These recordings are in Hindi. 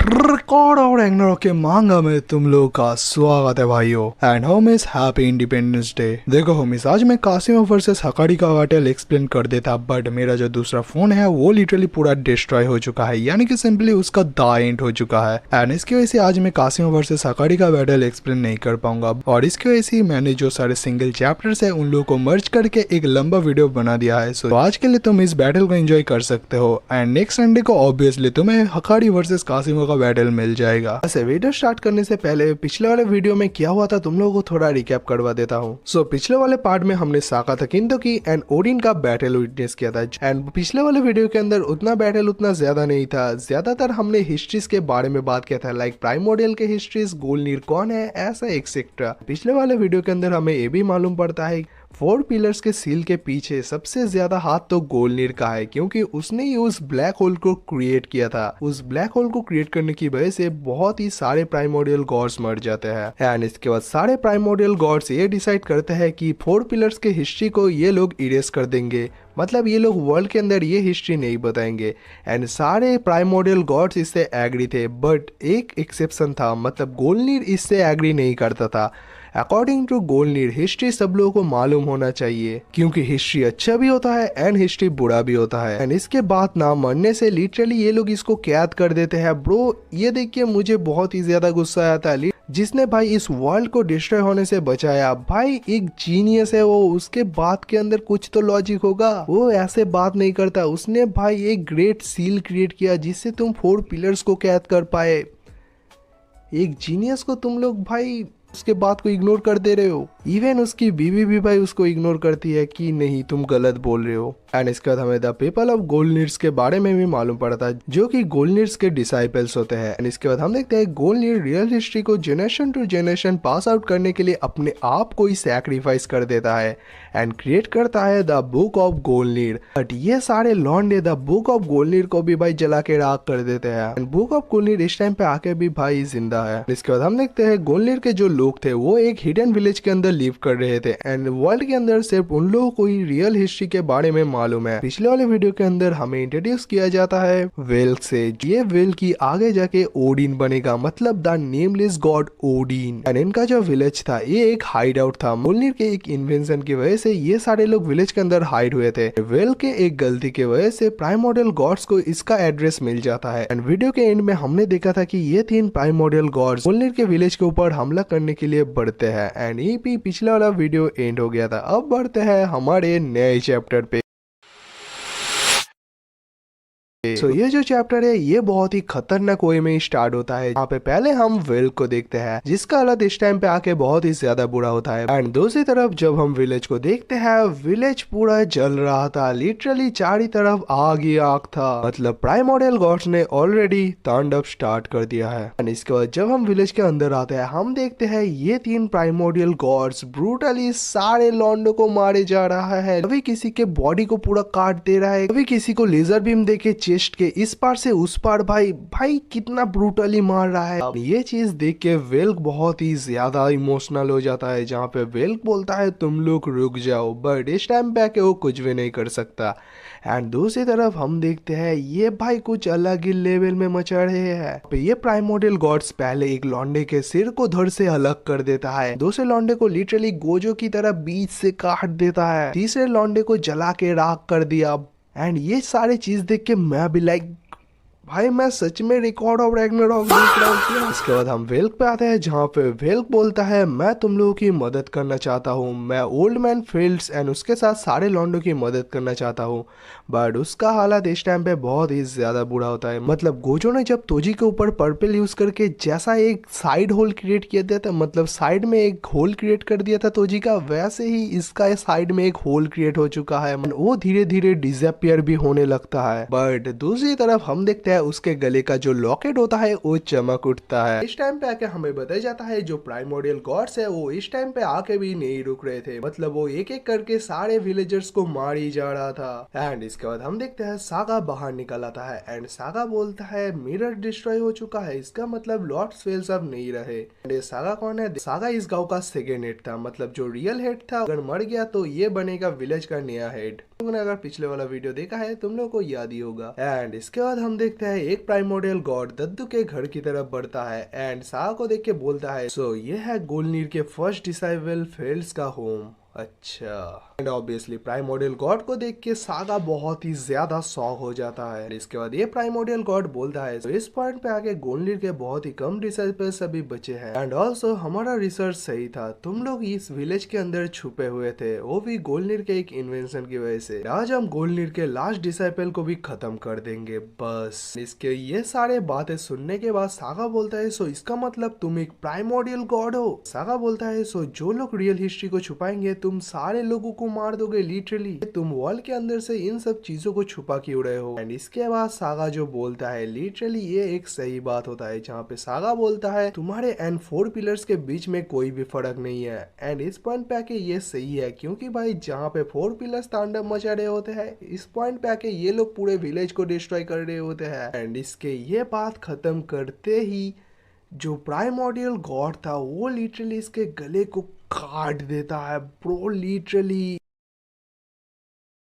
रिकॉर्ड और रैग्नारोक के मांगा में तुम लोगों का स्वागत है भाइयों एंड होमिस हैप्पी इंडिपेंडेंस डे। देखो होमिस, आज मैं कासिमो वर्सेस हकारी का बैटल एक्सप्लेन कर देता बट मेरा जो दूसरा फोन है वो लिटरली पूरा डिस्ट्रॉय हो चुका है, यानी कि सिंपली उसका द एंड हो चुका है एंड इसकी वजह से आज मैं कासिमो वर्सेस हकारी का बैटल एक्सप्लेन नहीं कर पाऊंगा और इसकी वजह से मैंने जो सारे सिंगल चैप्टर्स है उन लोगों को मर्ज करके एक लंबा वीडियो बना दिया है। सो आज के लिए तुम इस बैटल को एंजॉय कर सकते हो एंड नेक्स्ट संडे को ऑब्वियसली तुम्हें हकारी वर्सेस कासिमो का बैटल मिल जाएगा। ऐसे वीडियो स्टार्ट करने से पहले पिछले वाले वीडियो में क्या हुआ था तुम लोगों को थोड़ा रिकैप करवा देता हूँ। सो पिछले वाले पार्ट में हमने साका तकिंदो की एंड ओडिन का बैटल विटनेस किया था एंड पिछले वाले वीडियो के अंदर उतना बैटल उतना ज्यादा नहीं था, ज्यादातर हमने हिस्ट्रीज के बारे में बात किया था, लाइक प्राइमोडियल के हिस्ट्रीज, गोल्डनीर कौन है, ऐसा एक्सेट्रा। पिछले वाले वीडियो के अंदर हमें ये भी मालूम पड़ता है 4 पिलर्स के सील के पीछे सबसे ज्यादा हाथ तो गोल्डनीर का है क्योंकि उसने ही उस ब्लैक होल को क्रिएट किया था। उस ब्लैक होल को क्रिएट करने की वजह से बहुत ही सारे प्राइमोडियल गॉड्स मर जाते हैं एंड इसके बाद सारे प्राइमोडियल गॉड्स ये डिसाइड करते हैं कि 4 पिलर्स के हिस्ट्री को ये लोग इरेज कर देंगे, मतलब ये लोग वर्ल्ड के अंदर ये हिस्ट्री नहीं बताएंगे एंड सारे प्राइमोडियल गॉड्स इससे एग्री थे बट एक एक्सेप्शन था, मतलब गोल्डनीर इससे एग्री नहीं करता था। अकॉर्डिंग टू गोल्डनीर हिस्ट्री सब लोगों को मालूम होना चाहिए क्योंकि हिस्ट्री अच्छा भी होता है एंड हिस्ट्री बुरा भी होता है एंड इसके बाद ना मरने से लिटरली ये लोग इसको कैद कर देते हैं। ब्रो ये देख के मुझे बहुत ही ज्यादा गुस्सा आया था, जिसने भाई इस वर्ल्ड को डिस्ट्रॉय होने से बचाया भाई एक जीनियस है वो, उसके बात के अंदर कुछ तो लॉजिक होगा, वो ऐसे बात नहीं करता। उसने भाई एक ग्रेट सील क्रिएट किया जिससे तुम 4 पिलर्स को कैद कर पाए। एक जीनियस को तुम लोग भाई उसके बात को इग्नोर कर दे रहे हो। इवन उसकी बीवी भी भाई उसको इग्नोर करती है कि नहीं तुम गलत बोल रहे हो। एंड इसके बाद हमें द पीपल ऑफ गोल्डनीर्स के बारे में भी मालूम पड़ता है जो कि गोल्डनीर्स के डिसाइपल्स होते हैं एंड इसके बाद हम देखते हैं गोल्डनीर रियल हिस्ट्री को generation to generation pass out करने के लिए अपने आप को ही सैक्रिफाइस कर देता है एंड क्रिएट करता है द बुक ऑफ गोल्डनीर। बट ये सारे लॉन्डे द बुक ऑफ गोल्डनीर को भी भाई जला के राख कर देते हैं एंड बुक ऑफ गोल्डनीर इस टाइम पे आके भी भाई जिंदा है। इसके बाद हम देखते हैं गोल्डनीर के जो लोग थे वो एक हिडन विलेज के अंदर लिव कर रहे थे एंड वर्ल्ड के अंदर सिर्फ उन लोगों को ही रियल हिस्ट्री के बारे में मालूम है। पिछले वाले वीडियो के अंदर हमें इंट्रोड्यूस किया जाता है वेल्क से, ये वेल्क की आगे जाके ओडिन बनेगा, मतलब the nameless God Odin and इनका जो विलेज था ये एक हाइड आउट था। गोल्डनीर के एक इन्वेंशन की वजह से ये सारे लोग विलेज के अंदर हाइड हुए थे। वेल्क के एक गलती की वजह से प्राइमोडियल गॉड्स को इसका एड्रेस मिल जाता है एंड वीडियो के एंड में हमने देखा था कि ये 3 प्राइमोडियल गॉड्स गोल्डनीर के विलेज के ऊपर हमला करने के लिए बढ़ते हैं एंड ये भी पिछला वाला वीडियो एंड हो गया था। अब बढ़ते हैं हमारे नए चैप्टर पे। तो ये जो चैप्टर है ये बहुत ही खतरनाक वे में स्टार्ट होता है, यहाँ पे पहले हम वेल्क को देखते हैं जिसका हालत इस टाइम पे आके बहुत ही ज्यादा बुरा होता है एंड दूसरी तरफ जब हम विलेज को देखते हैं विलेज पूरा जल रहा था, लिटरली चारों तरफ आग ही आग था, मतलब प्राइमोडियल गॉड्स ने ऑलरेडी तांडव स्टार्ट कर दिया है। एंड इसके बाद जब हम विलेज के अंदर आते हैं हम देखते हैं ये 3 प्राइमोडियल गॉड्स ब्रूटली सारे लॉन्डो को मारे जा रहा है, कभी किसी के बॉडी को पूरा काट दे रहा है, कभी किसी को लेजर बीम देके चेस्ट के इस पार से उस पार भाई कितना ब्रूटली मार रहा है। ये चीज देख के वेल्क बहुत ही ज्यादा इमोशनल हो जाता है, जहाँ पे वेल्क बोलता है तुम लोग रुक जाओ, बट इस टाइम पे आके वो कुछ भी नहीं कर सकता। एंड दूसरी तरफ हम देखते हैं ये भाई कुछ अलग ही लेवल में मचा रहे हैं। ये प्राइमोडियल गॉड्स पहले एक लॉन्डे के सिर को धड़ से अलग कर देता है, दूसरे लॉन्डे को लिटरली गोजो की तरह बीच से काट देता है, तीसरे लॉन्डे को जला के राख कर दिया एंड ये सारे चीज देख के मैं भी लाइक भाई मैं सच में रिकॉर्ड ऑफ रैग्नारोक देख रहा हूँ। इसके बाद हम वेल्क पे आते हैं जहाँ पे वेल्क बोलता है मैं तुम लोगों की मदद करना चाहता हूँ, मैं ओल्ड मैन फील्ड्स एंड उसके साथ सारे लॉन्डो की मदद करना चाहता हूँ। बट उसका हालात इस टाइम पे बहुत ही ज्यादा बुरा होता है, मतलब गोजो ने जब तोजी के ऊपर पर्पल यूज करके जैसा एक साइड होल क्रिएट किया दिया था, मतलब साइड में एक होल क्रिएट कर दिया था तोजी का, वैसे ही इसका साइड में एक होल क्रिएट हो चुका है, वो धीरे धीरे डिसअपियर भी होने लगता है। बट दूसरी तरफ हम देखते हैं उसके गले का जो लॉकेट होता है वो चमक उठता है। इस टाइम पे आके हमें बताया जाता है जो प्राइमोडियल गॉड्स है वो इस टाइम पे आके भी नहीं रुक रहे थे, मतलब वो एक एक करके सारे विलेजर्स को मार ही जा रहा था। एंड इसके बाद हम देखते हैं सागा बाहर निकल आता है एंड सागा बोलता है मिरर डिस्ट्रॉय हो चुका है, इसका मतलब लॉर्ड स्वेल्स अब नहीं रहे। एंड ये सागा कौन है? सागा इस गाँव का सेकेंड हेड था, मतलब जो रियल हेड था अगर मर गया तो ये बनेगा विलेज का नया हेड। लोगों ने अगर पिछले वाला वीडियो देखा है तुम लोगों को याद ही होगा। एंड इसके बाद हम देखते हैं एक प्राइमोडियल गॉड दद्दू के घर की तरफ बढ़ता है एंड सागा को देख के बोलता है सो ये है गोल्डनीर के फर्स्ट डिसाइबल फेल्स का होम। अच्छा। एंड ऑब्वियसली प्राइमोडियल गॉड को देख के सागा बहुत ही ज्यादा शॉक हो जाता है। इसके बाद ये प्राइमोडियल गॉड बोलता है तो इस पॉइंट पे आके गोल्डनीर के बहुत ही कम डिसाइपल्स अभी बचे हैं एंड ऑल्सो हमारा रिसर्च सही था, तुम लोग इस विलेज के अंदर छुपे हुए थे, वो भी गोल्डनीर के एक इन्वेंशन की वजह से। आज हम गोल्डनीर के लास्ट डिसाइपल को भी खत्म कर देंगे बस। इसके ये सारे बातें सुनने के बाद सागा बोलता है सो इसका मतलब तुम एक प्राइमोडियल गॉड हो। सागा बोलता है सो जो लोग रियल हिस्ट्री को छुपाएंगे तुम सारे लोगों को मार दोगे लिटरली, तुम वॉल के अंदर से इन सब चीजों को छुपा क्यों रहे हो। एंड इसके बाद सागा जो बोलता है लिटरली ये एक सही बात होता है, जहाँ पे सागा बोलता है तुम्हारे एंड 4 पिलर्स के बीच में कोई भी फर्क नहीं है। एंड इस पॉइंट पे आके ये सही है क्योंकि भाई जहाँ पे 4 पिलर्स तांडव मचा रहे होते हैं इस पॉइंट पे आके ये लोग पूरे विलेज को डिस्ट्रॉय कर रहे होते हैं। एंड इसके ये बात खत्म करते ही जो प्राइमोडियल गॉड था वो लिटरली इसके गले को काट देता है ब्रो लिटरली।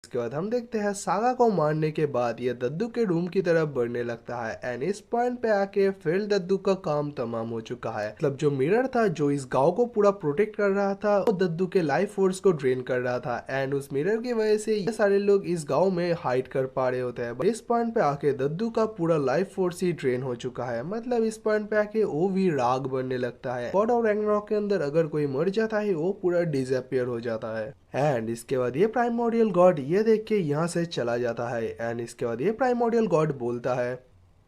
इसके बाद हम देखते हैं सागा को मारने के बाद ये दद्दू के रूम की तरफ बढ़ने लगता है एंड इस पॉइंट पे आके फिर दद्दू का काम तमाम हो चुका है। मतलब जो मिरर था जो इस गांव को पूरा प्रोटेक्ट कर रहा था वो दद्दू के लाइफ फोर्स को ड्रेन कर रहा था एंड उस मिरर की वजह से ये सारे लोग इस गांव में हाइड कर पा रहे होते हैं। इस पॉइंट पे आके दद्दू का पूरा लाइफ फोर्स ही ड्रेन हो चुका है। मतलब इस पॉइंट पे आके वो भी राग बनने लगता है। गॉड ऑफ रैग्नारॉक के अंदर अगर कोई मर जाता है वो पूरा डिसअपियर हो जाता है। एंड इसके बाद ये प्राइमोडियल गॉड ये देख के यहाँ से चला जाता है एंड इसके बाद ये प्राइमोडियल गॉड बोलता है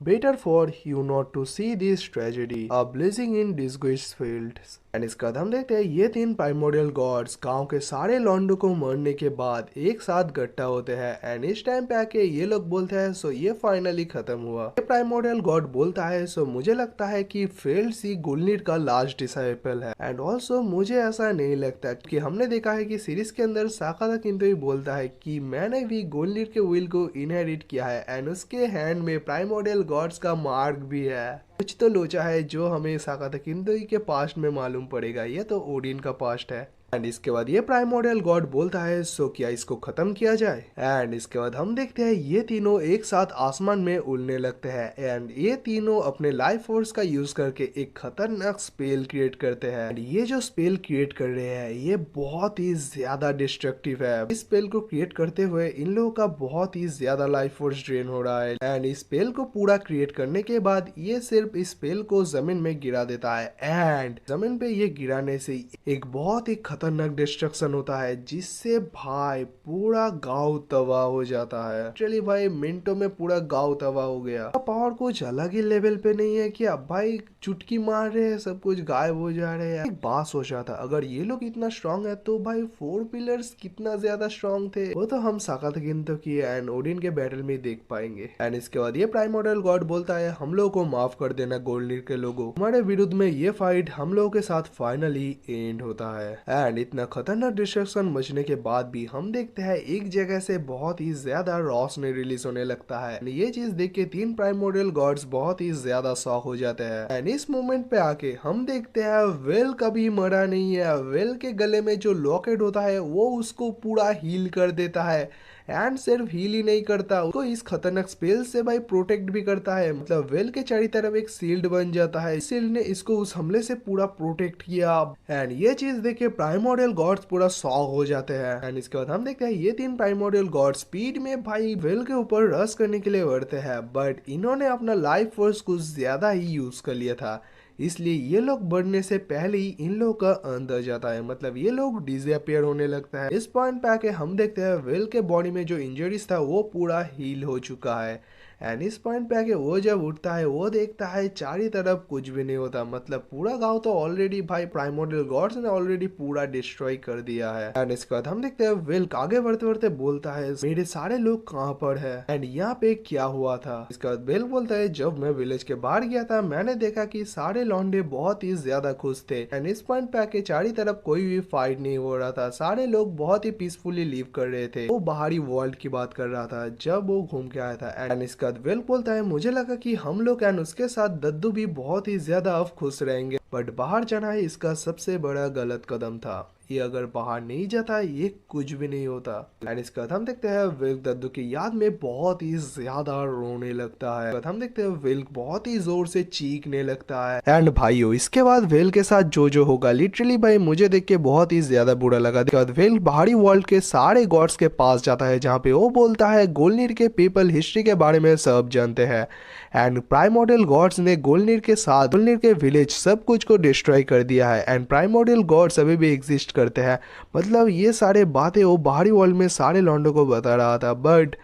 better for you not to see this tragedy a blazing in disgrace fields. And इसका हम देखते हैं ये 3 प्राइमोडियल गॉड्स गांव के सारे लॉन्डो को मरने के बाद एक साथ इकट्ठा होते हैं एंड इस टाइम पे आके ये लोग बोलते हैं सो ये फाइनली खत्म हुआ। ये प्राइमोडियल गॉड बोलता है सो मुझे लगता है कि फेल्स ही गोल्डनीर का लास्ट डिसाइपल है। एंड ऑल्सो मुझे ऐसा नहीं लगता कि हमने देखा है कि सीरीज के अंदर साका किंतु ही बोलता है कि मैंने भी गोल्डनीर के विल को इनहेरिट किया है एंड उसके हैंड में प्राइमोडियल गॉड्स का मार्क भी है। कुछ तो लोचा है जो हमें साका किंतु के पास्ट में मालूम पड़ेगा, ये तो ओडिन का पास्ट है। एंड इसके बाद ये प्राइमोडियल गॉड बोलता है सो क्या इसको खत्म किया जाए। एंड इसके बाद हम देखते हैं ये तीनों एक साथ आसमान में उड़ने लगते हैं एंड ये तीनों अपने लाइफ फोर्स का यूज करके एक खतरनाक स्पेल क्रिएट करते हैं। एंड ये जो स्पेल क्रिएट कर रहे हैं ये बहुत ही ज्यादा डिस्ट्रक्टिव है। इस स्पेल को क्रिएट करते हुए इन लोगों का बहुत ही ज्यादा लाइफ फोर्स ड्रेन हो रहा है एंड इस स्पेल को पूरा क्रिएट करने के बाद ये सिर्फ इस स्पेल को जमीन में गिरा देता है एंड जमीन पे ये गिराने से एक बहुत ही खतरनाक डिस्ट्रक्शन होता है जिससे भाई पूरा गांव तबाह हो जाता है। चलिए भाई मिनटों में पूरा गांव तबाह हो गया। पावर कुछ अलग ही लेवल पे नहीं है क्या भाई, चुटकी मार रहे हैं सब कुछ गायब हो जा रहे हैं। एक बात सोच रहा था अगर ये लोग इतना स्ट्रांग है तो भाई 4 पिलर्स कितना ज्यादा स्ट्रांग थे वो तो हम साकात गिनतो की एंड ओडिन के बैटल में देख पाएंगे। एंड इसके बाद ये प्राइमोडियल गॉड बोलता है हम लोगों को माफ कर देना गोल्डनीर के लोगों, हमारे विरुद्ध में ये फाइट हम लोगों के साथ फाइनली एंड होता है। एंड इतना खतरनाक डिस्ट्रक्शन मचने के बाद भी हम देखते हैं एक जगह से बहुत ही ज्यादा रोशनी रिलीज होने लगता है। ये चीज देख के 3 प्राइमोडियल गॉड्स बहुत ही ज्यादा शॉक हो जाते हैं एंड इस मोमेंट पे आके हम देखते हैं वेल कभी मरा नहीं है। वेल के गले में जो लॉकेट होता है वो उसको पूरा हील कर देता है एंड सिर्फ हील ही नहीं करता, उसको इस खतरनाक स्पेल से भाई प्रोटेक्ट भी करता है। मतलब वेल के चारों तरफ एक शील्ड बन जाता है, शील्ड ने इसको उस हमले से पूरा प्रोटेक्ट किया एंड ये चीज देखे प्राइमोडियल गॉड्स पूरा शॉक हो जाते हैं। एंड इसके बाद हम देखते हैं ये 3 प्राइमोडियल गॉड स्पीड में भाई वेल के ऊपर रश करने के लिए बढ़ते हैं बट इन्होंने अपना लाइफ फोर्स कुछ ज्यादा ही यूज कर लिया था, इसलिए ये लोग बढ़ने से पहले ही इन लोगों का अंदर जाता है। मतलब ये लोग डिसअपियर होने लगता है। इस पॉइंट पे आके हम देखते हैं वेल के बॉडी में जो इंजरीज था वो पूरा हील हो चुका है एंड इस पॉइंट पे आके वो जब उठता है वो देखता है चारों तरफ कुछ भी नहीं होता। मतलब पूरा गांव तो ऑलरेडी भाई प्राइमोडियल गॉड्स ने ऑलरेडी पूरा डिस्ट्रॉय कर दिया है। एंड इसके बाद हम देखते हैं वेल आगे बढ़ते बढ़ते बोलता है मेरे सारे लोग कहाँ पर है एंड यहाँ पे क्या हुआ था। इसके बाद वेल बोलता है जब मैं विलेज के बाहर गया था मैंने देखा कि सारे लौंडे बहुत ही ज्यादा खुश थे एंड इस पॉइंट पे आके चारों तरफ कोई भी फाइट नहीं हो रहा था, सारे लोग बहुत ही पीसफुली लिव कर रहे थे। वो बाहरी वर्ल्ड की बात कर रहा था जब वो घूम के आया था। एंड इसके बाद वेल बोलता है मुझे लगा कि हम लोग एंड उसके साथ दद्दू भी बहुत ही ज्यादा अब खुश रहेंगे बट बाहर जाना ही इसका सबसे बड़ा गलत कदम था। ये अगर बाहर नहीं जाता ये कुछ भी नहीं होता। एंड इसके बाद हम देखते हैं विल्क दद्दू की याद में बहुत ही ज्यादा रोने लगता है। हम देखते हैं विल्क बहुत ही जोर से चीखने लगता है। एंड भाइयों इसके बाद विल्क के साथ जो होगा लिटरली भाई मुझे देख के बहुत ही ज्यादा बुरा लगा। इसके बाद विल्क बाहरी वर्ल्ड के सारे गॉड्स के पास जाता है जहाँ पे वो बोलता है गोलनीर के पीपल हिस्ट्री के बारे में सब जानते हैं एंड प्राइमोर्डियल गॉड्स ने गोलनीर के साथ गोलनीर के विलेज सब कुछ को डिस्ट्रॉय कर दिया है एंड प्राइमोर्डियल गॉड्स अभी भी एग्जिस्ट करते हैं। मतलब ये सारे बातें वो बाहरी वर्ल्ड में सारे लॉन्डो को बता रहा था बट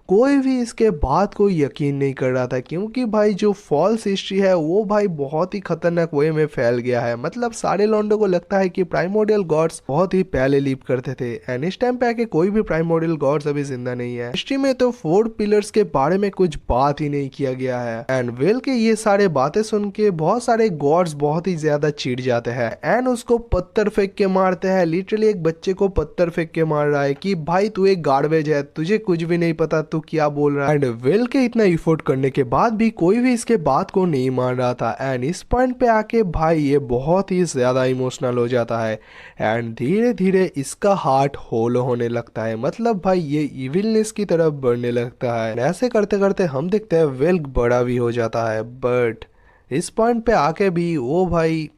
कोई भी इसके बात को यकीन नहीं कर रहा था क्योंकि भाई जो फॉल्स हिस्ट्री है वो भाई बहुत ही खतरनाक वे में फैल गया है। मतलब सारे लॉन्डो को लगता है कि प्राइमोर्डियल गॉड्स बहुत ही पहले लीव करते थे एंड इस टाइम पे आके कोई भी प्राइमोर्डियल गॉड्स अभी जिंदा नहीं है। हिस्ट्री में तो 4 पिलर्स के बारे में कुछ बात ही नहीं किया गया है एंड वेल के ये सारे बातें सुन के बहुत सारे गॉड्स बहुत ही ज्यादा चिढ़ जाते हैं एंड उसको पत्थर फेंक के मारते हैं। लिटरली एक बच्चे को पत्थर फेंक के मार रहा है कि भाई तू एक गार्बेज है, तुझे कुछ भी नहीं पता, तू क्या बोल रहा है। एंड वेल के इतना इफोर्ट करने के बाद भी कोई भी इसके बात को नहीं मान रहा था एंड इस पॉइंट पे आके भाई ये बहुत ही ज्यादा इमोशनल हो जाता है एंड धीरे धीरे इसका हार्ट होलो होने लगता है। मतलब भाई ये इविलनेस की तरफ बढ़ने लगता है। ऐसे करते करते हम देखते हैं वेल बड़ा भी हो जाता है बट इस पॉइंट पे आके भी वो भाई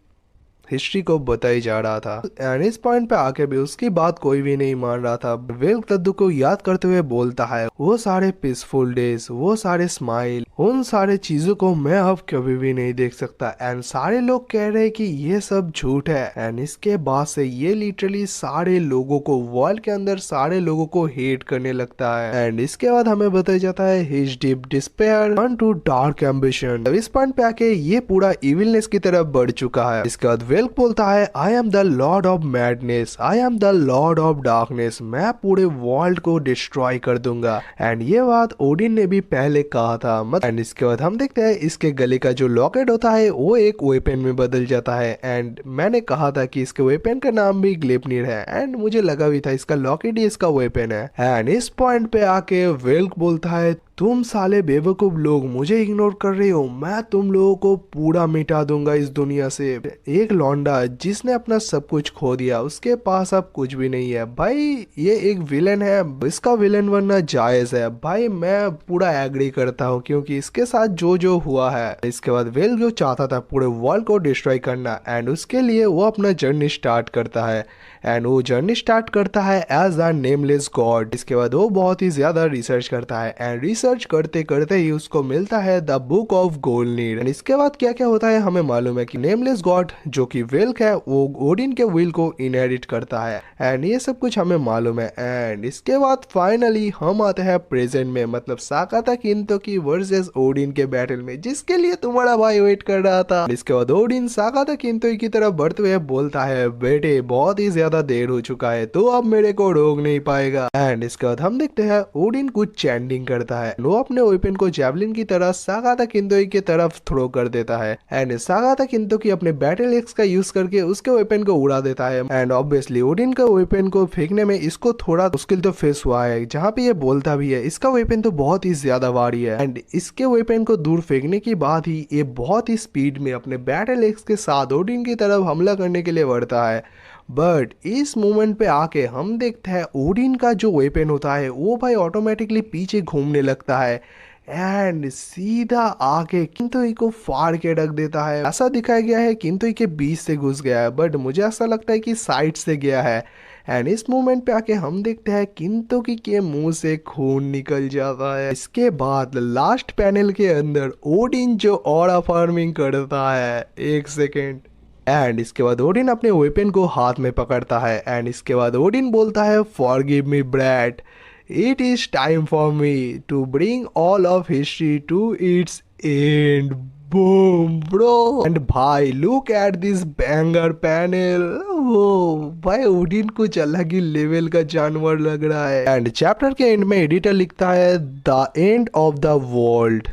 हिस्ट्री को बताई जा रहा था एंड इस पॉइंट पे आके भी उसकी बात कोई भी नहीं मान रहा था। विल्क दद्दू को याद करते हुए बोलता है वो सारे पीसफुल डेज, वो सारे स्माइल, उन सारे चीजों को मैं अब कभी भी नहीं देख सकता एंड सारे लोग कह रहे हैं कि ये सब झूठ है एंड इसके बाद से ये लिटरली सारे लोगों को वर्ल्ड के अंदर सारे लोगों को हेट करने लगता है एंड इसके बाद हमें बताया जाता है his deep despair turn to dark ambition. इस पॉइंट पे आके ये पूरा इविलनेस की तरफ बढ़ चुका है। इसके बाद विल्क बोलता है आई am the lord of madness, I am the lord of darkness, मैं पूरे वर्ल्ड को डिस्ट्रॉय कर दूंगा एंड ये बात ओडिन ने भी पहले कहा था। एंड इसके बाद हम देखते हैं इसके गले का जो लॉकेट होता है वो एक वेपन में बदल जाता है एंड मैंने कहा था कि इसके वेपन का नाम भी ग्लेपनीर है एंड मुझे लगा भी था इसका लॉकेट ही इसका वेपन है। एंड इस पॉइंट पे आके विल्क बोलता है तुम साले बेवकूफ लोग मुझे इग्नोर कर रहे हो, मैं तुम लोगों को पूरा मिटा दूंगा इस दुनिया से। एक लौंडा जिसने अपना सब कुछ खो दिया उसके पास अब कुछ भी नहीं है। भाई ये एक विलन है, इसका विलन बनना जायज है। भाई मैं पूरा एग्री करता हूँ क्योंकि इसके साथ जो हुआ है। इसके बाद वेल जो चाहता था पूरे वर्ल्ड को डिस्ट्रॉय करना एंड उसके लिए वो अपना जर्नी स्टार्ट करता है एंड वो जर्नी स्टार्ट करता है एज अ नेमलेस गॉड। इसके बाद वो बहुत ही ज्यादा रिसर्च करता है एंड रिसर्च करते करते ही उसको मिलता है द बुक ऑफ गोल्डनीर एंड इसके बाद क्या क्या होता है हमें मालूम है कि नेमलेस गॉड जो कि वेल्क है वो ओडिन के विल को इनहेरिट करता है एंड ये सब कुछ हमें मालूम है। एंड इसके बाद फाइनली हम आते हैं प्रेजेंट में, मतलब साकाता किंतोकी वर्सेस ओडिन के बैटल में जिसके लिए तुम्हारा भाई वेट कर रहा था। इसके बाद ओडिन साकाता किंतोकी की तरफ बढ़ते हुए बोलता है बेटे बहुत ही ज्यादा देर हो चुका है तो अब मेरे को रोक नहीं पाएगा। एंड इसके बाद हम देखते हैं ओडिन कुछ चैंटिंग करता है, वो अपने वेपन को जैवलिन की तरह साकाता किंतोकी की तरफ थ्रो कर देता है एंड साकाता किंतोकी अपने बैटल एक्स का यूज करके उसके वेपन को उड़ा देता है एंड ऑब्वियसली ओडिन का वेपन को फेंकने में इसको थोड़ा मुश्किल तो फेस हुआ है, जहाँ पे ये बोलता भी है इसका वेपन तो बहुत ही ज्यादा भारी है एंड इसके वेपन को दूर फेंकने के बाद ही ये बहुत ही स्पीड में अपने बैटल एक्स के साथ ओडिन की तरफ हमला करने के लिए बढ़ता है। बट इस मोमेंट पे आके हम देखते हैं ओडिन का जो वेपन होता है वो भाई ऑटोमेटिकली पीछे घूमने लगता है एंड सीधा आके किंतोई को फाड़ के रख देता है। ऐसा दिखाया गया है किंतोई के बीच से घुस गया है बट मुझे ऐसा लगता है कि साइड से गया है एंड इस मोमेंट पे आके हम देखते हैं किंतोकी के मुंह से खून निकल जाता है। इसके बाद लास्ट पैनल के अंदर ओडिन जो ऑरा फार्मिंग करता है, एक सेकेंड, एंड इसके बाद ओडिन अपने वेपन को हाथ में पकड़ता है एंड इसके बाद ओडिन बोलता है forgive me brat, it is time for me to bring all of history to its end. Boom bro and भाई look at this banger panel, वो भाई ओडिन कुछ अलग ही लेवल का जानवर लग रहा है। एंड चैप्टर के एंड में एडिटर लिखता है the end of the world.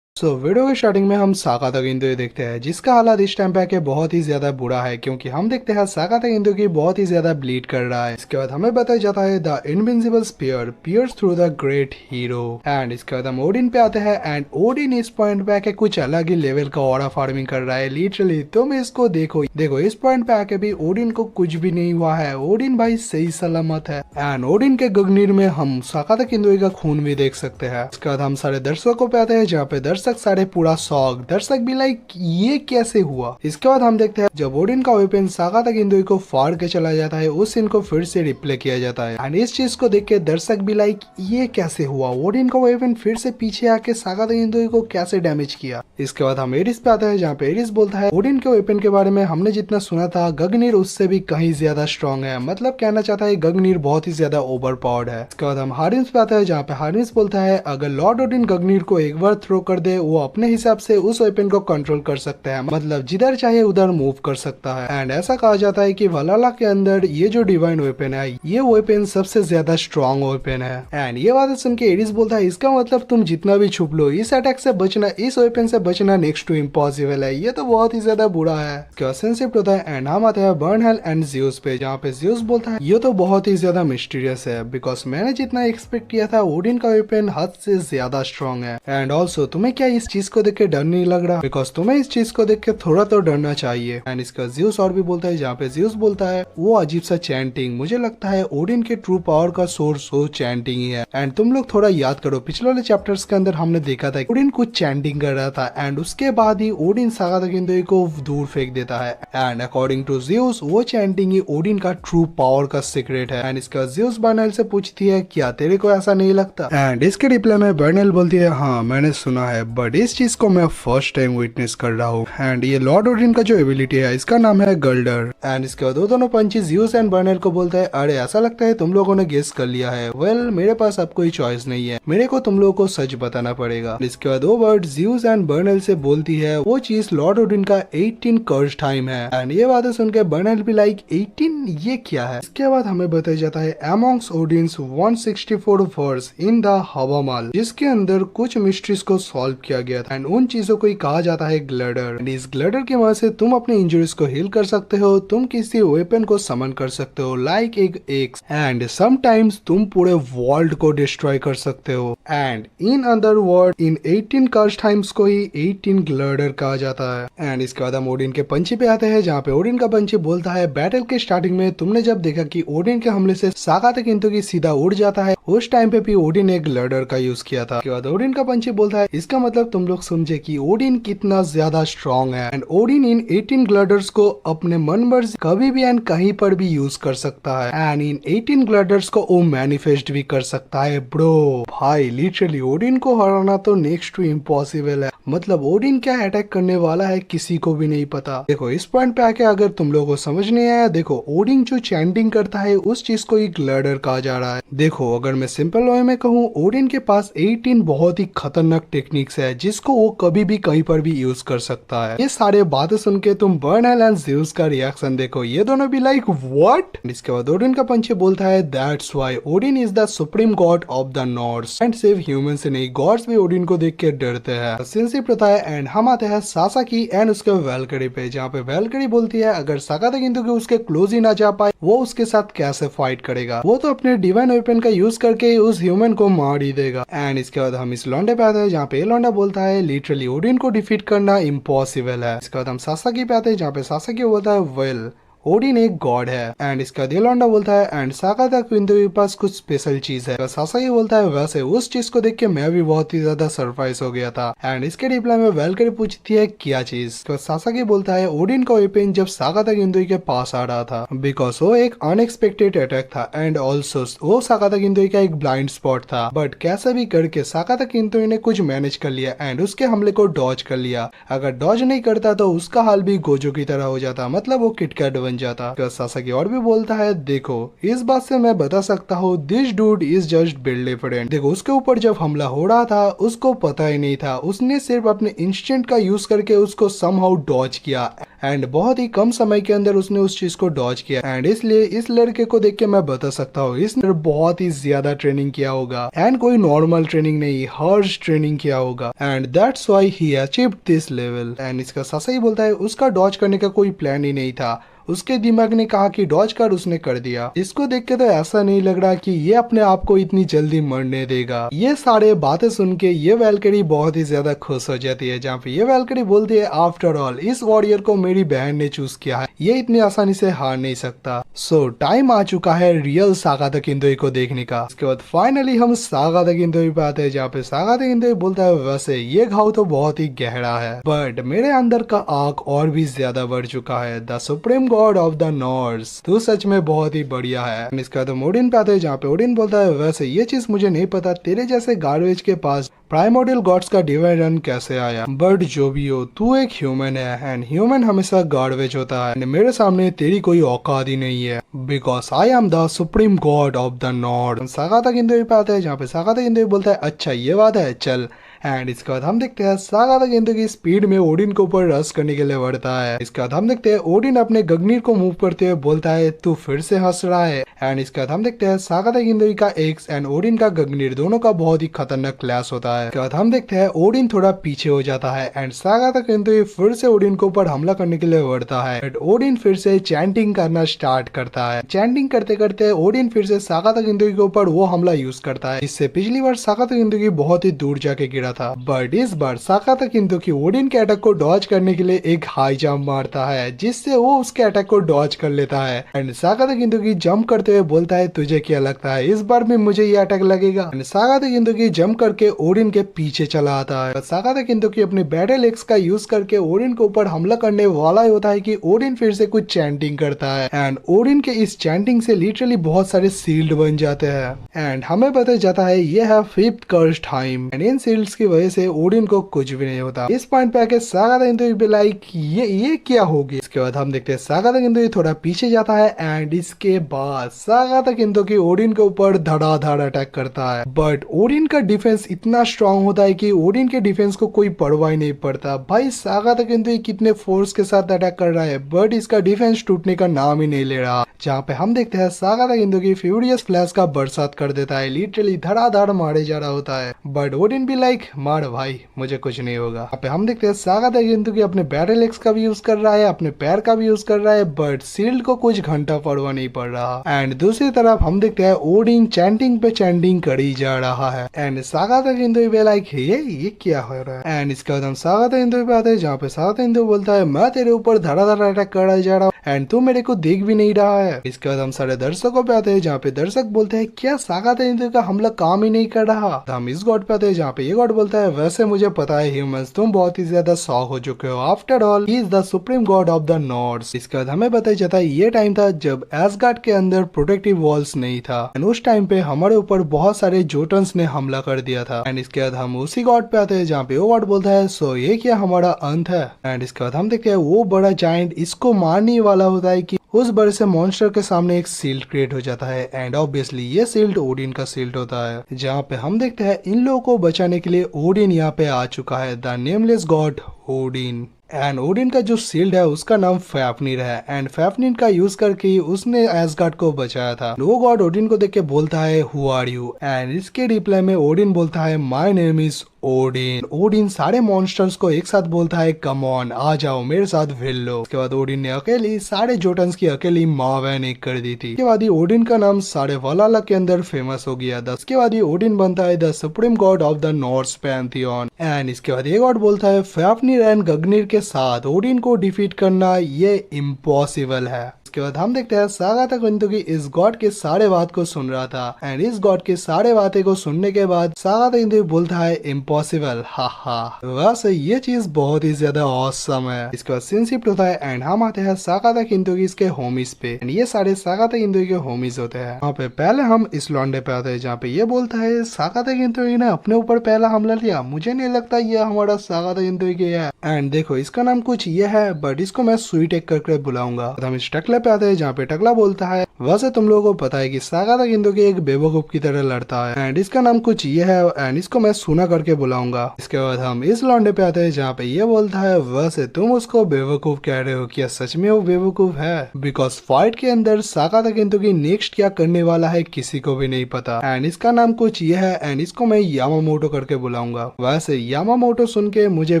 Video के स्टार्टिंग में हम साकाता गिंदोई देखते हैं जिसका हालात इस टाइम पे आके बहुत ही ज्यादा बुरा है क्योंकि हम देखते हैं साकाता गिंदोई बहुत ही ज्यादा ब्लीड कर रहा है। इसके बाद हमें बताया जाता है the invincible spear pierce through the great hero and इसके बाद हम ओडिन पे आते हैं एंड ओडिन इस पॉइंट पे आके कुछ अलग ही लेवल का ऑरा फार्मिंग कर रहा है लिटरली। तुम इसको देखो इस पॉइंट पे आके भी ओडिन को कुछ भी नहीं हुआ है। ओडिन भाई सही सलामत है एंड ओडिन के गगनीर में हम साकाता गिंदोई का खून भी देख सकते हैं। इसके बाद हम सारे दर्शकों पे आते हैं जहाँ पे दर्शक सारे पूरा शॉक, दर्शक भी लाइक ये कैसे हुआ। इसके बाद हम देखते हैं जब ओडिन का वेपन साकाता गिंदोई को फाड़ के चला जाता है उस सीन को फिर से रिप्ले किया जाता है एंड इस चीज को देख के दर्शक भी लाइक ये कैसे हुआ, ओडिन का वेपन फिर से पीछे आके साकाता गिंदोई को कैसे डैमेज किया। इसके बाद हम एरिस पे आते हैं जहाँ पे एरिस बोलता है ओडिन के वेपन के बारे में हमने जितना सुना था गगनीर उससे भी कहीं ज्यादा स्ट्रॉन्ग है, मतलब कहना चाहता है गगनीर बहुत ही ज्यादा ओवर पावर्ड है। इसके बाद हम हारिस पे आते हैं जहाँ पे हारिस बोलता है अगर लॉर्ड ओडिन गगनीर को एक बार थ्रो कर दे वो अपने हिसाब से उस वेपन को कंट्रोल कर सकता है, मतलब जिधर चाहे उधर मूव कर सकता है एंड ऐसा कहा जाता है कि वलाला के अंदर ये जो डिवाइन वेपन है ये वेपन सबसे ज्यादा स्ट्रॉन्ग वेपन है एंड ये बात सुन के एरिस बोलता है इसका मतलब तुम जितना भी छुप लो इस अटैक से बचना, इस वेपन से बचना नेक्स्ट टू इम्पॉसिबल है, ये तो बहुत ही ज्यादा बुरा है। कंसेप्ट होता है एंड हम आते हैं बर्नहेल एंड ज़्यूस पे जहाँ पे ज़्यूस बोलता है ये तो बहुत ही ज्यादा मिस्टीरियस है बिकॉज मैंने जितना एक्सपेक्ट किया था ओडिन का वेपन हद से ज्यादा स्ट्रॉन्ग है एंड ऑल्सो तुम्हें क्या इस चीज को देख के डर नहीं लग रहा, बिकॉज तुम्हें इस चीज को देख के थोड़ा तो डरना चाहिए। एंड इसका ज़्यूस और भी बोलता है जहाँ पे ज़्यूस बोलता है वो अजीब सा चैंटिंग, मुझे लगता है ओडिन के ट्रू पावर का सोर्स वो चैंटिंग ही है एंड तुम लोग थोड़ा याद करो पिछले वाले चैप्टर्स के अंदर हमने देखा था ओडिन कुछ चैंटिंग कर रहा था एंड उसके बाद ही ओडिन साकाता गिंदोई को दूर फेंक देता है एंड अकॉर्डिंग टू ज़्यूस वो चैंटिंग ही ओडिन का ट्रू पावर का सीक्रेट है एंड इसका ज़्यूस बर्नेल से पूछती है क्या तेरे को ऐसा नहीं लगता एंड इसके रिप्लाई में बर्नेल बोलती है हाँ मैंने सुना है बट इस चीज को मैं फर्स्ट टाइम विटनेस कर रहा हूँ एंड ये लॉर्ड ओडिन का जो एबिलिटी है इसका नाम है गल्डर एंड इसके बाद दोनों पंची ज़्यूस एंड बर्नेल को बोलता है अरे ऐसा लगता है तुम लोगों ने गेस कर लिया है, वेल मेरे पास अब कोई चॉइस नहीं है, मेरे को तुम लोगों को सच बताना पड़ेगा। इसके बाद वो वर्ड ज़्यूस एंड बर्नेल से बोलती है वो चीज लॉर्ड ओडिन का 18 कर्ज टाइम है एंड ये बातें सुन के बर्नेल भी लाइक 18 ये क्या है। इसके बाद हमें बताया जाता है अमॉन्ग्स ओडिन्स 164 वर्स इन द हवामाल जिसके अंदर कुछ मिस्ट्रीज को सॉल्व किया गया था एंड उन चीजों को ही कहा जाता है ग्लेडर। इस ग्लेडर की मदद से तुम अपने इंजरीज को हील कर सकते हो, तुम किसी वेपन को समन कर सकते हो लाइक एक एक्स एंड समटाइम्स तुम पूरे वर्ल्ड को डिस्ट्रॉय कर सकते हो and in other word in 18 curse times को ही 18 ग्लेडर कहा जाता है। एंड इसके बाद हम ओडिन के पंची पे आते हैं जहाँ पे ओडिन का पंची बोलता है बैटल के स्टार्टिंग में तुमने जब देखा कि ओडिन के हमले से साकाता गिंदोई सीधा उड़ जाता है उस टाइम पे भी ओडिन ने ग्लेडर का यूज किया था। उसके बाद ओडिन का पंची बोलता है इसका मतलब तुम लोग समझे कि ओडिन कितना ज्यादा स्ट्रॉन्ग है एंड ओडिन इन 18 ग्लेडर्स को अपने मन मर्जी कभी भी एंड कहीं पर भी यूज कर सकता है एंड इन 18 ग्लेडर्स को वो मैनिफेस्ट भी कर सकता है। ब्रो भाई लिटरली ओडिन को हराना तो नेक्स्ट टू इम्पॉसिबल है, मतलब ओडिन क्या अटैक करने वाला है किसी को भी नहीं पता। देखो इस पॉइंट पे आके अगर तुम लोगों को समझ नहीं आया, देखो ओडिन जो चैंटिंग करता है उस चीज को ही ग्लेडर कहा जा रहा है। देखो अगर मैं सिंपल वे में कहूँ ओडिन के पास 18 बहुत ही खतरनाक टेक्निक्स है जिसको वो कभी भी कहीं पर भी यूज कर सकता है। ये सारे बातें सुन के तुम बर्नहेल एंड ज़्यूस का रिएक्शन देखो, ये दोनों भी लाइक व्हाट। इसके बाद ओडिन का पंची बोलता है that's why Odin is the supreme god of the north and सिर्फ ह्यूमंस से नहीं गॉड्स भी ओडिन को देख के डरते हैं। सिंसिप होता है एंड हम आते हैं सासाकी एंड उसके वैल्करी पे जहाँ पे वैल्करी बोलती है अगर साकाता गिंदोई उसके क्लोज ही ना जा पाए वो उसके साथ कैसे फाइट करेगा, वो तो अपने डिवाइन वेपन का यूज करके उस ह्यूमन को मार ही देगा। एंड इसके बाद हम इस लौंडे पे आते हैं जहाँ पे लौंडा बोलता है लिटरली ओडिन को डिफीट करना इम्पॉसिबल है। इसके बाद हम सासाकी पे आते हैं जहाँ पे सासाकी बोलता है वेल ओडिन एक गॉड है एंड इसका दिलोंडा बोलता है एंड साकाता गिंदोई के पास कुछ स्पेशल चीज है। सासाकी बोलता है वैसे उस चीज को देख के मैं भी बहुत ही ज्यादा सरप्राइज हो गया था एंड इसके रिप्लाई में वैल्करी पूछती है क्या चीज, तो सासाकी बोलता है ओडिन का वेपन जब साकाता गिंदोई के पास आ रहा था बिकॉज वो एक अनएक्सपेक्टेड अटैक था एंड ऑल्सो वो साकाता गिंदोई का एक ब्लाइंड स्पॉट था, बट कैसे भी करके साकाता गिंदोई ने कुछ मैनेज कर लिया एंड उसके हमले को डॉज कर लिया। अगर डॉज नहीं करता तो उसका हाल भी गोजो की तरह हो जाता, मतलब वो किटकैट बन जाता। सासाकी और भी बोलता है देखो इस बात से मैं बता सकता हूँ this dude is just build different. देखो उसके ऊपर जब हमला हो रहा था उसको पता ही नहीं था, उसने सिर्फ अपने इंस्टेंट का यूज करके उसको समहाउ डॉज किया एंड बहुत ही कम समय के अंदर उसने उस चीज को डॉज किया एंड इसलिए इस लड़के को देख के मैं बता सकता हूँ इसने बहुत ही ज्यादा ट्रेनिंग किया होगा एंड कोई नॉर्मल ट्रेनिंग नहीं हार्श ट्रेनिंग किया होगा and that's why he achieved this level. And इसका सासाकी बोलता है उसका डॉज करने का कोई प्लान ही नहीं था, उसके दिमाग ने कहा कि डॉज कर उसने कर दिया। इसको देख के तो ऐसा नहीं लग रहा कि ये अपने आप को इतनी जल्दी मरने देगा। ये सारे बातें सुन के ये वैल्करी बहुत ही ज्यादा खुश हो जाती है, जहाँ पे ये वैल्करी बोलती है आफ्टर ऑल इस वॉरियर को मेरी बहन ने चूज किया है, ये इतनी आसानी से हार नहीं सकता। सो टाइम आ चुका है रियल सागाता किंदोई को देखने का। इसके बाद फाइनली हम सागाता किंदोई पे आते हैं, जहाँ पे सागाता किंदोई बोलता है वैसे ये घाव तो बहुत ही गहरा है बट मेरे अंदर का आग और भी ज्यादा बढ़ चुका है। The supreme god of the north तू सच में बहुत ही बढ़िया है। इसका तो ओडिन पे आते हैं, जहाँ पे ओडिन बोलता है वैसे ये चीज मुझे नहीं पता तेरे जैसे गार्बेज के पास प्राइमोडियल गॉड्स का डिवाइन रन कैसे आया, बट जो भी हो तू एक ह्यूमन है एंड ह्यूमन हमेशा गार्बेज होता है। मेरे सामने तेरी कोई औकात ही नहीं है because I am the supreme god of the north. Sakata Kintoki पे आते हैं, जहाँ पे सागाता किंदोई बोलता है अच्छा ये बात है चल। एंड इसके बाद हम देखते हैं सागाता किंदोई की स्पीड में ओडिन के ऊपर रश करने के लिए बढ़ता है। इसके बाद हम देखते हैं ओडिन अपने गगनीर को मूव करते हुए बोलता है तू फिर से हंस रहा है। एंड इसके बाद हम देखते हैं सागाता किंदोई का एक्स एंड ओडिन का गगनीर दोनों का बहुत ही खतरनाक क्लैश होता है। इसके बाद हम देखते हैं ओडिन थोड़ा पीछे हो जाता है एंड सागाता किंदोई फिर से ओडिन के ऊपर हमला करने के लिए बढ़ता है बट ओडिन फिर से चैंटिंग करना स्टार्ट करता है। चैंटिंग करते करते ओडिन फिर से सागाता किंदोई के ऊपर वो हमला यूज करता है। इससे पिछली बार सागाता किंदोई बहुत ही दूर जाके गिरा था बट इस बार सागाता किंदोई ओडिन के अटैक को डॉज करने के लिए एक हाई जंप मारता है जिससे वो उसके अटैक को डॉज कर लेता है। एंड सागाता किंदोई जंप करते हुए बोलता है तुझे क्या लगता है इस बार भी मुझे ये अटैक लगेगा। एंड सागाता किंदोई जंप करके ओडिन के पीछे चला आता है। सागाता किंदोई अपने बैटल एक्स का यूज करके ओडिन के ऊपर हमला करने वाला होता है कि ओडिन फिर से कुछ चैंटिंग करता है एंड ओडिन के इस चैंटिंग से लिटरली बहुत सारे सील्ड बन जाते हैं एंड हमें पता जाता है ये है fifth curse time and in shields की वजह से ओडिन को कुछ भी नहीं होता। इस पॉइंट पे आके सागाता किंदोई लाइक ये क्या होगी। इसके बाद हम देखते हैं सागाता किंदोई थोड़ा पीछे जाता है एंड इसके बाद सागाता किंदोई ओडिन के ऊपर धड़ाधड़ अटैक करता है बट ओडिन का डिफेंस इतना स्ट्रांग होता है कि ओडिन के डिफेंस को कोई परवाह ही नहीं पड़ता। भाई सागाता किंदोई कितने फोर्स के साथ अटैक कर रहा है बट इसका डिफेंस टूटने का नाम ही नहीं ले रहा। जहाँ पे हम देखते हैं सागाता किंदोई फ्यूरियस फ्लैश का बरसात कर देता है, लिटरली धड़ाधड़ मारे जा रहा होता है बट ओडिन भी लाइक मार भाई मुझे कुछ नहीं होगा। यहाँ पे हम देखते हैं सागाता किंदोई अपने बैटल एक्स का भी यूज कर रहा है, अपने पैर का भी यूज कर रहा है बट सील्ड को कुछ घंटा परवाह नहीं पड़ रहा। एंड दूसरी तरफ हम देखते हैं ओडिन चैंटिंग पे चैंटिंग करी जा रहा है एंड सागाता किंदोई लाइक ये क्या हो रहा है। एंड इसके बाद हम सागाता किंदोई पे आते हैं, जहाँ पे सागाता किंदोई बोलता है मैं तेरे ऊपर धड़ाधड़ अटैक करा जा रहा हूँ एंड तू मेरे को देख भी नहीं रहा है। इसके बाद हम सारे दर्शकों पे आते हैं, जहाँ पे दर्शक बोलते हैं क्या सागाता किंदोई का हमला काम ही नहीं कर रहा। तो हम इस गॉड पे आते हैं, जहाँ पे ये गॉड बोलता है वैसे मुझे पता है ह्यूमंस तुम बहुत ही ज्यादा शॉक हो चुके हो, after all he is the supreme god of the north. इसके बाद हमें बताया जाता है ये टाइम था जब एसगार्ड के अंदर प्रोटेक्टिव वॉल्स नहीं था एंड उस टाइम पे हमारे ऊपर बहुत सारे जोटन्स ने हमला कर दिया था। एंड इसके बाद हम उसी गॉड पे आते हैं, जहाँ पे वो गॉड बोलता है सो ये क्या हमारा अंत है। एंड इसके बाद हम देखते हैं वो बड़ा जायंट इसको मारने वाला होता है कि उस बड़े से मॉन्स्टर के सामने एक सील्ड क्रिएट हो जाता है एंड ऑब्वियसली ये सील्ड ओडिन का सील्ड होता है। जहाँ पे हम देखते हैं इन लोगों को बचाने के लिए ओडिन यहाँ पे आ चुका है, the nameless God Odin. And Odin का जो सील्ड है उसका नाम फैफनीर है एंड फैफनीर का यूज करके उसने एसगार्ड को बचाया था। वो गॉड ओडिन को देख के बोलता है हु आर यू एंड इसके रिप्लाई में ओडिन बोलता है my name is Odin. Odin सारे मॉन्स्टर्स को एक साथ बोलता है कम ऑन आ जाओ मेरे साथ भिड़ लो। उसके बाद ओडिन ने अकेली सारे जोटन्स की अकेली माँ बहन एक कर दी थी। उसके बाद ही ओडिन का नाम सारे वलाला के अंदर फेमस हो गया। उसके बाद ही ओडिन बनता है the supreme god of the north Pantheon and इसके बाद ये गॉड बोलता है फैफनीर एंड गगनीर के साथ ओडिन को डिफीट करना ये इम्पॉसिबल है। उसके बाद हम देखते हैं सागाता किंदोई इस गॉड के सारे बात को सुन रहा था एंड इस गॉड के सारे बातें को सुनने के बाद सागाता किंदोई बोलता है इम्पॉसिबल हा। वैसे ये चीज बहुत ही ज्यादा ऑसम है। इसके बाद सीन शिफ्ट होता है एंड हम आते हैं सागाता किंदोई के होमीज पे एंड ये सारे सागाता किंदोई के होमीज होते हैं। वहाँ पे पहले हम इस लॉन्डे पे आते हैं, जहाँ पे ये बोलता है सागाता किंदोई ने अपने ऊपर पहला हमला लिया, मुझे नहीं लगता ये हमारा सागाता किंदोई है। एंड देखो इसका नाम कुछ ये है बट इसको मैं स्वीट एक करके बुलाऊंगा। हम इस टकले लौंडे पे आते हैं जहाँ पे टकला बोलता है वैसे तुम लोगों को पता है कि सागाता किंतोकी एक बेवकूफ की तरह लड़ता है एंड इसका नाम कुछ ये है एंड इसको मैं सुना करके बुलाऊंगा। इसके बाद हम इस लौंडे पे आते हैं जहाँ पे ये बोलता है वैसे तुम उसको बेवकूफ कह रहे हो, क्या सच में वो बेवकूफ है? बिकॉज फाइट के अंदर सागाता किंतोकी नेक्स्ट क्या करने वाला है किसी को भी नहीं पता एंड इसका नाम कुछ ये है एंड इसको मैं यामामोटो करके बुलाऊंगा। वैसे यामामोटो सुन के मुझे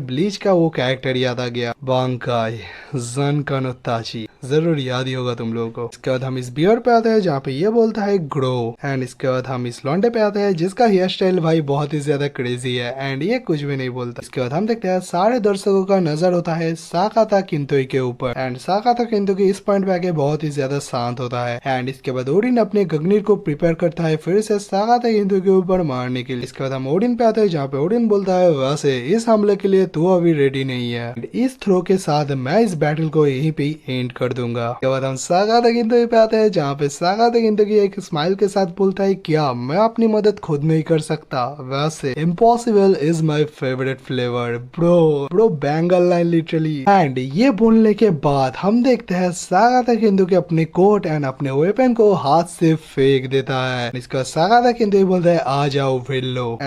ब्लीच का वो कैरेक्टर याद आ गया, बांकाई ज़न नो ताची, जरूर याद ही होगा तुम लोगों को। इसके बाद हम इस बियर पे आते हैं जहाँ पे ये बोलता है ग्रो एंड इसके बाद हम इस लौंडे पे आते हैं जिसका हेयर स्टाइल भाई बहुत ही ज्यादा क्रेजी है एंड ये कुछ भी नहीं बोलता। इसके बाद हम देखते हैं सारे दर्शकों का नजर होता है सागाता किंतोई के ऊपर एंड सागाता किंतोई इस पॉइंट पे आके बहुत ही ज्यादा शांत होता है एंड इसके बाद ओडिन अपने गगनीर को प्रिपेयर करता है फिर से सागाता किंतोई के ऊपर मारने के लिए। इसके बाद हम ओडिन पे आते हैं जहाँ पे ओडिन बोलता है वैसे इस हमले के लिए तू अभी रेडी नहीं है, इस थ्रो के साथ मैं इस बैटल को यहीं पे एंड कर दूंगा। इसके बाद हम सागाता किंतोई पे आते हैं जहाँ पे सागाता किंतोई एक स्माइल के साथ बोलता है क्या मैं अपनी मदद खुद नहीं कर सकता, वैसे impossible is my favourite flavour bro bangle line literally. And ये बोलने के बाद हम देखते हैं सागाता किंतोई अपने कोट एंड अपने वेपन को हाथ से फेंक देता है। इसका सागाता किंतोई बोलता है आ जाओ वेल्लो।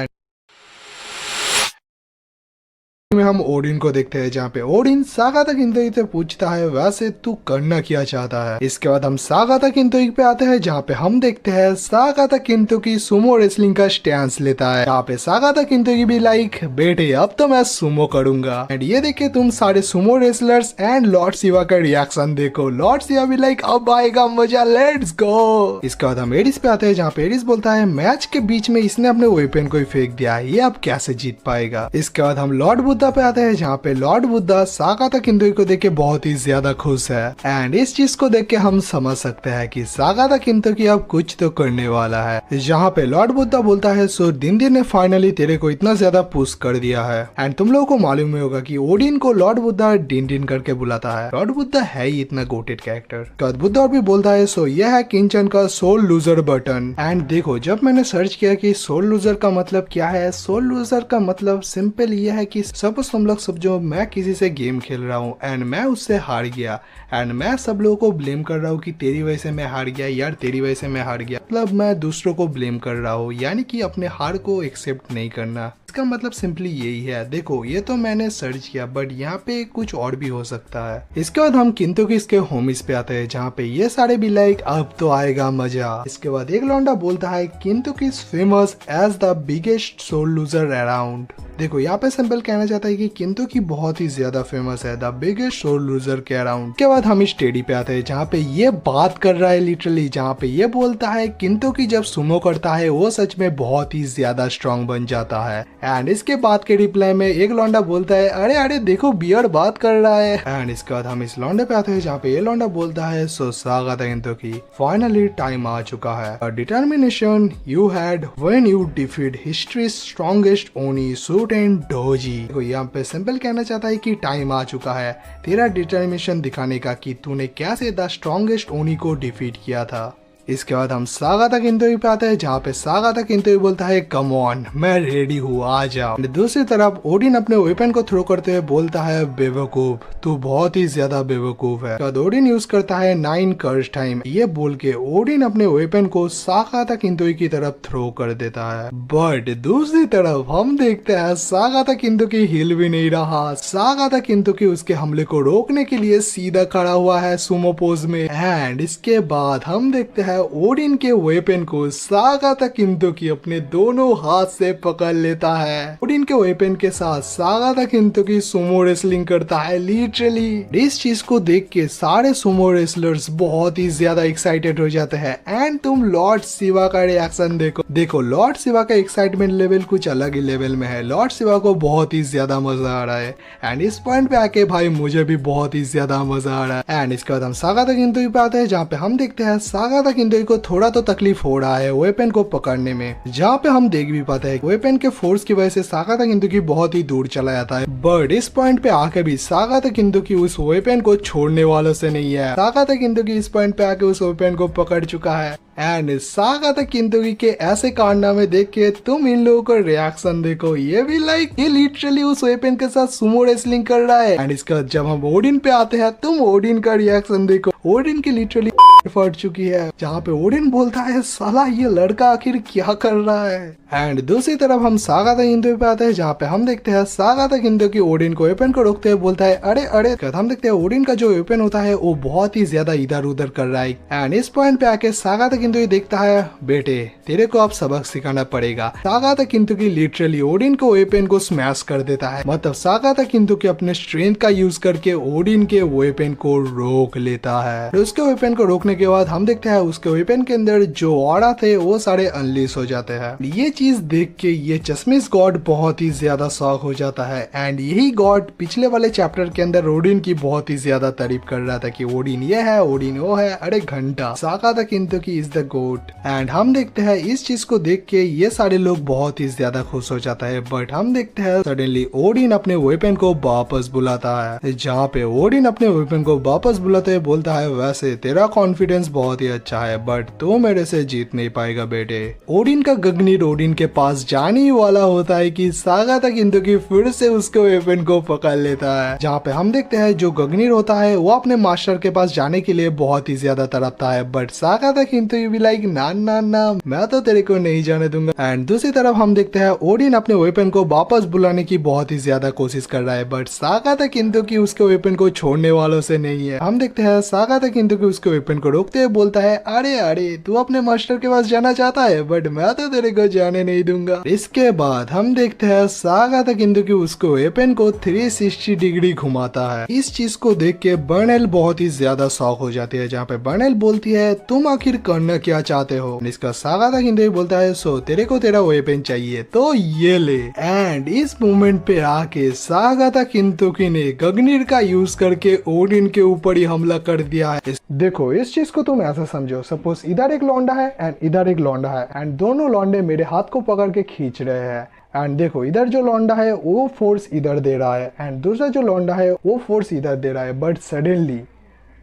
में हम ओडिन को देखते हैं जहाँ पे ओडिन सागाता किंतोई से पूछता है वैसे तू करना क्या चाहता है। इसके बाद हम सागाता किंतोई पे आते हैं जहाँ पे हम देखते हैं सागाता किंतोई सुमो रेसलिंग का स्टैंस लेता है। यहाँ पे सागाता किंतोई भी लाइक बेटे अब तो मैं सुमो करूंगा एंड ये देखे तुम सारे Sumo wrestlers and Lord Shiva का रिएक्शन देखो, लॉर्ड शिवा भी लाइक अब आएगा मजा, लेट्स गो। इसके बाद हम एडिस पे आते हैं जहाँ पे एडिस बोलता है मैच के बीच में इसने अपने वेपन को ही फेंक दिया है, ये अब कैसे जीत पाएगा। इसके बाद हम लॉर्ड बुद्धा पे आते हैं जहाँ पे लॉर्ड बुद्धा सागाता किंतोई को देख के बहुत ही ज्यादा खुश है एंड इस चीज को देख के हम समझ सकते हैं कि सागाता किंतोई अब कुछ तो करने वाला है। जहाँ पे लॉर्ड बुद्धा बोलता है सो दिन ने फाइनली तेरे को इतना ज्यादा पुश कर दिया है एंड तुम लोगों को मालूम ही होगा कि ओडिन को लॉर्ड बुद्धा दिन करके बुलाता है, लॉर्ड बुद्धा है ही इतना गोटेड कैरेक्टर। बुद्धा भी बोलता है सो यह है किंचन का सोल लूजर बटन एंड देखो जब मैंने सर्च किया कि सोल लूजर का मतलब क्या है, सोल लूजर का मतलब सिंपल ये है कि सपोज तुम लोग सब जो मैं किसी से गेम खेल रहा हूँ एंड मैं उससे हार गया एंड मैं सब लोगों को ब्लेम कर रहा हूँ कि तेरी वजह से मैं हार गया यार, तेरी वजह से मैं हार गया, मतलब मैं दूसरों को ब्लेम कर रहा हूँ, यानी कि अपने हार को एक्सेप्ट नहीं करना। इसका मतलब सिंपली यही है। देखो ये तो मैंने सर्च किया बट यहाँ पे कुछ और भी हो सकता है। इसके बाद हम किंतोकी इसके होमिस पे आते हैं जहाँ पे ये सारे भी लाइक अब तो आएगा मजा। इसके बाद एक लौंडा बोलता है Kintoki famous as the biggest soul loser around. देखो यहाँ पे सिंपल कहना चाहता है कि किंतोकी बहुत ही ज्यादा फेमस है द बिगेस्ट सोल लूजर के अराउंड। के बाद हम इस टेडी पे आते हैं जहाँ पे ये बात कर रहा है लिटरली, जहाँ पे ये बोलता है किंतोकी जब सुमो करता है वो सच में बहुत ही ज्यादा स्ट्रॉन्ग बन जाता है एंड इसके बाद के रिप्लाई में एक लौंडा बोलता है अरे अरे देखो बियर बात कर रहा है एंड इसके बाद हम इस लौंडे पे आते हैं जहाँ पे ये लौंडा बोलता है सो सागाता किंतोकी फाइनली टाइम आ चुका है, determination you had when you defeat history strongest ओनी सूट एंड डोजी। देखो यहाँ पे सिंपल कहना चाहता है कि टाइम आ चुका है तेरा डिटर्मिनेशन दिखाने का कि तूने कैसे द स्ट्रॉन्गेस्ट ओनी को डिफीट किया था। इसके बाद हम सागाता किंतोई पे आते हैं जहाँ पे सागाता किंतोई बोलता है कम ऑन मैं रेडी हूँ आ जाओ। दूसरी तरफ ओडिन अपने वेपन को थ्रो करते हुए बोलता है बेवकूफ तू बहुत ही ज्यादा बेवकूफ है। तो ओडिन यूज करता है 9 कर्स टाइम, ये बोल के ओडिन अपने वेपन को सागाता किंतोई की तरफ थ्रो कर देता है। बट दूसरी तरफ हम देखते हैं सागाता किंतोई हिल भी नहीं रहा, सागाता किंतोई उसके हमले को रोकने के लिए सीधा खड़ा हुआ है सुमो पोज में एंड इसके बाद हम देखते हैं ओडिन के वेपन को सागाता किंतोई अपने दोनों हाथ से पकड़ लेता है। ओडिन के वेपन के साथ सागाता किंतोई सुमो रेसलिंग करता है लिटरली। इस चीज को देख के सारे सुमो रेसलर्स बहुत ही ज्यादा एक्साइटेड हो जाते हैं एंड तुम लॉर्ड शिवा का रिएक्शन देखो लॉर्ड शिवा का एक्साइटमेंट लेवल कुछ अलग ही लेवल में है। लॉर्ड शिवा को बहुत ही ज्यादा मजा आ रहा है एंड इस पॉइंट पे आके भाई मुझे भी बहुत ही ज्यादा मजा आ रहा है एंड इसके बाद हम सागाता किंतोई पे आते हैं जहाँ पे हम देखते हैं सागाता किंतु को थोड़ा तो तकलीफ हो रहा है वेपन को पकड़ने में, जहाँ पे हम देख भी पाते हैं वेपन के फोर्स की वजह से सागाता किंतु की बहुत ही दूर चला जाता है। बट इस पॉइंट पे आके भी सागाता किंतु की उस वेपन को छोड़ने वालों से नहीं है। सागाता किंतु की इस पॉइंट पे आके उस वेपन को पकड़ चुका है। एंड सागाता किंतुकी के ऐसे कारनामे देख के तुम इन लोगों का रिएक्शन देखो, ये भी लाइक ये लिटरली उस वेपन के साथ सुमो रेसलिंग कर रहा है। एंड इसका जब हम ओडिन पे आते हैं तुम ओडिन का रिएक्शन देखो, ओडिन की लिटरली फट चुकी है, जहाँ पे ओडिन बोलता है साला ये लड़का आखिर क्या कर रहा है। एंड दूसरी तरफ हम सागाता किंतु पे आते हैं, जहाँ पे हम देखते हैं सागाता किंतु की ओडिन को वेपन को रोकते हुए बोलता है अरे अरे। हम देखते हैं ओडिन का जो वेपन होता है वो बहुत ही ज्यादा इधर उधर कर रहा है। एंड इस पॉइंट पे आके सागाता किंतु देखता है बेटे तेरे को अब सबक सिखाना पड़ेगा। सागाता किंतु की लिटरली ओडिन को वेपन को स्मैश कर देता है, मतलब सागाता किंतु की अपने स्ट्रेंथ का यूज करके ओडिन के वेपन को रोक लेता है। उसके वेपन को रोकने के बाद हम देखते हैं उसके वेपन के अंदर जो ऑरा थे वो सारे अनलीश हो जाते हैं। ये चीज देख के ये चश्मिश गॉड बहुत ही ज्यादा शॉक हो जाता है। एंड यही गॉड पिछले वाले चैप्टर के अंदर ओडिन की बहुत ही ज्यादा तारीफ कर रहा था कि ओडिन ये है ओडिन वो है। अरे घंटा सागाता किंतु की इज द गोट। एंड हम देखते हैं इस चीज को देख के ये सारे लोग बहुत ही ज्यादा खुश हो जाता है। बट हम देखते हैं सडनली ओडिन अपने वेपन को वापस बुलाता है, जहाँ पे ओडिन अपने वेपन को वापस बुलाते हुए बोलता है वैसे तेरा कॉन्फिडेंस बहुत ही अच्छा है बट तू मेरे से जीत नहीं पाएगा बेटे। ओडिन का गगनीर ओडिन के पास जाने ही वाला होता है कि सागाता किंतु की फिर से उसके वेपन को पकड़ लेता है, जहाँ पे हम देखते हैं जो गगनीर होता है वो अपने मास्टर के पास जाने के लिए बहुत ही ज्यादा तड़पता है। बट सागाता किंतु भी लाइक ना ना ना मैं तो तेरे को नहीं जाने दूंगा। एंड दूसरी तरफ हम देखते हैं ओडिन अपने वेपन को वापस बुलाने की बहुत ही ज्यादा कोशिश कर रहा है, बट सागाता किंतु की उसके वेपन को छोड़ने वालों से नहीं है। हम देखते हैं सागाता किंतु की उसके वेपन को रोकते हुए बोलता है अरे अरे तू अपने मास्टर के पास जाना चाहता है बट मैं तो तेरे को जाने नहीं दूंगा। इसके बाद हम देखते हैं सागाता किंतु की उसको वेपन को 360 डिग्री घुमाता है। इस चीज को देख के बर्नेल बहुत ही ज्यादा शॉक हो जाती है, जहाँ पे बर्नेल बोलती है तुम आखिर करना क्या चाहते हो। इसका सागाता किंतु बोलता है सो तेरे को तेरा वेपन चाहिए तो ये ले। एंड इस मोमेंट पे आके सागाता किंतुकी ने गगनीर का यूज करके ओडिन के ऊपर ही हमला कर दिया है। देखो इस चीज को तुम ऐसा समझो, सपोज इधर एक लौंडा है एंड इधर एक लौंडा है एंड दोनों लौंडे मेरे हाथ को पकड़ के खींच रहे हैं। एंड देखो इधर जो लौंडा है वो फोर्स इधर दे रहा है एंड दूसरा जो लौंडा है वो फोर्स इधर दे रहा है। बट सडनली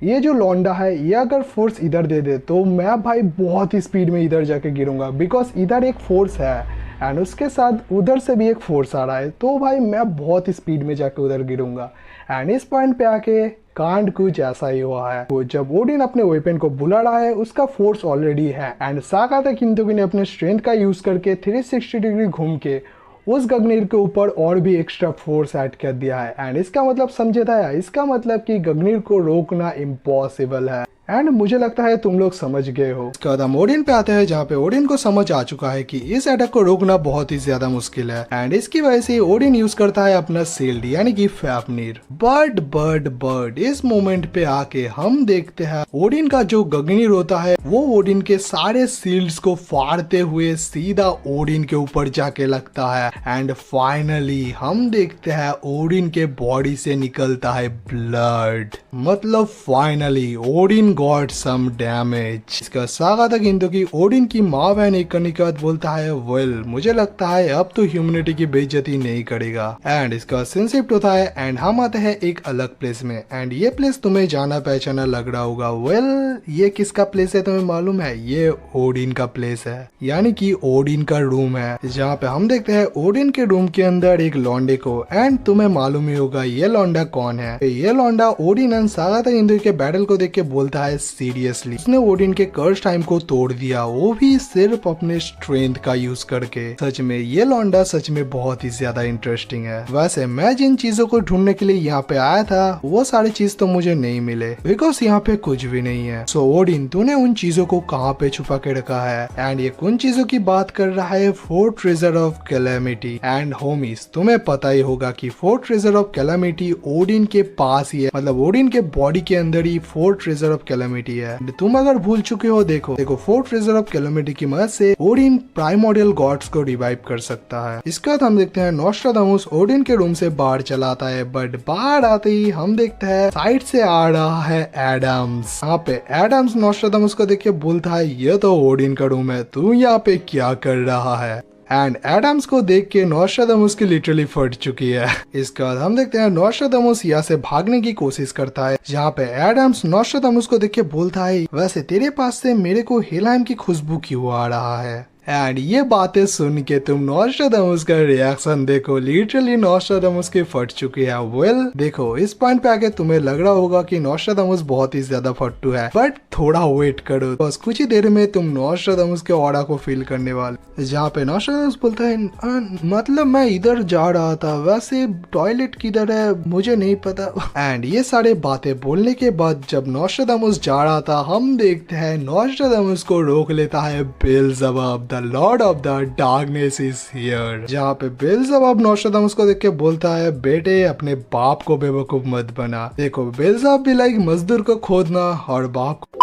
ये जो लौंडा है ये अगर फोर्स इधर दे दे तो मैं भाई बहुत ही स्पीड में इधर जाके गिरूंगा, बिकॉज इधर एक फोर्स है एंड उसके साथ उधर से भी एक फोर्स आ रहा है, तो भाई मैं बहुत ही स्पीड में जाके उधर गिरूंगा। एंड इस पॉइंट पे आके कांड कुछ ऐसा ही हुआ है। तो जब ओडिन अपने वेपन को बुला रहा है उसका फोर्स ऑलरेडी है एंड सागाता किंतुकी ने अपने स्ट्रेंथ का यूज करके 360 डिग्री घूम के उस गगनीर के ऊपर और भी एक्स्ट्रा फोर्स ऐड कर दिया है। एंड इसका मतलब समझे था, इसका मतलब कि गगनीर को रोकना इम्पॉसिबल है। एंड मुझे लगता है तुम लोग समझ गए हो। इसके बाद हम ओडिन पे आते हैं, जहाँ पे ओडिन को समझ आ चुका है कि इस अटैक को रोकना बहुत ही ज्यादा मुश्किल है एंड इसकी वजह से ओडिन यूज करता है अपना शील्ड यानी कि फैफनीर। बट इस मोमेंट पे आके हम देखते हैं ओडिन का जो गगनीर होता है वो ओडिन के सारे शील्ड्स को फाड़ते हुए सीधा ओडिन के ऊपर जाके लगता है। एंड फाइनली हम देखते हैं ओडिन के बॉडी से निकलता है ब्लड, मतलब finally Odin got some damage. इसका सागाता किंतुकी ओडिन की माँ बहन एक करने के बाद बोलता है वेल मुझे लगता है अब तो ह्यूमैनिटी की बेइज्जती नहीं करेगा। एंड इसका सीन शिफ्ट होता है एंड हम आते हैं एक अलग प्लेस में एंड ये प्लेस तुम्हें जाना पहचाना लग रहा होगा। वेल ये किसका प्लेस है तुम्हें मालूम है? ये ओडिन का प्लेस है, यानी कि ओडिन का रूम है, जहाँ पे हम देखते हैं ओडिन के रूम के अंदर एक लौंडे को। एंड तुम्हें मालूम ही होगा ये लौंडा कौन है। ये लौंडा ओडिन एंड सागाता किंतुकी के बैटल को देख के बोलता है सीरियसली उसने ओडिन के कर्स टाइम को तोड़ दिया, वो भी सिर्फ अपने स्ट्रेंथ का यूज करके। सच में ये लौंडा सच में बहुत ही ज्यादा इंटरेस्टिंग है। वैसे मैं जिन चीजों को ढूंढने के लिए यहाँ पे आया था वो सारी चीज तो मुझे नहीं मिले, बिकॉज यहाँ पे कुछ भी नहीं है। सो ओडिन तूने उन चीजों को कहाँ पे छुपा के रखा है? एंड ये उन चीजों की बात कर रहा है fort treasure of calamity. And homies तुम्हें पता ही होगा कि fort treasure of calamity Odin के पास ही है, मतलब ओडिन के बॉडी के अंदर ही फोर्ट ट्रेजर ऑफ कैलेमिटी है। तुम अगर भूल चुके हो देखो फोर्थ ट्रेजर ऑफ कैलेमिटी की मदद से ओडिन प्राइमोर्डियल गॉड्स को रिवाइव कर सकता है। इसके बाद हम देखते हैं नॉस्ट्राडामुस ओडिन के रूम से बाहर चला आता है, बट बाहर आते ही हम देखते हैं साइड से आ रहा है एडम्स। यहाँ पे एडम्स नॉस्ट्राडामुस को देख के बोलता है ये तो ओडिन का रूम है, तू यहाँ पे क्या कर रहा है। एंड एडम्स को देख के नॉस्ट्राडामुस की लिटरली फट चुकी है। इसके बाद हम देखते हैं नॉस्ट्राडामुस यहाँ से भागने की कोशिश करता है, जहाँ पे एडम्स नॉस्ट्राडामुस को देख के बोलता है वैसे तेरे पास से मेरे को हेलहाइम की खुशबू क्यों आ रहा है। एंड ये बातें सुन के तुम नॉस्ट्राडामुस का रिएक्शन देखो, लिटरली नॉस्ट्राडामुस की फट चुकी है। वेल देखो इस पॉइंट पे आके तुम्हें लग रहा होगा कि नॉस्ट्राडामुस बहुत ही ज्यादा फट्टू है, बट थोड़ा वेट करो, बस कुछ ही देर में तुम नॉस्ट्राडामुस के ऑरा को फील करने वाले। जहाँ पे नॉस्ट्राडामुस बोलता है मतलब मैं इधर जा रहा था, वैसे टॉयलेट किधर है मुझे नहीं पता। एंड ये सारे बातें बोलने के बाद जब नॉस्ट्राडामुस जा रहा था, हम देखते हैं नॉस्ट्राडामुस को रोक लेता है Beelzebub, the lord of the darkness is here. जहाँ पे बेल्ज़ेबब नॉस्ट्राडामुस को देख के बोलता है बेटे अपने बाप को बेवकूफ मत बना। देखो बेल्ज़ेबब भी लाइक मजदूर को खोदना और बाप को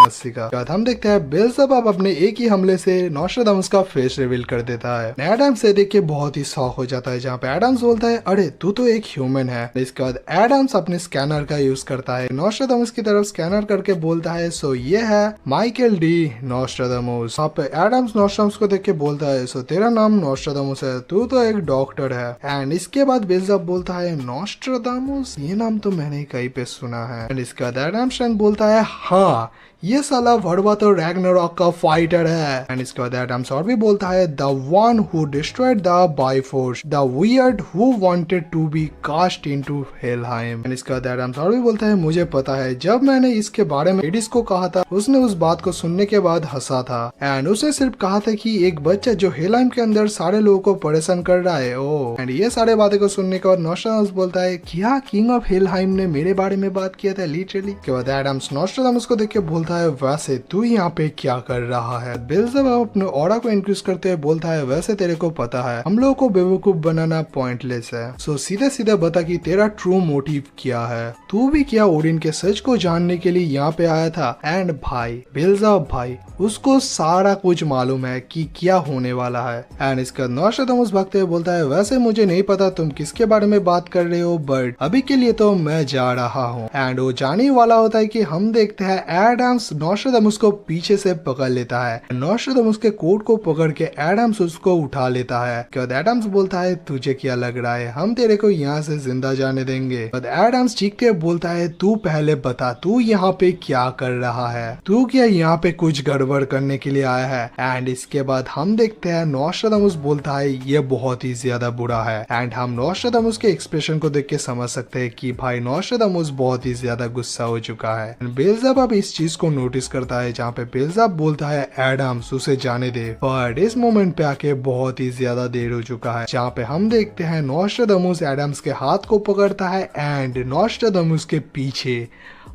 सीखा। हम देखते हैं बेल्ज़ेबब अपने एक ही हमले से नॉस्ट्राडामुस का फेस रिवील कर देता है। एडम्स से देख के बहुत ही शॉक हो जाता है, जहाँ पे एडम्स बोलता है अरे तू तो एक ह्यूमन है। इसके बाद एडम्स अपने स्कैनर का यूज करता है, नॉस्ट्राडामुस की तरफ स्कैनर करके बोलता है सो ये है माइकल डी नॉस्ट्राडामुस। यहाँ पे एडम्स नॉस्ट्राडामुस को देख के बोलता है सो तेरा नाम नॉस्ट्राडामुस है, तू तो एक डॉक्टर है। एंड इसके बाद बेल्ज़ेबब बोलता है नॉस्ट्राडामुस ये नाम तो मैंने कहीं पे सुना है। एंड इसके बाद एडम्स बोलता है हाँ ये साला वर्डवा तो रैग्नारॉक का फाइटर है। एंड इसके बाद एडम्स और भी बोलता है the one who destroyed the Bifrost, the weird who wanted to be cast into Helheim. And इसके बाद एडम्स और भी बोलता है मुझे पता है जब मैंने इसके बारे में एडिस को कहा था उसने उस बात को सुनने के बाद हंसा था। एंड उसने सिर्फ कहा था कि एक बच्चा जो हेलहाइम के अंदर सारे लोगों को परेशान कर रहा है। ओ एंड ये सारे बातें को सुनने के बाद नॉस्ट्राडामुस बोलता है क्या किंग ऑफ हेलहाइम ने मेरे बारे में बात किया था लिटरली। के बाद एडम्स नॉस्ट्राडामुस को देख के बोलता है वैसे तू यहाँ पे क्या कर रहा है। बेल्ज़ेबब अपने ऑरा को इंक्रीज करते हुए बोलता है वैसे तेरे को पता है हम लोगों को बेवकूफ बनाना पॉइंटलेस है, सो सीधे सीधे बता कि तेरा ट्रू मोटिव क्या है, तू भी क्या ओडिन के सच को जानने के लिए यहाँ पे आया था। एंड भाई बेल्ज़ेबब भाई उसको सारा कुछ मालूम है कि क्या होने वाला है। एंड इसका नॉस्ट्राडामुस भागते हुए बोलता है वैसे मुझे नहीं पता तुम किसके बारे में बात कर रहे हो, बट अभी के लिए तो मैं जा रहा हूँ। एंड वो जाने वाला होता है कि हम देखते हैं एडम्स नॉस्ट्राडामुस को पीछे से पकड़ लेता है। नॉस्ट्राडामुस के कोट को पकड़ के एडम्स उसको उठा लेता है। एडम्स बोलता है तुझे क्या लग रहा है हम तेरे को यहाँ से जिंदा जाने देंगे। एडम्स चीख के बोलता है तू पहले बता तू यहाँ पे क्या कर रहा है, तू क्या यहाँ पे कुछ गड़बड़ करने के लिए आया है। एंड इसके बाद हम देखते हैं नॉस्ट्राडामुस बोलता है ये बहुत ही ज्यादा बुरा है। एंड हम नॉस्ट्राडामुस के एक्सप्रेशन को देख के समझ सकते हैं कि भाई नॉस्ट्राडामुस बहुत ही ज्यादा गुस्सा हो चुका है। बेल्ज़ेबब इस चीज को नोटिस करता है, जहाँ पे बेल्ज़ेबब बोलता है एडम्स उसे जाने दे, बट इस मोमेंट पे आके बहुत ही ज्यादा देर हो चुका है, जहाँ पे हम देखते हैं नॉस्ट्राडामुस एडम्स के हाथ को पकड़ता है। एंड नॉस्ट्राडामुस के पीछे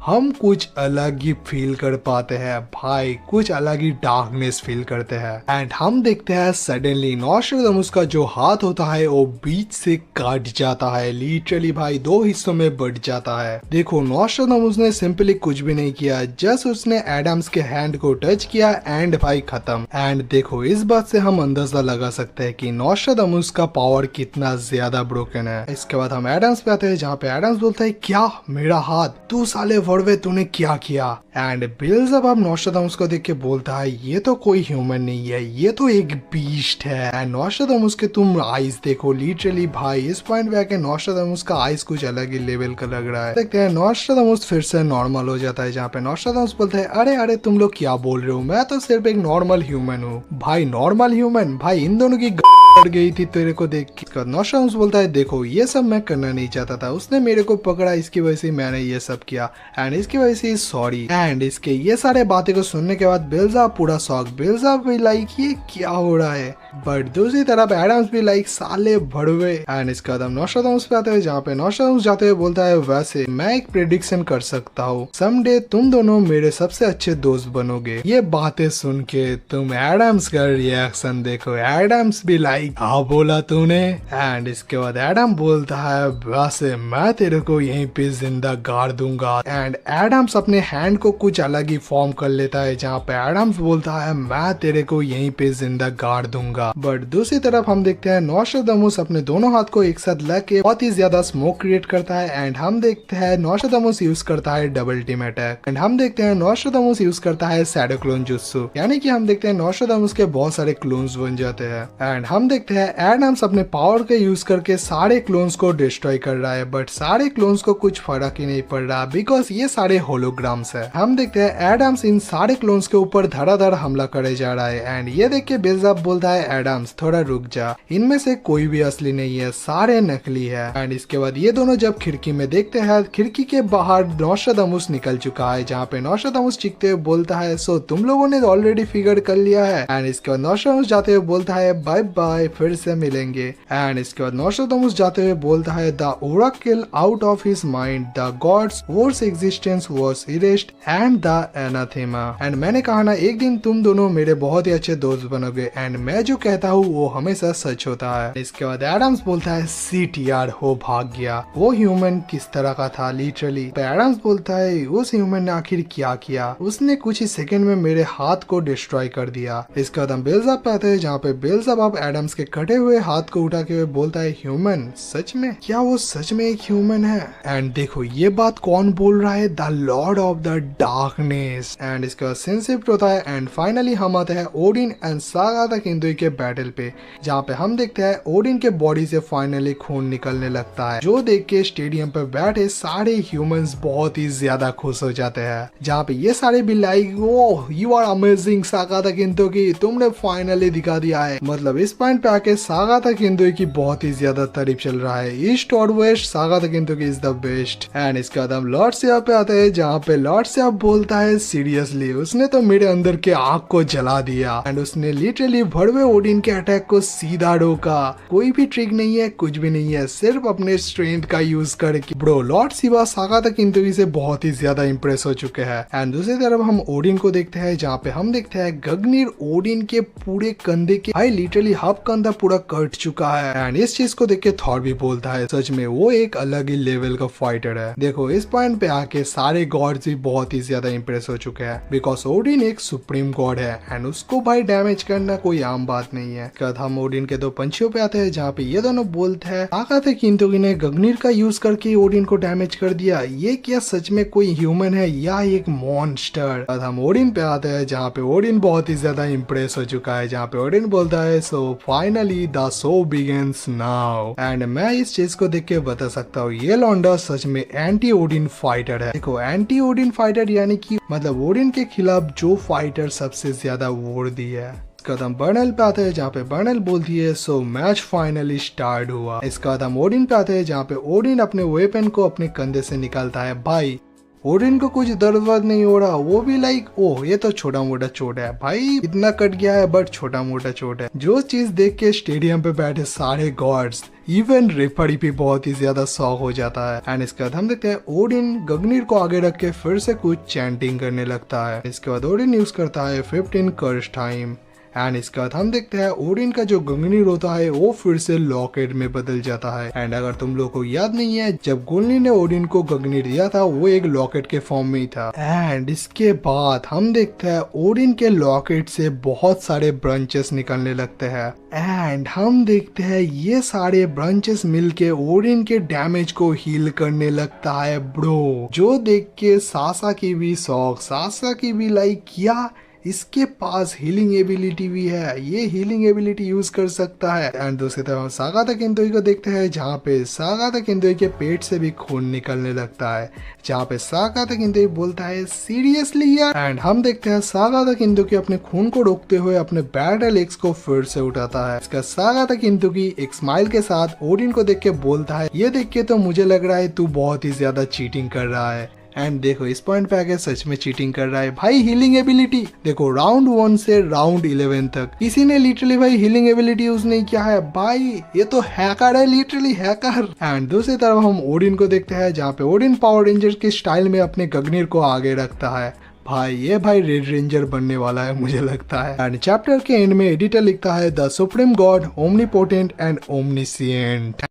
हम कुछ अलग ही फील कर पाते हैं भाई, कुछ अलग ही डार्कनेस फील करते हैं। एंड हम देखते हैं सडनली नॉस्ट्राडामुस का जो हाथ होता है वो बीच से कट जाता है, लिटरली भाई दो हिस्सों में बढ़ जाता है। देखो नॉस्ट्राडामुस ने सिंपली कुछ भी नहीं किया, जस्ट उसने एडम्स के हैंड को टच किया एंड भाई खत्म। एंड देखो इस बात से हम अंदाजा लगा सकते हैं कि नॉस्ट्राडामुस का पावर कितना ज्यादा ब्रोकन है। इसके बाद हम एडम्स पे आते हैं, जहाँ पे एडम्स बोलता है क्या मेरा हाथ, तू साले वर्डवे तूने क्या किया। एंड बेल्ज़ेबब नॉस्ट्राडामुस को देख के बोलता है ये तो कोई ह्यूमन नहीं है, ये तो एक बीस्ट है। एंड नॉस्ट्राडामुस के तुम आईज देखो, लिटरली भाई इस पॉइंट पे आके नॉस्ट्राडामुस का आईज कुछ अलग ही लेवल का लग रहा है। देखते हैं नॉस्ट्राडामुस फिर से नॉर्मल हो जाता है, जहाँ पे नॉस्ट्राडामुस बोलता है अरे अरे तुम लोग क्या बोल रहे हो, मैं तो सिर्फ एक नॉर्मल ह्यूमन हूँ। भाई नॉर्मल ह्यूमन, भाई इन दोनों की पड़ गई थी तेरे को देख के। नॉस्ट्राडामुस बोलता है देखो ये सब मैं करना नहीं चाहता था, उसने मेरे को पकड़ा इसकी वजह से मैंने ये सब किया एंड इसकी वजह से सॉरी। एंड इसके ये सारे बातें को सुनने के बाद बेल्ज़ेबब पूरा शॉक, बेल्ज़ेबब भी लाइक ये क्या हो रहा है। बट दूसरी तरफ एडम्स भी लाइक साले भड़वे। एंड इसके बाद हम नोस्ट्राडामस पे आते हैं जहाँ पे नोस्ट्राडामस जाते हुए बोलता है वैसे मैं एक प्रेडिक्शन कर सकता हूँ, समडे तुम दोनों मेरे सबसे अच्छे दोस्त बनोगे। ये बातें सुन के तुम एडम्स का रिएक्शन देखो, एडम्स भी लाइक हाँ बोला तूने। एंड इसके बाद एडम बोलता है वैसे मैं तेरे को यहीं पे जिंदा गाड़ दूंगा। एंड एडम्स अपने हैंड को कुछ अलग ही फॉर्म कर लेता है जहाँ पे एडम्स बोलता है मैं तेरे को यहीं पे जिंदा गाड़ दूंगा। बट दूसरी तरफ हम देखते हैं नोस्ट्राडामस अपने दोनों हाथ को एक साथ लेके बहुत ही ज्यादा स्मोक क्रिएट करता है। एंड हम देखते हैं नोस्ट्राडामस यूज करता है डबल टीम अटैक। एंड हम देखते हैं नोस्ट्राडामस यूज करता है शैडो क्लोन जुत्सु, यानी कि हम देखते हैं नोस्ट्राडामस के बहुत सारे क्लोन्स बन जाते हैं। एंड हम देखते हैं एडम्स अपने पावर के यूज करके सारे क्लोन्स को डिस्ट्रॉय कर रहा है, बट सारे क्लोन्स को कुछ फर्क ही नहीं पड़ रहा बिकॉज ये सारे होलोग्राम्स है। हम देखते हैं एडम्स इन सारे क्लोन्स के ऊपर धड़ाधड़ हमला करे जा रहा है। एंड ये देख के बेल्ज़ेबुब बोलता है एडम्स थोड़ा रुक जा, इनमें से कोई भी असली नहीं है, सारे नकली है। एंड इसके बाद ये दोनों जब खिड़की में देखते हैं, खिड़की के बाहर नोस्ट्राडामस निकल चुका है जहाँ पे नोस्ट्राडामस चीखते हुए बोलता है सो तुम लोगों ने ऑलरेडी फिगर कर लिया है। एंड इसके बाद नोस्ट्राडामस जाते हुए बोलता है बाय बाय, फिर से मिलेंगे। एंड इसके बाद नोस्ट्राडामस जाते हुए बोलता है the oracle out of his mind, the gods worse existence was erased and the anathema. And मैंने कहा ना एक दिन तुम दोनों मेरे बहुत ही अच्छे दोस्त बनोगे। एंड मैं जो कहता हूँ वो हमेशा सच होता है। इसके बाद एडम्स बोलता है सीट यार हो भाग गया, वो ह्यूमन किस तरह का था लिटरली। एडम्स बोलता है उस ह्यूमन ने आखिर क्या किया, उसने कुछ ही सेकंड में मेरे हाथ को डिस्ट्रॉय कर दिया। इसके बाद हम बेल्ज़ेबुब पे आते हैं जहाँ पे बेल्ज़ेबुब एडम्स के कटे हुए हाथ को उठा के बोलता है ह्यूमन सच में, क्या वो सच में एक ह्यूमन है? एंड देखो ये बात कौन बोल रहा है, the lord of the darkness. And इसके बाद सीन शिफ्ट होता है एंड फाइनली हम आते हैं ओडिन एंड सागा द किंदुई के बैटल पे, जहाँ पे हम देखते हैं ओडिन के बॉडी से फाइनली खून निकलने लगता है, जो देख के स्टेडियम पे बैठे सारे ह्यूमंस बहुत ही ज्यादा खुश हो जाते हैं। जहाँ पे ये सारे भी like oh you are amazing Sakata Kintoki, तुमने फाइनली दिखा दिया है। मतलब इस पॉइंट पे आके सागा द किंदुई की बहुत ही ज्यादा तारीफ चल रहा है, ईस्ट और west Sakata Kintoki is the best. And इसके बाद हम लॉर्ड सियाब पे आते हैं जहाँ पे लॉर्ड सियाब बोलता है सीरियसली उसने तो मेरे अंदर के आग को जला दिया। एंड उसने लिटरली भड़वे ओडिन के अटैक को सीधा रोका, कोई भी ट्रिक नहीं है, कुछ भी नहीं है, सिर्फ अपने स्ट्रेंथ का यूज करके। ब्रो लॉर्ड सिवा सागा द किंदुई से बहुत ही ज्यादा इंप्रेस हो चुके हैं। एंड दूसरी तरफ हम ओडिन को देखते हैं जहाँ पे हम देखते हैं गगनीर ओडिन के पूरे कंधे के भाई लिटरली हाफ कंधा पूरा कट चुका है। एंड इस चीज को देख के थॉर भी बोलता है सच में वो एक अलग ही लेवल का फाइटर है। देखो इस पॉइंट पे आके सारे गॉड्स भी बहुत ही ज्यादा इंप्रेस हो चुके हैं बिकॉज ओडिन एक सुप्रीम गॉड है एंड उसको भाई डैमेज करना कोई आम बात नहीं है। हम ओडिन के दो पंछियों पे आते हैं जहाँ पे ये दोनों बोलते हैं सागा द किंदुई ने गगनीर का यूज करके ओडिन को डैमेज कर दिया, ये क्या सच में कोई ह्यूमन है या एक मॉन्स्टर? हम ओडिन पे आते हैं जहाँ पे ओडिन बहुत ही ज्यादा इंप्रेस हो चुका है, जहाँ पे ओडिन बोलता है so finally the show begins now. And मैं इस चीज को देख के बता सकता हूँ ये लॉन्डा सच में एंटी ओडिन फाइटर है। देखो एंटी ओडिन फाइटर यानी कि मतलब ओडिन के खिलाफ जो फाइटर सबसे ज्यादा वर्दी है। कदम बर्नल पे आते हैं जहाँ पे बर्नल बोलती है सो मैच फाइनली स्टार्ट हुआ। इसका कदम ओडिन पे आते हैं जहाँ पे ओडिन अपने वेपन को अपने कंधे से निकालता है। भाई ओडिन को कुछ दर्द नहीं हो रहा, वो भी लाइक ओह ये तो छोटा मोटा चोट है भाई, इतना कट गया है बट छोटा मोटा चोट है। जो चीज देख के स्टेडियम पे बैठे सारे गॉड्स इवन रेफरी भी बहुत ही ज्यादा शॉक हो जाता है। एंड इसके बाद हम देखते हैं ओडिन गगनीर को आगे रख के फिर से कुछ चैंटिंग करने लगता है। इसके बाद ओडिन यूज करता है 15 कर्स टाइम। एंड इसके बाद हम देखते हैं ओडिन का जो गगनीर होता है वो फिर से लॉकेट में बदल जाता है। एंड अगर तुम लोग को याद नहीं है जब गोल्नी ने ओडिन को गगनीर दिया था वो एक लॉकेट के फॉर्म में ही था। एंड इसके बाद हम देखते हैं ओडिन के लॉकेट से बहुत सारे ब्रांचेस निकलने लगते हैं। एंड हम देखते हैं ये सारे ब्रांचेस मिलके ओडिन के डैमेज को हील करने लगता है ब्रो, जो देख के सासा की भी शौक, सासा की भी लाइक क्या इसके पास हीलिंग एबिलिटी भी है, ये हीलिंग एबिलिटी यूज कर सकता है। एंड दूसरी तरफ हम सागा द किंदुई को देखते हैं जहाँ पे सागा द किंदुई के पेट से भी खून निकलने लगता है, जहाँ पे सागा द किंदुई बोलता है सीरियसली यार। एंड हम देखते हैं सागा द किंदुई अपने खून को रोकते हुए अपने बैटल एक्स को फिर से उठाता है। इसका सागा द किंदुई एक स्माइल के साथ ओडिन को देख के बोलता है ये देख के तो मुझे लग रहा है तू बहुत ही ज्यादा चीटिंग कर रहा है। एंड देखो इस पॉइंट पे आके सच में चीटिंग कर रहा है भाई। हीलिंग एबिलिटी देखो राउंड 1 से राउंड 11 तक किसी ने लिटरली भाई हीलिंग एबिलिटी यूज नहीं किया है भाई। ये तो हैकर है, लिटरली हैकर। एंड दूसरी तरफ हम ओडिन को देखते हैं जहाँ पे ओडिन पावर रेंजर के स्टाइल में अपने गगनीर को आगे रखता है। भाई ये भाई रेड रेंजर बनने वाला है मुझे लगता है। एंड चैप्टर के एंड में एडिटर लिखता है the supreme god omnipotent and omniscient.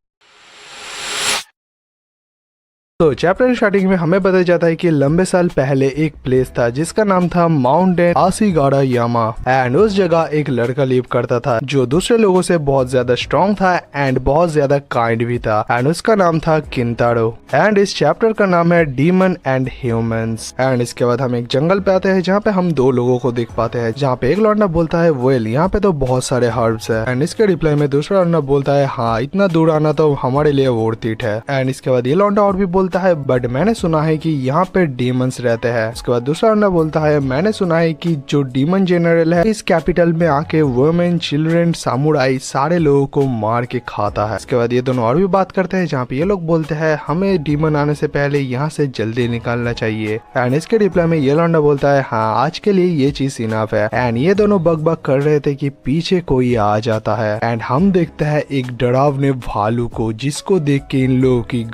तो चैप्टर स्टार्टिंग में हमें बताया जाता है कि लंबे साल पहले एक प्लेस था जिसका नाम था माउंटेन आशिगारा यामा। एंड उस जगह एक लड़का लिव करता था जो दूसरे लोगों से बहुत ज्यादा स्ट्रॉन्ग था एंड बहुत ज्यादा काइंड भी था। एंड उसका नाम था किंतारो। एंड इस चैप्टर का नाम है डीमन एंड ह्यूमंस। एंड इसके बाद हम एक जंगल पे आते हैं जहाँ पे हम दो लोगों को देख पाते हैं, जहाँ पे एक लौंडा बोलता है वेल यहाँ पे तो बहुत सारे हर्ब्स है। एंड इसके रिप्लाई में दूसरा लौंडा बोलता है हाँ इतना दूर आना तो हमारे लिए वर्थ इट है। एंड इसके बाद ये लौंडा और भी बोलता है बट मैंने सुना है कि यहाँ पे डीमंस रहते हैं। उसके बाद दूसरा लौंडा बोलता है मैंने सुना है कि जो डीमन जनरल है इस कैपिटल में आके वुमेन चिल्ड्रन सामुराई सारे लोगों को मार के खाता है। इसके बाद ये दोनों और भी बात करते हैं जहाँ पे ये लोग बोलते हैं हमें डीमन आने से पहले यहाँ से जल्दी निकालना चाहिए। एंड इसके रिप्लाई में ये लौंडा बोलता है हाँ आज के लिए ये चीज इनफ है। एंड ये दोनों बक कर रहे थे कि पीछे कोई आ जाता है। एंड हम देखते हैं एक डरावने भालू को जिसको देख के इन लोगों की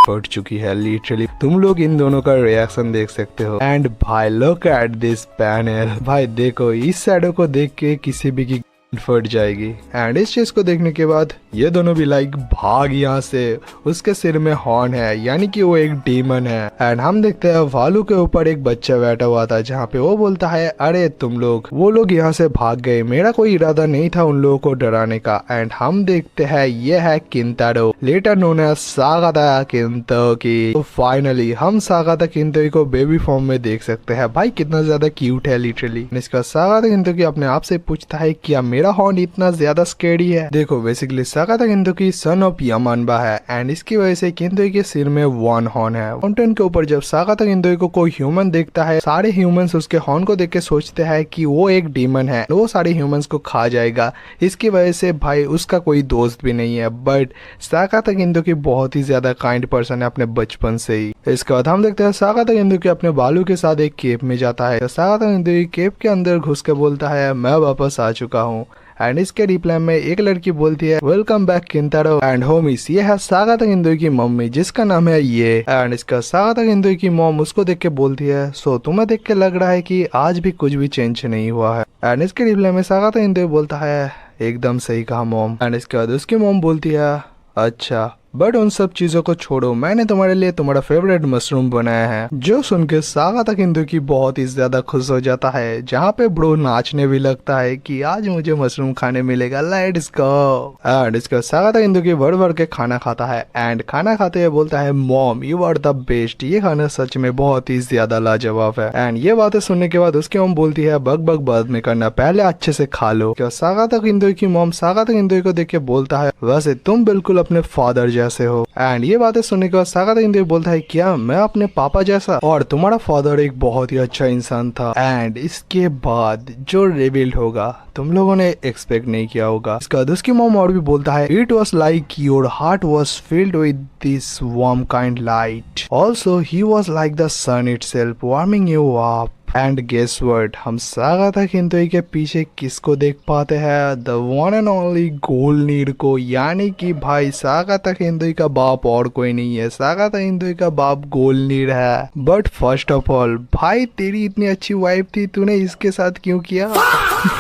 फट चुकी है लिटरली। तुम लोग इन दोनों का रिएक्शन देख सकते हो। एंड भाई लुक एट दिस पैनल। भाई देखो इस शैडो को देख के किसी भी की फट जाएगी। एंड इस चीज को देखने के बाद ये दोनों भी लाइक भाग यहाँ से। उसके सिर में हॉर्न है यानी कि वो एक डीमन है। एंड हम देखते हैं भालू के ऊपर एक बच्चा बैठा हुआ था जहाँ पे वो बोलता है अरे तुम लोग वो लोग यहाँ से भाग गए, मेरा कोई इरादा नहीं था उन लोगों को डराने का। एंड हम देखते हैं ये है किंतारो लेटर नोन एज सागाता किंतोकी। तो फाइनली हम सागाता किंतोकी को बेबी फॉर्म में देख सकते हैं। भाई कितना ज्यादा क्यूट है लिटरली। इसका सागाता किंतोकी अपने आप से पूछता है क्या मेरा हॉर्न इतना ज्यादा स्कैरी है। देखो बेसिकली सागाता किंतोकी सन ऑफ यामानबा है एंड इसकी वजह से किंतोकी के सिर में वन हॉर्न है। माउंटेन के ऊपर जब सागाता किंतोकी को कोई ह्यूमन देखता है सारे ह्यूमंस उसके हॉर्न को देख के सोचते हैं कि वो एक डीमन है, वो सारे ह्यूमंस को खा जाएगा। इसकी वजह से भाई उसका कोई दोस्त भी नहीं है। बट सागाता किंतोकी बहुत ही ज्यादा काइंड पर्सन है अपने बचपन से ही। इसके बाद हम देखते हैं सागाता किंतोकी अपने बालू के साथ एक केव में जाता है। सागाता किंतोकी केव के अंदर घुस के बोलता है मैं वापस आ चुका हूँ। एंड इसके रिप्लाई में एक लड़की बोलती है वेलकम बैक किंतारो एंड होमीस। ये है सागाता किंतोकी की मम्मी जिसका नाम है ये। एंड इसका सागाता किंतोकी की मॉम उसको देख के बोलती है सो तुम्हें देख के लग रहा है कि आज भी कुछ भी चेंज नहीं हुआ है। एंड इसके रिप्लाई में सागाता किंतोकी बोलता है एकदम सही कहा मॉम। एंड इसके बाद उसकी मॉम बोलती है अच्छा बट उन सब चीजों को छोड़ो, मैंने तुम्हारे लिए तुम्हारा फेवरेट मशरूम बनाया है। जो सुन के सागाता किंतोकी बहुत ही ज्यादा खुश हो जाता है जहाँ पे ब्रो नाचने भी लगता है कि आज मुझे मशरूम खाने मिलेगा, लेट्स गो। एंड इसका सागाता किंतोकी भर भर के खाना खाता है एंड खाना खाते हुए बोलता है mom you are the best, ये खाना सच में बहुत ही ज्यादा लाजवाब है। एंड ये बातें सुनने के बाद उसकी मॉम बोलती है बग बग बाद में करना, पहले अच्छे से खा लो। क्या सागाता किंतोकी की मॉम सागाता किंतोकी को देख के बोलता है वैसे तुम बिल्कुल अपने फादर जैसे हो। एंड ये बातें सुनने के बाद सागाता किंतोकी बोलता है क्या मैं अपने पापा जैसा, और तुम्हारा फादर एक बहुत ही अच्छा इंसान था। एंड इसके बाद जो रिवील्ड होगा तुम लोगों ने एक्सपेक्ट नहीं किया होगा। इसके बाद उसकी मॉम और भी बोलता है it was like your heart was filled with this warm kind light, also he was like the sun itself warming you up. And guess what, हम सागाता किंतोकी के पीछे किसको देख पाते हैं, द वन एंड ओनली गोल्डनीड को। यानी कि भाई सागाता किंतोकी का बाप और कोई नहीं है, सागाता किंतोकी का बाप गोल्डनीड है। बट फर्स्ट ऑफ ऑल भाई तेरी इतनी अच्छी वाइफ थी, तूने इसके साथ क्यों किया?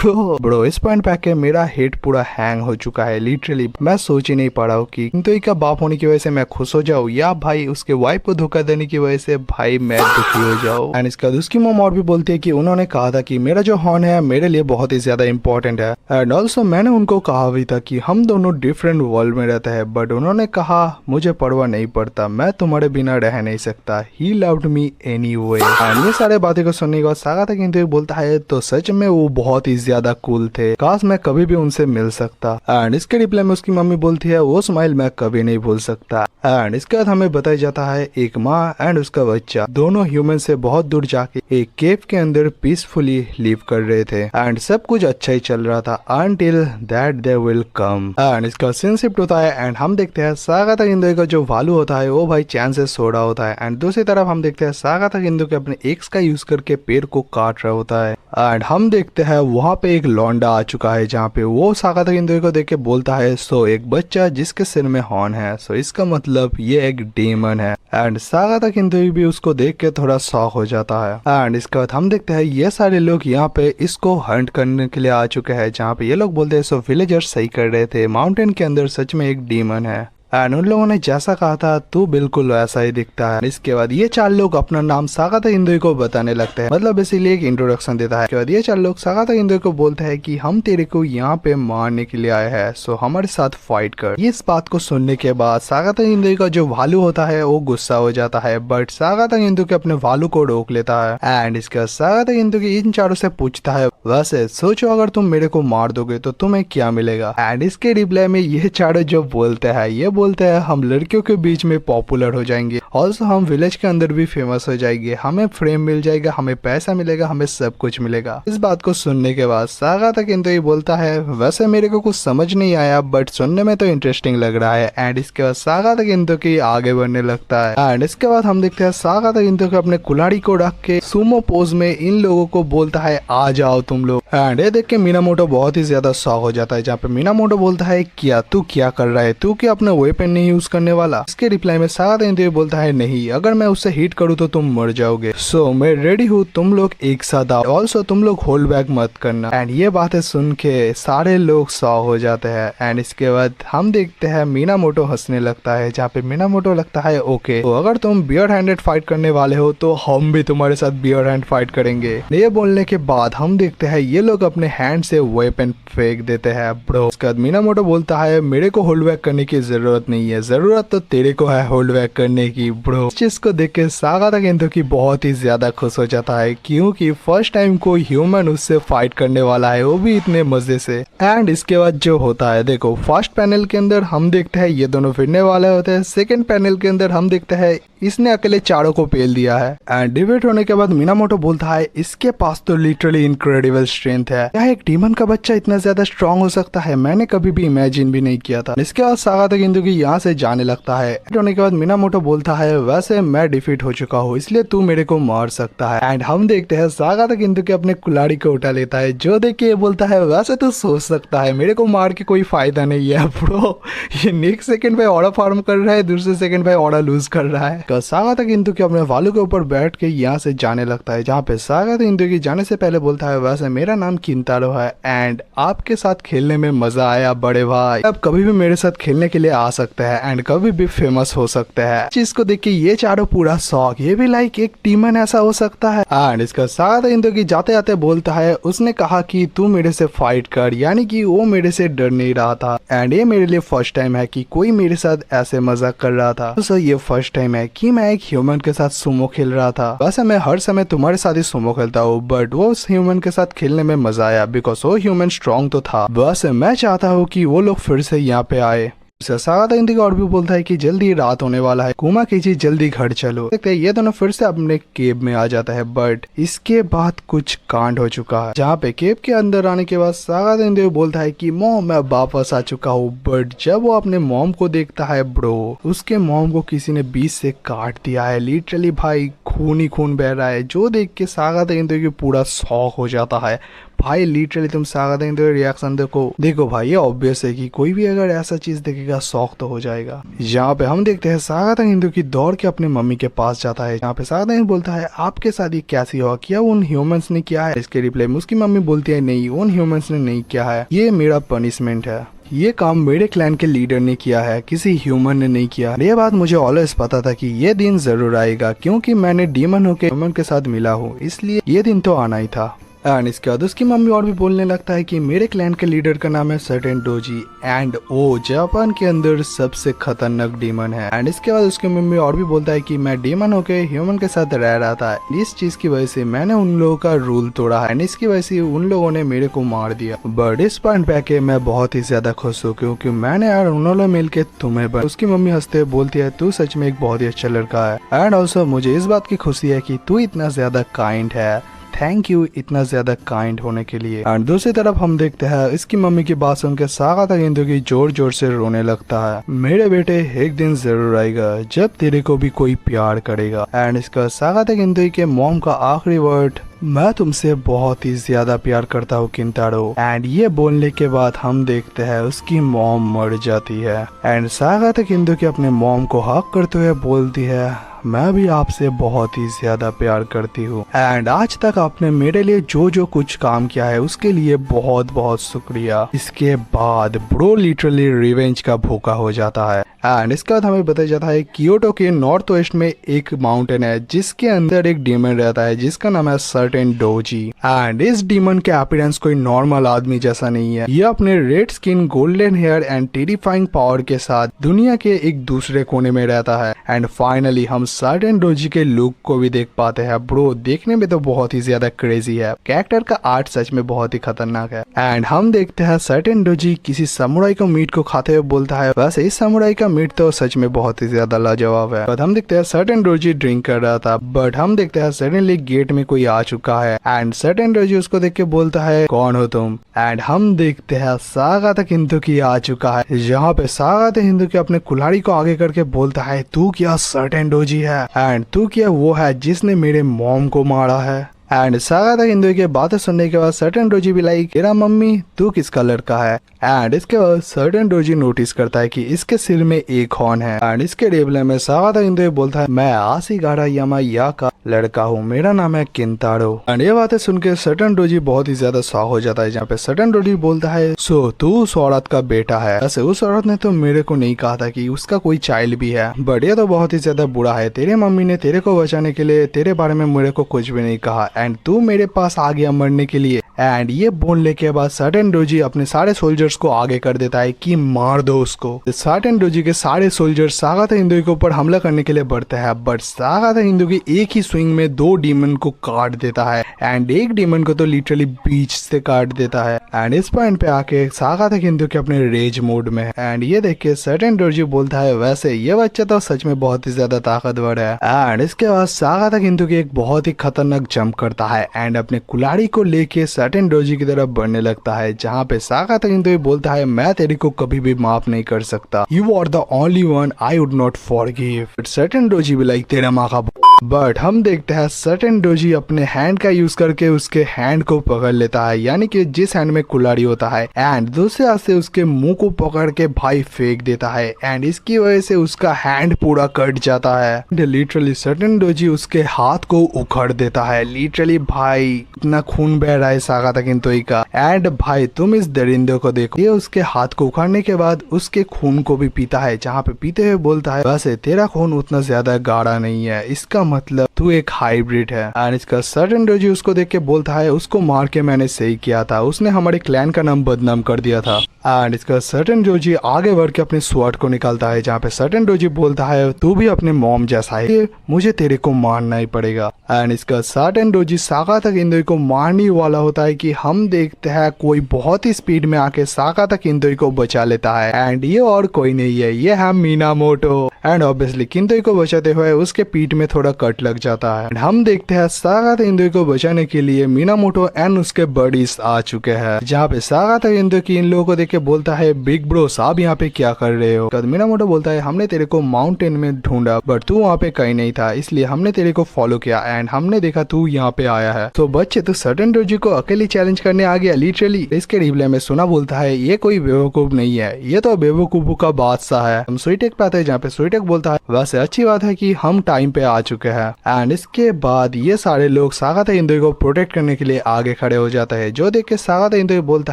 ब्रो इस पॉइंट पे आके मेरा हेड पूरा हैंग हो चुका है लिटरली। मैं सोच ही नहीं पा रहा हूँ कि किंतोकी का बाप होने की वजह से मैं खुश हो जाऊँ या भाई उसके वाइफ को धोखा देने की वजह से भाई मैं दुखी हो जाऊँ। एंड इसका उसकी मॉम और भी बोलती है कि उन्होंने कहा था कि मेरा जो हॉर्न है मेरे लिए बहुत ही ज्यादा इंपॉर्टेंट है। एंड ऑल्सो मैंने उनको कहा भी था कि हम दोनों डिफरेंट वर्ल्ड में रहते हैं, बट उन्होंने कहा मुझे परवाह नहीं पड़ता, मैं तुम्हारे बिना रह नहीं सकता, he loved me anyway. And ये सारे बातें को सुनने के बाद सागाता किंतोकी बोलता है तो सच में वो बहुत ही ही ज्यादा कूल थे, काश मैं कभी भी उनसे मिल सकता। एंड इसके रिप्लाई में उसकी मम्मी बोलती है वो स्माइल मैं कभी नहीं भूल सकता। एंड इसके बाद हमें बताया जाता है एक माँ एंड उसका बच्चा दोनों ह्यूमन से बहुत दूर जाके एक केव के अंदर पीसफुली लिव कर रहे थे एंड सब कुछ अच्छा ही चल रहा था until that they will come। And इसका सीन शिफ्ट होता है एंड हम देखते हैं सागाता किंदो का जो भालू होता है वो भाई चैन से सो रहा होता है एंड दूसरी तरफ हम देखते हैं सागाता किंदो के अपने एक्स का यूज करके पेड़ को काट रहा होता है। एंड हम देखते हैं वहाँ पे एक लौंडा आ चुका है जहाँ पे वो सागाता किंदो को देख के बोलता है सो एक बच्चा जिसके सिर में हॉर्न है, सो इसका मतलब ये एक डेमन है। एंड सागाता किंदो भी उसको देख के थोड़ा शॉक हो जाता है। एंड इसके बाद हम देखते हैं ये सारे लोग यहाँ पे इसको हंट करने के लिए आ चुके हैं जहाँ पे ये लोग बोलते हैं सो विलेजर्स सही कर रहे थे, माउंटेन के अंदर सच में एक डीमन है। एंड उन लोगों ने जैसा कहा था तू बिल्कुल वैसा ही दिखता है। इसके बाद ये चार लोग अपना नाम सागाता किंदो को बताने लगते हैं, मतलब इसीलिए एक इंट्रोडक्शन देता है। इसके बाद ये चार लोग सागाता किंदो को बोलते हैं कि हम तेरे को यहाँ पे मारने के लिए आए हैं, सो हमारे साथ फाइट कर। इस बात को सुनने के बाद सागाता किंदो का जो भालू होता है वो गुस्सा हो जाता है, बट सागाता किंदो के अपने भालू को रोक लेता है। एंड इसके बाद सागाता किंदो इन चारों से पूछता है वैसे सोचो अगर तुम मेरे को मार दोगे तो तुम्हें क्या मिलेगा। एंड इसके रिप्लाई में ये चारों जो बोलते हैं ये बोलते हैं हम लड़कियों के बीच में पॉपुलर हो जाएंगे, ऑल्सो हम विलेज के अंदर भी फेमस हो जाएंगे, हमें फ्रेम मिल जाएगा, हमें पैसा मिलेगा, हमें सब कुछ मिलेगा। इस बात को सुनने के बाद सागाता किंदो ये बोलता है वैसे मेरे को कुछ समझ नहीं आया बट सुनने में तो इंटरेस्टिंग लग रहा है। एंड इसके बाद सागाता किंदो की आगे बढ़ने लगता है। एंड इसके बाद हम देखते हैं सागाता किंदो के अपने कुल्हाड़ी को रख के सुमो पोज में इन लोगों को बोलता है आ जाओ तुम लोग। एंड ये देख के मिनामोटो बहुत ही ज्यादा शॉक हो जाता है जहाँ पे मिनामोटो बोलता है क्या तू क्या कर रहा है, तू क्या अपना वेपन नहीं यूज करने वाला। इसके रिप्लाई में सागाता किंदो बोलता है नहीं, अगर मैं उससे हिट करूँ तो तुम मर जाओगे, सो मैं रेडी हूँ, तुम लोग एक साथ आओ, ऑल्सो तुम लोग होल्ड बैक मत करना। एंड ये बातें सुन के सारे लोग शॉक हो जाते हैं। एंड इसके बाद हम देखते हैं मिनामोटो हंसने लगता है जहाँ पे मिनामोटो लगता है ओके तो अगर तुम बियर हैंडेड फाइट करने वाले हो तो हम भी तुम्हारे साथ बियर हैंड फाइट करेंगे। ये बोलने के बाद हम देखते हैं ये लोग अपने हैंड से वेपन फेंक देते हैं ब्रो। उसके बाद मिनामोटो बोलता है मेरे को होल्ड बैक करने की जरूरत नहीं है, जरूरत तो तेरे को है होल्ड बैक करने की ब्रो। इस चीज को देख के सागाता किंदो की बहुत ही ज्यादा खुश हो जाता है क्योंकि फर्स्ट टाइम कोई ह्यूमन उससे फाइट करने वाला है, वो भी इतने मजे से। एंड इसके बाद जो होता है देखो फर्स्ट पैनल के अंदर हम देखते हैं ये दोनों फिरने वाले होते हैं, सेकंड पैनल के अंदर हम देखते हैं इसने अकेले चारों को पेल दिया है। एंड डिबेट होने के बाद मिनामोटो बोलता है इसके पास तो लिटरली इनक्रेडिबल स्ट्रेंथ है, क्या एक डीमन का बच्चा इतना ज्यादा स्ट्रांग हो सकता है, मैंने कभी भी इमेजिन भी नहीं किया था। इसके बाद सागाता किंदो की यहाँ से जाने लगता है। होने के बाद मिनामोटो बोलता है वैसे मैं डिफीट हो चुका हूँ इसलिए तू मेरे को मार सकता है। एंड हम देखते हैं सागाता किंदो के अपने कुल्हाड़ी को उठा लेता है जो देख के बोलता है वैसे तू सोच सकता है मेरे को मार के कोई फायदा नहीं है ब्रो, ये नेक्स्ट सेकंड पे ऑर्डर फार्म कर रहा है, दूसरे सेकंड पे ऑर्डर लूज कर रहा है। सागाता किंदो के अपने भालू के ऊपर बैठ के यहाँ से जाने लगता है जहाँ पे सागाता किंदो की जाने से पहले बोलता है वैसे मेरा नाम किंतारो है एंड आपके साथ खेलने में मजा आया बड़े भाई, अब कभी भी मेरे साथ खेलने के लिए आ सकते हैं एंड कभी भी फेमस हो सकते हैं। चीज को देख के ये चारों पूरा शौक, ये भी लाइक एक डीमन ऐसा हो सकता है। एंड इसका सागाता किंदो की जाते जाते बोलता है उसने कहा कि तू मेरे से फाइट कर, यानी कि वो मेरे से डर नहीं रहा था। एंड ये मेरे लिए फर्स्ट टाइम है कि कोई मेरे साथ ऐसे मजाक कर रहा था, तो ये फर्स्ट टाइम है कि मैं एक ह्यूमन के साथ सुमो खेल रहा था। वैसे मैं हर समय तुम्हारे साथ ही सुमो खेलता हूँ बट वो उस ह्यूमन के साथ खेलने में मजा आया बिकॉज वो ह्यूमन स्ट्रॉन्ग तो था। वैसे मैं चाहता हूँ कि वो लोग फिर से यहाँ पे आए। सागाता किंदो और भी बोलता है कि जल्दी रात होने वाला है, कुमा कीजिए जल्दी घर चलो। देखते हैं ये दोनों फिर से अपने केव में आ जाता है बट इसके बाद कुछ कांड हो चुका है जहाँ पे केव के अंदर आने के बाद सागाता किंदो बोलता है कि मॉम मैं वापस आ चुका हूँ। बट जब वो अपने मॉम को देखता है ब्रो उसके मॉम को किसी ने बीच से काट दिया है, लिटरली भाई खून ही खून बह रहा है, जो देख के सागाता किंदो पूरा शॉक हो जाता है। भाई लिटरली तुम सागाता किंदो रिएक्शन देखो भाई ये ऑब्वियस है कि कोई भी अगर ऐसा चीज देखेगा शौक तो हो जाएगा। यहाँ पे हम देखते हैं सागाता किंदो की दौड़ के अपने मम्मी के पास जाता है जहाँ पे सागाता किंदो बोलता है आपके साथ ये कैसी हुआ, क्या उन ह्यूमंस ने किया है। इसके रिप्लाई में उसकी मम्मी बोलती है नहीं उन ह्यूमंस ने नहीं किया है, ये मेरा पनिशमेंट है, ये काम मेरे क्लैन के लीडर ने किया है, किसी ह्यूमन ने नहीं किया। ये बात मुझे ऑलवेज पता था कि ये दिन जरूर आएगा क्योंकि मैंने डीमन होके ह्यूमन के साथ मिला हूँ, इसलिए ये दिन तो आना ही था। एंड इसके बाद उसकी मम्मी और भी बोलने लगता है कि मेरे क्लैन के लीडर का नाम है सर्टेन डोजी एंड वो जापान के अंदर सबसे खतरनाक डीमन है। एंड इसके बाद उसकी मम्मी और भी बोलता है कि मैं डीमन होके ह्यूमन के साथ रह रहा था, इस चीज की वजह से मैंने उन लोगों का रूल तोड़ा है एंड इसकी वजह से उन लोगों ने मेरे को मार दिया। बट इस पॉइंट पे आके मैं बहुत ही ज्यादा खुश हूँ क्योंकि मैंने यार उन्होंने मिलके तुम्हें उसकी मम्मी हंसते हुए बोलती है तू सच में एक बहुत ही अच्छा लड़का है एंड ऑल्सो मुझे इस बात की खुशी है कि तू इतना ज्यादा काइंड है, थैंक यू इतना ज्यादा काइंड होने के लिए। एंड दूसरी तरफ हम देखते हैं इसकी मम्मी की बात सुनकर सागाता किंतोगी जोर जोर से रोने लगता है। मेरे बेटे एक दिन जरूर आएगा जब तेरे को भी कोई प्यार करेगा। एंड इसका सागाता किंतोगी के मॉम का आखिरी वर्ड मैं तुमसे बहुत ही ज्यादा प्यार करता हूँ किंतारो। एंड ये बोलने के बाद हम देखते हैं उसकी मॉम मर जाती है एंड सागाता किंतोगी अपने मॉम को हक करते हुए बोलती है मैं भी आपसे बहुत ही ज्यादा प्यार करती हूँ एंड आज तक आपने मेरे लिए जो जो कुछ काम किया है उसके लिए बहुत बहुत शुक्रिया। इसके बाद ब्रो लिटरली रिवेंज का भूखा हो जाता है एंड इसके बाद हमें बताया जाता है क्योटो के नॉर्थ वेस्ट में एक माउंटेन है जिसके अंदर एक डीमन रहता है जिसका नाम है सर्टेन डोजी। एंड इस डीमन के अपीयरेंस कोई नॉर्मल आदमी जैसा नहीं है, ये अपने red skin, golden hair and terrifying power के साथ दुनिया के एक दूसरे कोने में रहता है। एंड फाइनली हम सर्टेन डोजी के लुक को भी देख पाते हैं। ब्रो देखने में तो बहुत ही ज्यादा क्रेजी है, कैरेक्टर का आर्ट सच में बहुत ही खतरनाक है। एंड हम देखते हैं सर्टेन डोजी किसी समुराई को मीट को खाते हुए बोलता है वैसे इस समुराई का मीट तो सच में बहुत ही ज्यादा लाजवाब है। बट हम देखते हैं सर्टेन डोजी ड्रिंक कर रहा था, बट हम देखते हैं सडनली गेट में कोई आ चुका है एंड सर्टेन डोजी उसको देख के बोलता है कौन हो तुम। एंड हम देखते हैं सागाता किंतोगी आ चुका है, जहाँ पे सागाता किंतोगी अपने कुल्हाड़ी को आगे करके बोलता है तू क्या सर्टेन डोजी है एंड तू क्या वो है जिसने मेरे मॉम को मारा है। एंड सागाता किंतोगी की बातें सुनने के बाद सर्टेन डोजी भी लाइक तेरा मम्मी तू किसका लड़का है। एंड इसके बाद सर्टेन डोजी नोटिस करता है कि इसके सिर में एक हॉर्न है एंड इसके रिप्लाई में सागाता किंतोगी बोलता है मैं आशिगारा यामाया का लड़का हूँ, मेरा नाम है किंतारो। एंड ये बातें सुन के सर्टेन डोजी बहुत ही ज्यादा शॉक हो जाता है, जहाँ पे सर्टेन डोजी बोलता है सो तू उस औरत का बेटा है। वैसे उस औरत ने तो मेरे को नहीं कहा था कि उसका कोई चाइल्ड भी है, बट ये तो बहुत ही ज्यादा बुरा है, तेरे मम्मी ने तेरे को बचाने के लिए तेरे बारे में मेरे को कुछ भी नहीं कहा एंड तू मेरे पास आ गया मरने के लिए। एंड ये बोलने के बाद सर्टेन डोजी अपने सारे सोल्जर्स को आगे कर देता है कि मार दो उसको। सर्टेन डोजी के सारे सोल्जर्स सागाता किंतोगी के ऊपर हमला करने के लिए बढ़ते हैं, बट सागाता किंतोगी एक ही स्विंग में 2 डीमन को काट देता है एंड एक डीमन को तो लिटरली बीच से काट देता है। एंड इस पॉइंट पे आके सागाता किंतोगी अपने रेज मोड में है एंड ये देख के सर्टेन डोजी बोलता है वैसे ये बच्चा तो सच में बहुत ही ज्यादा ताकतवर है। एंड इसके बाद सागाता किंतोगी एक बहुत ही खतरनाक जंप करता है एंड अपने कुल्हाड़ी को लेके सर्टेन डोजी की तरफ बढ़ने लगता है, जहाँ पे सागाता किंतोगी बोलता है मैं तेरे को कभी भी माफ नहीं कर सकता, you are the only one I would not forgive. Shuten Doji भी लाइक तेरा माँ का। बट हम देखते हैं सर्टेन डोजी अपने हैंड का यूज करके उसके हैंड को पकड़ लेता है, यानी कि जिस हैंड में कुल्हाड़ी होता है एंड दूसरे हाथ से उसके मुंह को पकड़ के भाई फेंक देता है एंड इसकी वजह से उसका हैंड पूरा कट जाता है। लिटरली सर्टेन डोजी उसके हाथ को उखाड़ देता है, लिटरली भाई इतना खून बह रहा है सागाता किंतोगी का। एंड भाई तुम इस दरिंदे को देखो, ये उसके हाथ को उखाड़ने के बाद उसके खून को भी पीता है, जहाँ पे पीते हुए बोलता है वैसे तेरा खून उतना ज्यादा गाढ़ा नहीं है, इसका मतलब तू एक हाइब्रिड है। एंड इसका सर्टेन डोजी उसको देख के बोलता है उसको मार के मैंने सही किया था, उसने हमारे क्लैन का नाम बदनाम कर दिया था। एंड इसका सर्टेन डोजी आगे बढ़ के अपने स्वॉर्ड को निकालता है, जहाँ पे सर्टेन डोजी बोलता है तू भी अपने मॉम जैसा है, मुझे तेरे को मारना ही पड़ेगा। एंड इसका सर्टेन डोजी सागाता किंतोगी को मारने वाला होता है कि हम देखते हैं कोई बहुत ही स्पीड में आके सागाता किंतोगी को बचा लेता है एंड ये और कोई नहीं है, ये है मीनामोटो। एंड ऑब्वियसली किंतोगी को बचाते हुए उसके पीठ में थोड़ा कट लग जाता है। हम देखते हैं सागाता किंतोगी को बचाने के लिए मीनामोटो एंड उसके बडीज आ चुके हैं, जहाँ पे सागाता किंतोगी इन लोगों को देख के बोलता है बिग ब्रो साहब यहाँ पे क्या कर रहे हो। मीनामोटो बोलता है हमने तेरे को माउंटेन में ढूंढा बट तू वहाँ पे कहीं नहीं था, इसलिए हमने तेरे को फॉलो किया एंड हमने देखा तू यहाँ पे आया है। तो बच्चे तो सर्टेन डोजी को अकेली चैलेंज करने आ गया लिटरली। इसके रिप्लाई में सुना बोलता है ये कोई बेवकूफ नहीं है, ये तो बेवकूफों का बादशाह है। हम स्वीटेक पे आते हैं, जहाँ पे स्वीटेक बोलता है वैसे अच्छी बात है कि हम टाइम पे आ चुके हैं। एंड इसके बाद ये सारे लोग सागाता इंदुई को प्रोटेक्ट करने के लिए आगे खड़े हो जाता है, जो देख के सागाता इंदुई बोलता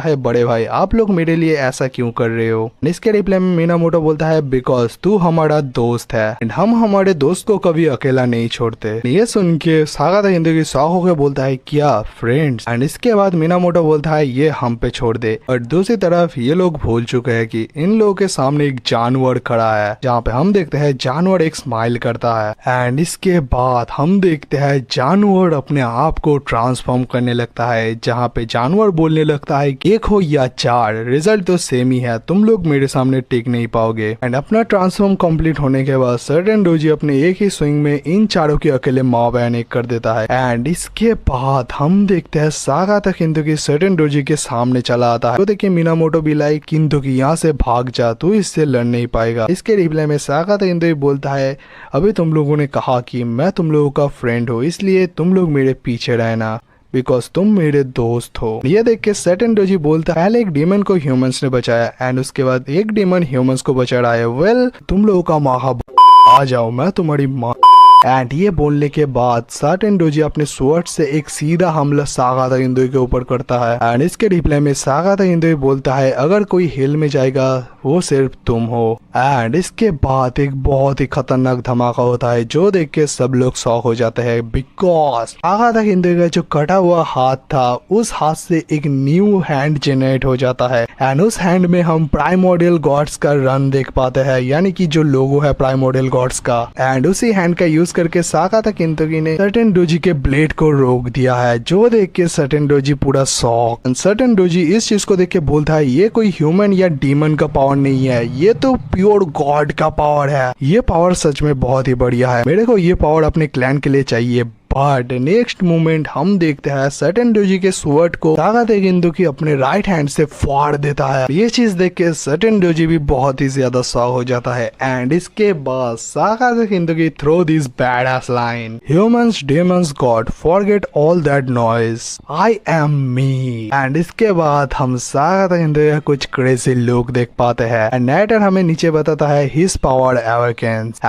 है बड़े भाई आप लोग मेरे लिए ऐसा क्यों कर रहे हो। इसके रिप्लाई में मिनामोटो बोलता है बिकॉज तू हमारा दोस्त है एंड हम हमारे दोस्त को कभी अकेला नहीं छोड़ते। ये सुन के सागाता इंदुई शॉक होकर बोलता है क्या फ्रेंड्स। एंड इसके बाद मिनामोटो बोलता है ये हम पे छोड़ दे। और दूसरी तरफ ये लोग भूल चुके हैं कि इन लोगों के सामने एक जानवर खड़ा है, जहाँ पे हम देखते हैं जानवर एक स्माइल करता है। एंड इसके बाद हम देखते हैं जानवर अपने आप को ट्रांसफॉर्म करने लगता है, जहाँ पे जानवर बोलने लगता है कि एक हो या चार रिजल्ट तो सेम ही है, तुम लोग मेरे सामने टिक नहीं पाओगे। एंड अपना ट्रांसफॉर्म कंप्लीट होने के बाद सर्टेन डोजी अपने एक ही स्विंग में इन चारों के अकेले माओ एक कर देता है। एंड इसके बाद हम देखते हैं सागाता किंतु सर्टेन डोजी के सामने चला आता है, तो देखिए मिनामोटो भी लाइक किंतु की यहाँ से भाग जा, तू इससे लड़ नहीं पाएगा। इसके रिप्लाई में सागाता किंतु बोलता है अभी तुम लोगों ने कहा कि मैं तुम लोगों का फ्रेंड हूँ, इसलिए तुम लोग मेरे पीछे रहना बिकॉज तुम मेरे दोस्त हो। ये देख के सर्टेन डोजी बोलता है पहले एक डीमन को ह्यूमंस ने बचाया एंड उसके बाद एक डीमन ह्यूमंस को बचा रहा है। वेल तुम लोगों का माँ आ जाओ, मैं तुम्हारी माँ। एंड ये बोलने के बाद सर्टेन डोजी अपने स्वॉर्ड से एक सीधा हमला सागाता इंदुई के ऊपर करता है। एंड इसके रिप्लाई में सागाता इंदुई बोलता है अगर कोई हिल में जाएगा वो सिर्फ तुम हो। एंड इसके बाद एक बहुत ही खतरनाक धमाका होता है, जो देख के सब लोग शॉक हो जाते हैं बिकॉज सागाता इंदुई का जो कटा हुआ हाथ था उस हाथ से एक न्यू हैंड जनरेट हो जाता है। एंड उस हैंड में हम प्राइमोर्डियल गॉड्स का रन देख पाते हैं, यानी कि जो लोगो है प्राइमोर्डियल गॉड्स का। एंड उसी हैंड का यूज करके सागाता किंतुकी ने सर्टेन डोजी के ब्लेड को रोक दिया है, जो देख के सर्टेन डोजी पूरा शॉक। सर्टेन डोजी इस चीज को देख के बोलता है ये कोई ह्यूमन या डीमन का पावर नहीं है, ये तो प्योर गॉड का पावर है। ये पावर सच में बहुत ही बढ़िया है, मेरे को ये पावर अपने क्लैन के लिए चाहिए। बट नेक्स्ट मोमेंट हम देखते हैं सर्टेन डोजी के स्वॉर्ड को सागाता किंतुकी अपने राइट हैंड से फाड़ देता है। ये चीज देख के सर्टेन डोजी भी बहुत ही ज्यादा शॉक हो जाता है। एंड इसके बाद Sakata Kintoki throw this badass line humans demons god forget all that noise I am me. And इसके बाद हम सागाता किंतुकी का कुछ क्रेजी लुक देख पाते हैं। एंड नाइटर हमें नीचे बताता है हिज पावर अवेकेंस।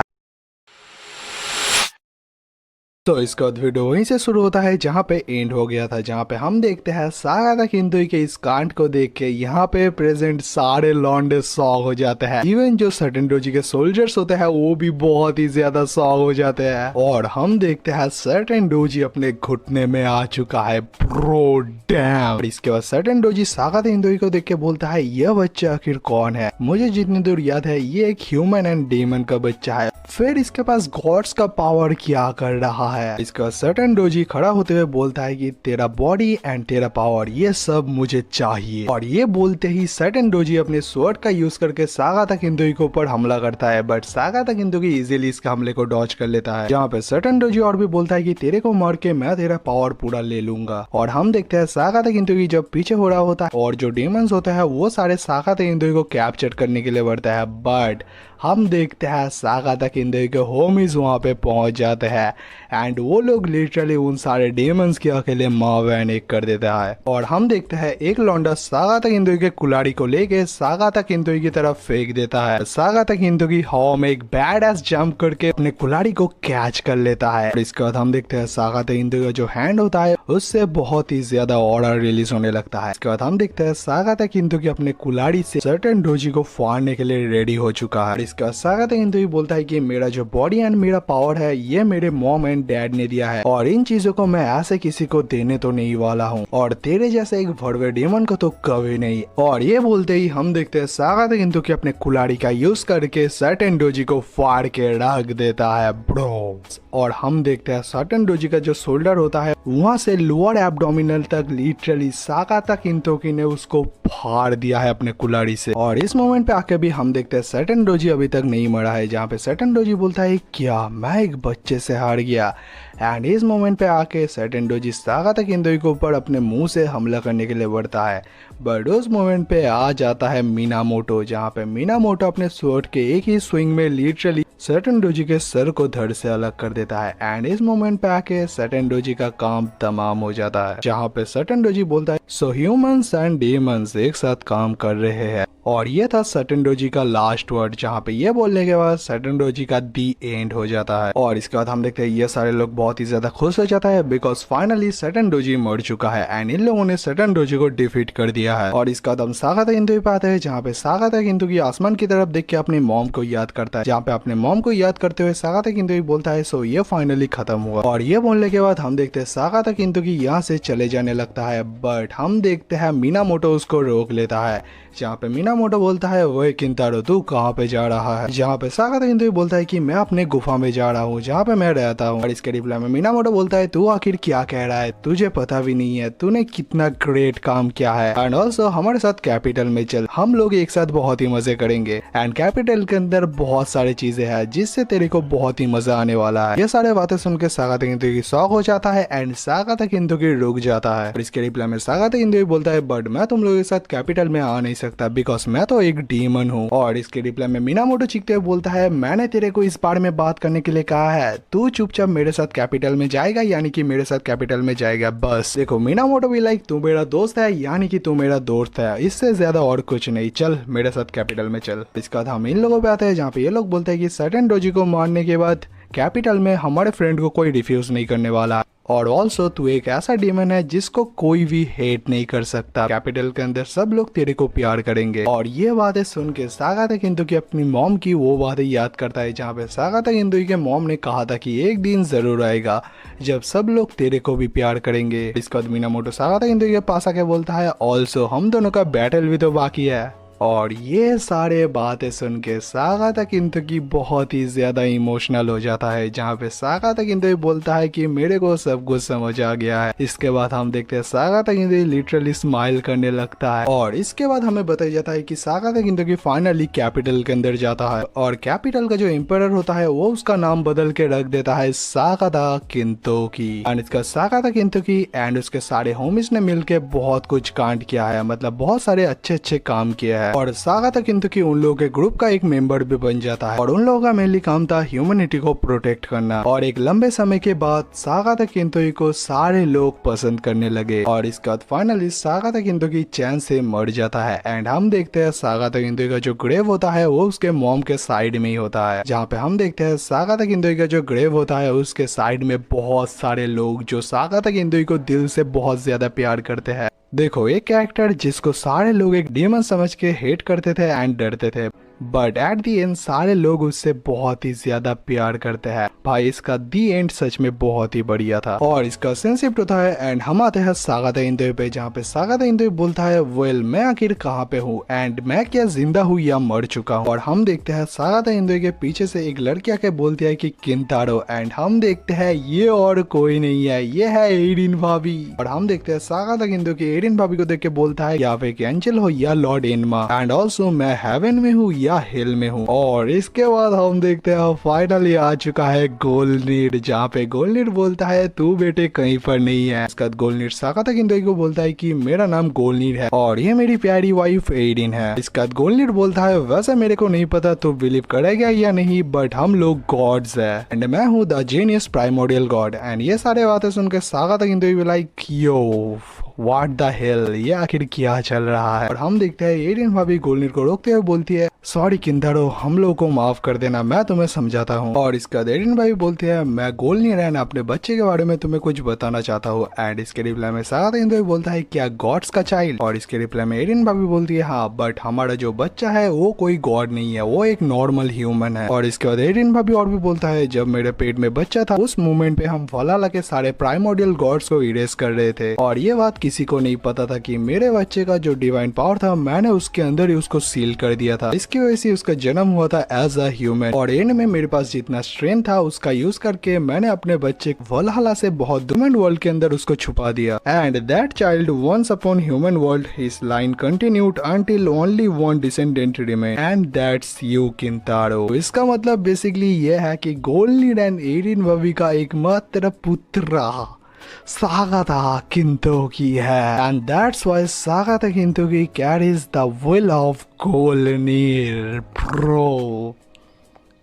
तो इसका वीडियो वहीं से शुरू होता है जहाँ पे एंड हो गया था, जहाँ पे हम देखते हैं सागाता किंतुई के इस कांड को देख के यहाँ पे प्रेजेंट सारे लॉन्डे शॉक हो जाते हैं। इवन जो सर्टेन डोजी के सोल्जर्स होते हैं वो भी बहुत ही ज्यादा शॉक हो जाते हैं। और हम देखते हैं सर्टेन डोजी अपने घुटने में आ चुका है, ब्रो डैम। इसके बाद सर्टेन डोजी सागाता किंतुई को देख के बोलता है यह बच्चा आखिर कौन है, मुझे जितनी दूर याद है ये एक ह्यूमन एंड डेमन का बच्चा है, फिर इसके पास गॉड्स का पावर क्या कर रहा है। इसका सर्टेन डोजी खड़ा होते हुए बोलता है कि तेरा बॉडी एंड तेरा पावर ये सब मुझे चाहिए। और ये बोलते ही सर्टेन डोजी अपने स्वॉर्ड का यूज करके सागाता किंतुई के ऊपर हमला करता है, बट सागाता किंतुई इजीली इसके हमले को डॉज कर लेता है। जहाँ पे सर्टेन डोजी और भी बोलता है कि तेरे को मार के मैं तेरा पावर पूरा ले लूंगा। और हम देखते हैं सागाता किंतुई जब पीछे हो रहा होता है और जो डेमंस होते हैं वो सारे सागाता किंतुई को कैप्चर करने के लिए बढ़ता है, बट हम देखते हैं सागाता किंतुई के होमीज वहाँ पे पहुंच जाते हैं एंड वो लोग लिटरली उन सारे डेमंस के अकेले माओ एक कर देता है। और हम देखते हैं एक लौंडा सागाता किंतुई के कुल्हाड़ी को लेके सागाता किंतुई की तरफ फेंक देता है। सागाता किंतुई हवा में एक बैड एस जंप करके अपने कुल्हाड़ी को कैच कर लेता है। और इसके बाद हम देखते हैं सागाता किंतुई का जो हैंड होता है उससे बहुत ही ज्यादा ऑर्डर रिलीज होने लगता है। इसके बाद हम देखते हैं सागाता किंतुई अपने कुल्हाड़ी से सर्टेन डोजी को फाड़ने के लिए रेडी हो चुका है। इसका सागाता किंतुई बोलता है कि मेरा जो बॉडी एंड मेरा पावर है ये मेरे मॉम एंड डैड ने दिया है और इन चीजों को मैं ऐसे किसी को देने तो नहीं वाला हूँ, और तेरे जैसे एक भड़वे डेमन को तो कभी नहीं। और ये बोलते ही हम देखते हैं सागाता किंतुई अपने कुल्हाड़ी का यूज करके सर्टेन डोजी को फाड़ के रख देता है, ब्रो। और हम देखते हैं सर्टेन डोजी का जो शोल्डर होता है वहां से लोअर एब्डोमिनल तक लिटरली सागाता किंतुई ने उसको फाड़ दिया है अपने कुल्हाड़ी से। और इस मोमेंट पे आके भी हम देखते हैं सर्टेन डोजी अभी तक नहीं मरा है, जहाँ पे सर्टेन डोजी बोलता है क्या मैं एक बच्चे से हार गया। एंड इस मोमेंट पे आके सर्टेन डोजी सागाता किंतुई के ऊपर अपने मुंह से हमला करने के लिए बढ़ता है, बट उस मोमेंट पे आ जाता है मिनामोटो, जहाँ पे मिनामोटो अपने स्वॉर्ड के एक ही स्विंग में लिटरली सटनडोजी के सर को धड़ से अलग कर देता है एंड इस मोमेंट पे आके सटनडोजी का काम तमाम हो जाता है, जहाँ पे सटनडोजी बोलता है सो ह्यूमंस एंड डीमंस एक साथ काम कर रहे हैं। और ये था सटनडोजी का लास्ट वर्ड, जहाँ पे ये बोलने के बाद सटनडोजी का दी एंड हो जाता है। और इसके बाद हम देखते हैं ये सारे लोग बहुत ही ज्यादा खुश हो जाता है बिकॉज फाइनली सटनडोजी मर चुका है एंड इन लोगों ने सटनडोजी को डिफीट कर दिया है। और इसके बाद हम सागाता किंतु पे आते हैं, जहाँ पे सागाता किंतु की आसमान की तरफ देख के अपनी मॉम को याद करता है, जहाँ पे अपने मॉम को याद करते हुए सागाता किंतु बोलता है सो ये फाइनली खत्म हुआ। और ये बोलने के बाद हम देखते हैं सागाता किंतु की यहाँ से चले जाने लगता है, बट हम देखते हैं मीनामोटो उसको रोक लेता है, जहाँ पे मीनामोटो बोलता है वो किंतारो तू कहाँ पे जा रहा है, जहाँ पे सागाता किंतु बोलता है कि मैं अपने गुफा में जा रहा हूँ जहाँ पे मैं रहता हूँ। और इसके रिप्लाई में मीनामोटो बोलता है तू आखिर क्या कह रहा है, तुझे पता भी नहीं है तूने कितना ग्रेट काम किया है एंड ऑल्सो हमारे साथ कैपिटल में चल, हम लोग एक साथ बहुत ही मजे करेंगे एंड कैपिटल के अंदर बहुत सारी चीजें हैं जिससे तेरे को बहुत ही मजा आने वाला है। ये सारे बातें सुन के सागाता किंतु की शौक हो जाता है एंड सागाता किंतु की रुक जाता है। और इसके रिप्लाई में सागाता किंतु बोलता है बट मैं तुम लोगों के साथ कैपिटल में आ नहीं सकता बिकॉज मैं तो एक डीमन हूँ। और इसके रिप्लाई में मीनामोटो चीखते हुए बोलता है मैंने तेरे को इस बारे में बात करने के लिए कहा है, तू चुपचाप मेरे साथ कैपिटल में जाएगा, यानी कि मेरे साथ कैपिटल में जाएगा बस। देखो मीनामोटो भी लाइक तू मेरा दोस्त है यानी कि तू मेरा दोस्त है, इससे ज्यादा और कुछ नहीं, चल मेरे साथ कैपिटल में चल। इसके बाद हम इन लोगों पे आते हैं जहाँ पे ये लोग बोलते हैं कि सटनडोजी को मारने के बाद कैपिटल में हमारे फ्रेंड को कोई रिफ्यूज नहीं करने वाला और ऑल्सो तू एक ऐसा डीमन है जिसको कोई भी हेट नहीं कर सकता, कैपिटल के अंदर सब लोग तेरे को प्यार करेंगे। और ये बातें सुन के सागाता किंतु की अपनी मॉम की वो बातें याद करता है, जहाँ पे सागाता किंतु के मॉम ने कहा था कि एक दिन जरूर आएगा जब सब लोग तेरे को भी प्यार करेंगे। इसके बाद मीनामोटो सागाता किंतु के पास आके बोलता है ऑल्सो हम दोनों का बैटल भी तो बाकी है। और ये सारे बातें सुन के सागाता किंतु की बहुत ही ज्यादा इमोशनल हो जाता है, जहाँ पे सागाता किंतु बोलता है कि मेरे को सब कुछ समझ आ गया है। इसके बाद हम देखते हैं सागाता किंतु लिटरली स्माइल करने लगता है। और इसके बाद हमें बताया जाता है कि सागाता किंतु की फाइनली कैपिटल के अंदर जाता है और कैपिटल का जो एम्परर होता है वो उसका नाम बदल के रख देता है सागाता किंतोकी। एंड इसका सागाता किंतोकी एंड उसके सारे होमिस ने मिलकर बहुत कुछ कांड किया है, मतलब बहुत सारे अच्छे अच्छे काम किया है। और सागाता किंतोकी उन लोगों के ग्रुप का एक मेंबर भी बन जाता है और उन लोगों का मेनली काम था ह्यूमैनिटी को प्रोटेक्ट करना। और एक लंबे समय के बाद सागाता किंतोकी को सारे लोग पसंद करने लगे और इसके बाद फाइनली सागाता किंतोकी चैन से मर जाता है। एंड हम देखते हैं सागाता किंतोकी का जो ग्रेव होता है वो उसके मॉम के साइड में ही होता है, जहाँ पे हम देखते हैं सागाता किंतोकी का जो ग्रेव होता है उसके साइड में बहुत सारे लोग जो सागाता किंतोकी को दिल से बहुत ज्यादा प्यार करते हैं। देखो एक कैरेक्टर जिसको सारे लोग एक डीमन समझ के हेट करते थे एंड डरते थे, बट एट दी एंड सारे लोग उससे बहुत ही ज्यादा प्यार करते हैं। भाई इसका दी एंड सच में बहुत ही बढ़िया था। और इसका सेंसिटिव होता है एंड हम आते हैं सागाता किंतोकी पे, जहाँ पे सागाता किंतोकी बोलता है वेल मैं आखिर कहाँ पे हूँ एंड मैं क्या जिंदा हूँ या मर चुका हूँ। और हम देखते हैं सागाता किंतोकी के पीछे से एक लड़की आके बोलती है कि किंतारो एंड हम देखते हैं ये और कोई नहीं है, ये है एरिन भाभी। और हम देखते हैं सागाता किंतोकी एरिन भाभी को देख के बोलता है या एक एंजल हो या लॉर्ड एनमा एंड ऑल्सो मैं हेवन में हूँ या हिल में हूँ। और इसके बाद हम देखते हैं फाइनली आ चुका है गोलनीड, जहाँ पे गोलनीड बोलता है तू बेटे कहीं पर नहीं है। इसके बाद गोलनीड सागाता किंतोकी को बोलता है कि मेरा नाम गोलनीड है और ये मेरी प्यारी वाइफ एरिन है। इसके बाद गोलनीड बोलता है वैसे मेरे को नहीं पता तू बिलीव करेगा या नहीं, बट हम लोग गॉड्स है एंड मैं हूँ the genius primordial god. And ये सारे बातें सुनकर Sakata Kintoki like yo what the hell, ये आखिर क्या चल रहा है। और हम देखते हैं एरिन भाभी गोलनीड को रोकते हुए बोलती है सॉरी किंतारो हम लोगों को माफ कर देना, मैं तुम्हें समझाता हूँ। और इसके बाद एरिन भाभी बोलती है मैं गोलनीड एंड अपने बच्चे के बारे में तुम्हें कुछ बताना चाहता हूँ। एंड इसके रिप्लाई में सागाता किंतोकी बोलता है क्या गॉड्स का चाइल्ड। और इसके रिप्लाई में एरिन भाभी बोलती है हाँ बट हमारा जो बच्चा है वो कोई गॉड नहीं है, वो एक नॉर्मल ह्यूमन है। और इसके बाद एरिन भाभी और भी बोलता है जब मेरे पेट में बच्चा था उस मोमेंट पे हम वलाला के सारे प्राइमोडियल गॉड्स को इरेज कर रहे थे और ये बात किसी को नहीं पता था कि मेरे बच्चे का जो डिवाइन पावर था मैंने उसके अंदर ही उसको सील कर दिया था, इसकी वजह से उसका जन्म हुआ था एज अ ह्यूमन। और एंड में मेरे पास जितना स्ट्रेंथ था उसका यूज करके मैंने अपने बच्चे वलहला से बहुत ह्यूमन वर्ल्ड के अंदर उसको छुपा दिया। And that child once upon human world his line continued until only one descendant remain and that's you Kintaro. इसका मतलब बेसिकली ये है कि गोलनीड एंड एरिन भाभी का एकमात्र पुत्र सागाता किंतोकी है and that's why Sakata Kintoki carries the will of गोलनीड ब्रो।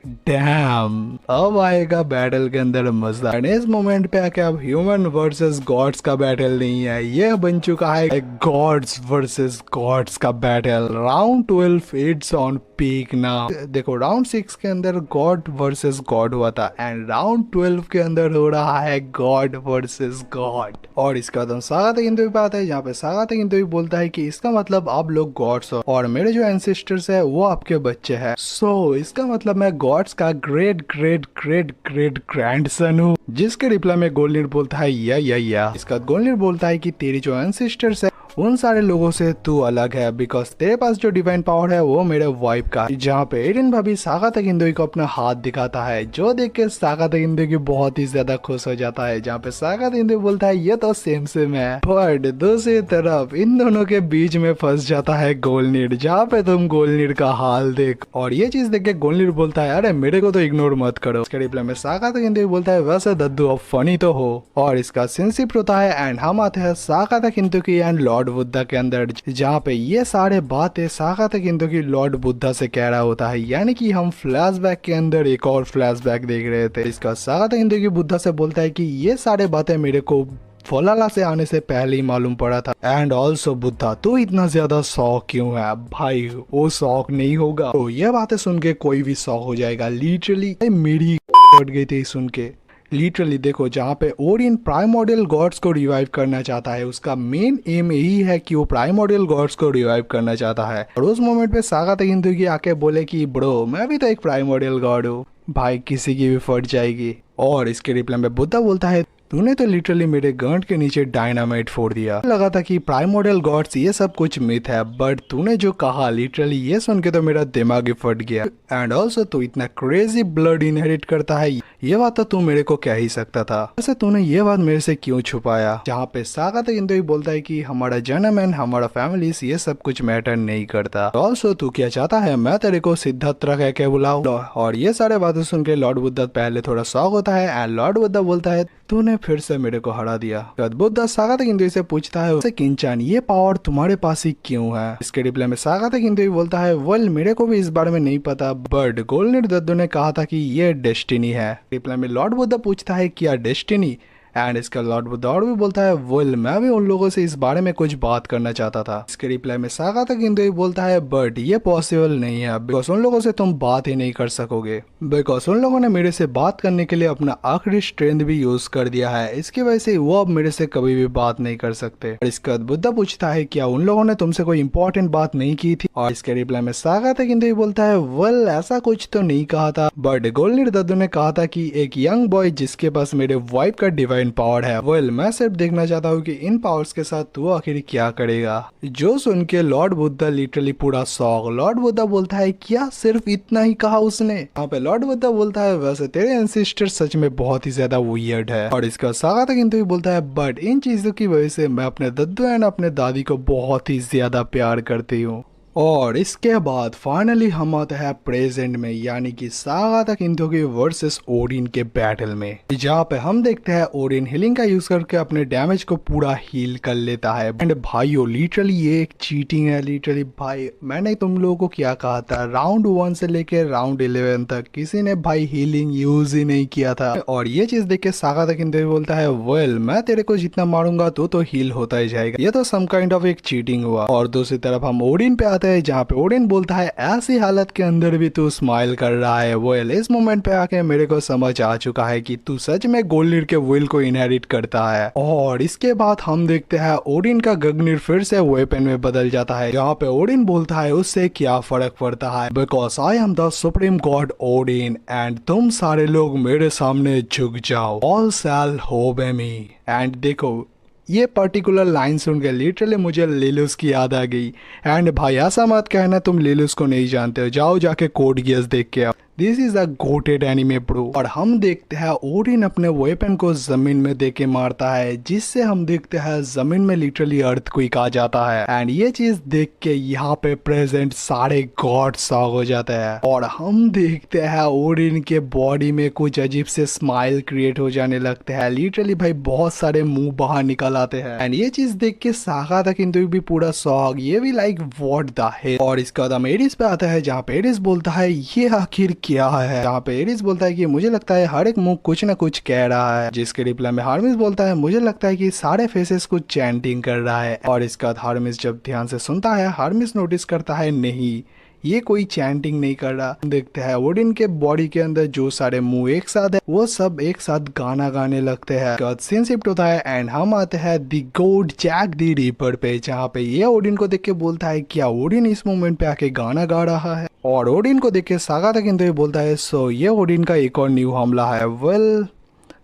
डैम, अब आएगा बैटल के अंदर मजा। इस मोमेंट पे आके अब ह्यूमन वर्सेस गॉड्स का बैटल नहीं है, ये बन चुका है गॉड्स वर्सेस गॉड्स का battle. Round 12 it's on peak now. देखो राउंड 6 के अंदर गॉड वर्सेस गॉड हुआ था एंड राउंड 12 के अंदर हो रहा है गॉड वर्सेस गॉड। और इसका बाद हम सागा तक पे आता है, जहाँ पे सागा तक बोलता है कि इसका मतलब आप लोग गॉड्स हो और मेरे जो एंसेस्टर्स है वो आपके बच्चे हैं। सो इसका मतलब मैं गॉड्स का great great great great grandson हूँ। जिसके रिप्लाई में गोल्डनिर बोलता है या। इसका गोल्डनिर बोलता है कि तेरी जो एंसेस्टर्स है उन सारे लोगों से तू अलग है, बिकॉज तेरे पास जो डिवाइन पावर है वो मेरे वाइफ का। जहाँ पे एरिन भाभी सागा तक को अपना हाथ दिखाता है, जो देख के सागा तक बहुत ही ज्यादा खुश हो जाता है। जहाँ पे सागा तक बोलता है ये तो सेम है। बट दूसरी तरफ इन दोनों के बीच में फंस जाता है गोल्डनिर, जहाँ पे तुम गोल्डनिर का हाल देख। और ये चीज देख के गोल्डनिर बोलता है अरे मेरे को तो इग्नोर मत करो। उसके रिप्लाई में सागा तक बोलता है वैसे दद्दू अब फनी तो हो। और इसका सिंसिप होता है एंड हम आते हैं सागा तक एंड लॉर्ड बुद्धा के अंदर, जहाँ पे ये सारे बातें सागा तक लॉर्ड बुद्धा से कह रहा होता है। यानी कि हम फ्लैशबैक के अंदर एक और फ्लैशबैक देख रहे थे। इसका सागा तक बुद्धा से बोलता है कि ये सारे बातें मेरे को फोलाला से आने से पहले ही मालूम पड़ा था। एंड ऑल्सो बुद्धा तू इतना ज्यादा शौक क्यों है भाई, वो शौक नहीं होगा। तो ये बातें सुन के कोई भी शौक हो जाएगा। लिटरली मेरी कट गई थी सुन के। लिटरली देखो जहाँ पे ओरिन प्राइमोर्डियल गॉड्स को रिवाइव करना चाहता है, उसका मेन एम यही है कि वो प्राइमोर्डियल गॉड्स को रिवाइव करना चाहता है। और उस मोमेंट पे सागा तक आके बोले कि ब्रो मैं भी तो एक प्राइमोर्डियल गॉड हूँ, भाई किसी की भी फट जाएगी। और इसके रिप्लाई में बुद्धा बोलता है तूने तो लिटरली मेरे गर्ट के नीचे डायनामाइट फोड़ दिया। लगा था कि प्राइमोर्डियल गॉड्स ये सब कुछ मिथ है, बट तूने जो कहा लिटरली ये सुन के तो मेरा दिमाग ही फट गया। एंड ऑल्सो तू इतना क्रेजी ब्लड इनहेरिट करता है, ये बात तो तू मेरे को कह ही सकता था। वैसे तूने ये बात मेरे से क्यों छुपाया। जहाँ पे सागा तक बोलता है कि हमारा जन्म एंड हमारा फैमिली ये सब कुछ मैटर नहीं करता। ऑल्सो तू क्या चाहता है मैं तेरे को सिद्धार्थ कह के बुलाऊं। और ये सारे बातें सुन के लॉर्ड बुद्धा पहले थोड़ा शॉक होता है एंड लॉर्ड बुद्धा बोलता है तूने फिर से मेरे को हरा दिया। बुद्धा सागा तक से पूछता है किंचान ये पावर तुम्हारे पास ही क्यों है। इसके रिप्लाई में सागा तक बोलता है वेल मेरे को भी इस बारे में नहीं पता, बट गोल्डनिर दद्दू ने कहा था कि ये डेस्टिनी है। रिप्लाई में लॉर्ड बुद्धा पूछता है क्या डेस्टिनी, एंड इसका लॉर्ड बुद्धा और भी बोलता है वेल मैं भी उन लोगों से इस बारे में कुछ बात करना चाहता था। इसके रिप्लाई में सागा तक बोलता है बट ये पॉसिबल नहीं है, बिकॉज उन लोगों से तुम बात ही नहीं कर सकोगे, बिकॉज उन लोगों ने मेरे से बात करने के लिए अपना आखिरी स्ट्रेंथ भी यूज कर दिया है। इसकी वजह से वो अब मेरे से कभी भी बात नहीं कर सकते। और इसके बाद बुद्धा पूछता है क्या उन लोगों ने तुमसे कोई इंपॉर्टेंट बात नहीं की थी। और इसके रिप्लाई में सागा तक बोलता है वेल ऐसा कुछ तो नहीं कहा था, बट गोल्डनिर दद्दू ने कहा था कि एक यंग बॉय जिसके पास मेरे वाइफ का डिवाइन पावर है, वेल मैं सिर्फ देखना चाहता हूँ कि इन पावर्स के साथ तू आखिर क्या करेगा। जो सुन के लॉर्ड बुद्धा लिटरली पूरा शॉक। लॉर्ड बुद्धा बोलता है क्या सिर्फ इतना ही कहा उसने। यहाँ पे लॉर्ड बुद्धा बोलता है वैसे तेरे एंसेस्टर सच में बहुत ही ज्यादा वियर्ड है। और इसका सागा तक बोलता है बट इन चीजों की वजह से मैं अपने दद्दू एंड अपने दादी को बहुत ही ज्यादा प्यार करती हूँ। और इसके बाद फाइनली हम आते हैं प्रेजेंट में, यानी कि सागा तक वर्सेस ओरिन के बैटल में, जहाँ पे हम देखते हैं ओरिन हीलिंग का यूज करके अपने डैमेज को पूरा हील कर लेता है। एंड भाइयों लिटरली ये एक चीटिंग है। लिटरली भाई मैंने तुम लोगों को क्या कहा था, राउंड 1 से लेके राउंड 11 तक किसी ने भाई हीलिंग यूज ही नहीं किया था। और ये चीज देख के सागा तक बोलता है वेल मैं तेरे को जितना मारूंगा तो हील होता ही जाएगा। ये तो सम काइंड ऑफ एक चीटिंग हुआ। और दूसरी तरफ हम ओरिन पे है, जहाँ पे ओडिन बोलता है ऐसी हालत के अंदर भी तू स्माइल कर रहा है। वेल इस मोमेंट पे आके मेरे को समझ आ चुका है कि तू सच में गोल्डनिर के विल को इनहेरिट करता है। और इसके बाद हम देखते हैं ओडिन का गगनिर फिर से वेपन में बदल जाता है, जहाँ पे ओडिन बोलता है उससे क्या फर्क पड़ता है, because I am the supreme God Odin and तुम सारे लोग मेरे सामने झुक जाओ, all shall obey me. And देखो ये पर्टिकुलर लाइन सुन के लिटरली मुझे लेलुस की याद आ गई। एंड भाई ऐसा मत कहना तुम लेलुस को नहीं जानते हो, जाओ जाके कोड गियर्स देख के आओ। This is a GOATed anime bro. और हम देखते हैं ओरिन अपने वेपन को जमीन में देके मारता है, जिससे हम देखते हैं जमीन में लिटरली अर्थक्वेक आ जाता है। एंड ये चीज देख के यहाँ पे प्रेजेंट सारे गॉड शॉक हो जाते हैं। और हम देखते हैं ओरिन के बॉडी में कुछ अजीब से स्माइल क्रिएट हो जाने लगते हैं। लिटरली भाई बहुत सारे मुंह बाहर निकल आते हैं। एंड ये चीज देख के सागा तक भी पूरा शॉक, ये भी लाइक व्हाट द हेल। और इसके बाद हम एरिस पे आता है, जहाँ पे एरिस बोलता है ये आखिर क्या है। यहाँ पे एरिस बोलता है कि मुझे लगता है हर एक मुंह कुछ ना कुछ कह रहा है, जिसके रिप्लाई में हार्मिस बोलता है मुझे लगता है कि सारे फेसेस कुछ चैंटिंग कर रहा है। और इसके बाद हार्मिस जब ध्यान से सुनता है, हार्मिस नोटिस करता है नहीं, ये कोई चैंटिंग नहीं कर रहा। देखते हैं ओडिन के बॉडी के अंदर जो सारे मुंह एक साथ है वो सब एक साथ गाना गाने लगते हैं। उसके बाद सीन शिफ्ट होता है एंड हम आते हैं the god Jack the Reaper पे, जहाँ पे ये ओडिन को देख के बोलता है क्या ओडिन इस मोमेंट पे आके गाना गा रहा है। और ओडिन को देख के सागा तक इंद्र बोलता है सो ये ओडिन का एक और न्यू हमला है। वेल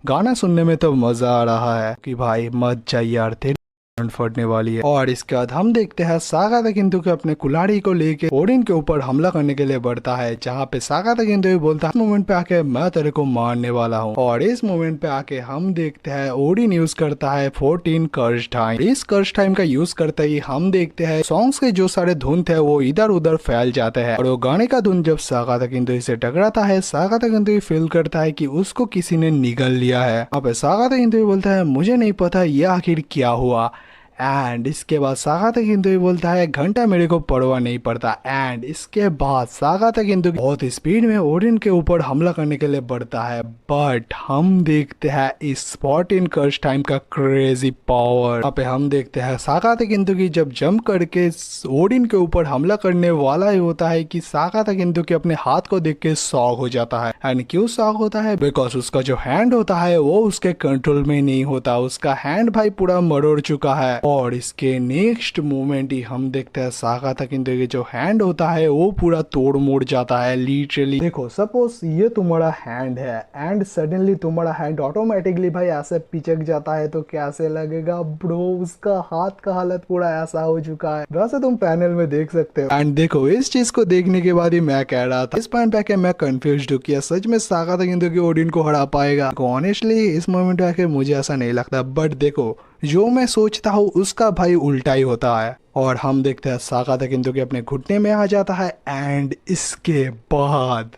गाना सुनने में तो मजा आ रहा है कि भाई मत जाइए यार, तेरी फटने वाली है। और इसके बाद हम देखते हैं सागा द किंतु के अपने कुल्हाड़ी को लेके ओडिन के ऊपर हमला करने के लिए बढ़ता है, जहाँ पे सागा द किंतु बोलता है इस मोमेंट पे आके मैं तेरे को मारने वाला हूँ। और इस मोमेंट पे आके हम देखते हैं ओडिन यूज करता है 14 कर्स टाइम। इस कर्स टाइम का यूज करते ही हम देखते हैं सॉन्ग्स के जो सारे धुन थे वो इधर उधर फैल जाते हैं। और वो गाने का धुन जब सागा द किंतु से टकराता है, सागा द किंतु फील करता है कि उसको किसी ने निगल लिया है। यहाँ पे सागा द किंतु बोलता है मुझे नहीं पता ये आखिर क्या हुआ। एंड इसके बाद सागा तक हिंदू बोलता है घंटा मेरे को परवाह नहीं पड़ता। एंड इसके बाद सागा तक हिंदू बहुत स्पीड में ओडिन के ऊपर हमला करने के लिए बढ़ता है, बट हम देखते हैं इस 14 कर्स टाइम का क्रेजी पावर। यहाँ पे हम देखते हैं सागा तक हिंदू की जब जंप करके ओडिन के ऊपर हमला करने वाला ही होता है कि सागा तक हिंदू के अपने हाथ को देख के शॉक हो जाता है। एंड क्यों शॉक होता है? बिकॉज उसका जो हैंड होता है वो उसके कंट्रोल में नहीं होता, उसका हैंड भाई पूरा मरोड़ चुका है। और इसके नेक्स्ट मोमेंट ही हम देखते हैं सागा तक के जो हैंड होता है वो पूरा तोड़ मोड़ जाता है लिटरली। देखो सपोज ये तुम्हारा हैंड है एंड सडनली तुम्हारा हैंड ऑटोमेटिकली भाई ऐसे पिचक जाता है तो कैसे लगेगा ब्रो? उसका हाथ का हालत पूरा ऐसा हो चुका है, वैसे तुम पैनल में देख सकते हो। एंड देखो इस चीज को देखने के बाद ही मैं कह रहा था इस पॉइंट पे आके मैं कंफ्यूज हूँ कि सच में सागा तक की ओडिन को हरा पाएगा। ऑनेस्टली इस मोमेंट पे आके मुझे ऐसा नहीं लगता, बट देखो जो मैं सोचता हूँ उसका भाई उल्टा ही होता है। और हम देखते हैं सागा तक के अपने घुटने में आ जाता है एंड इसके बाद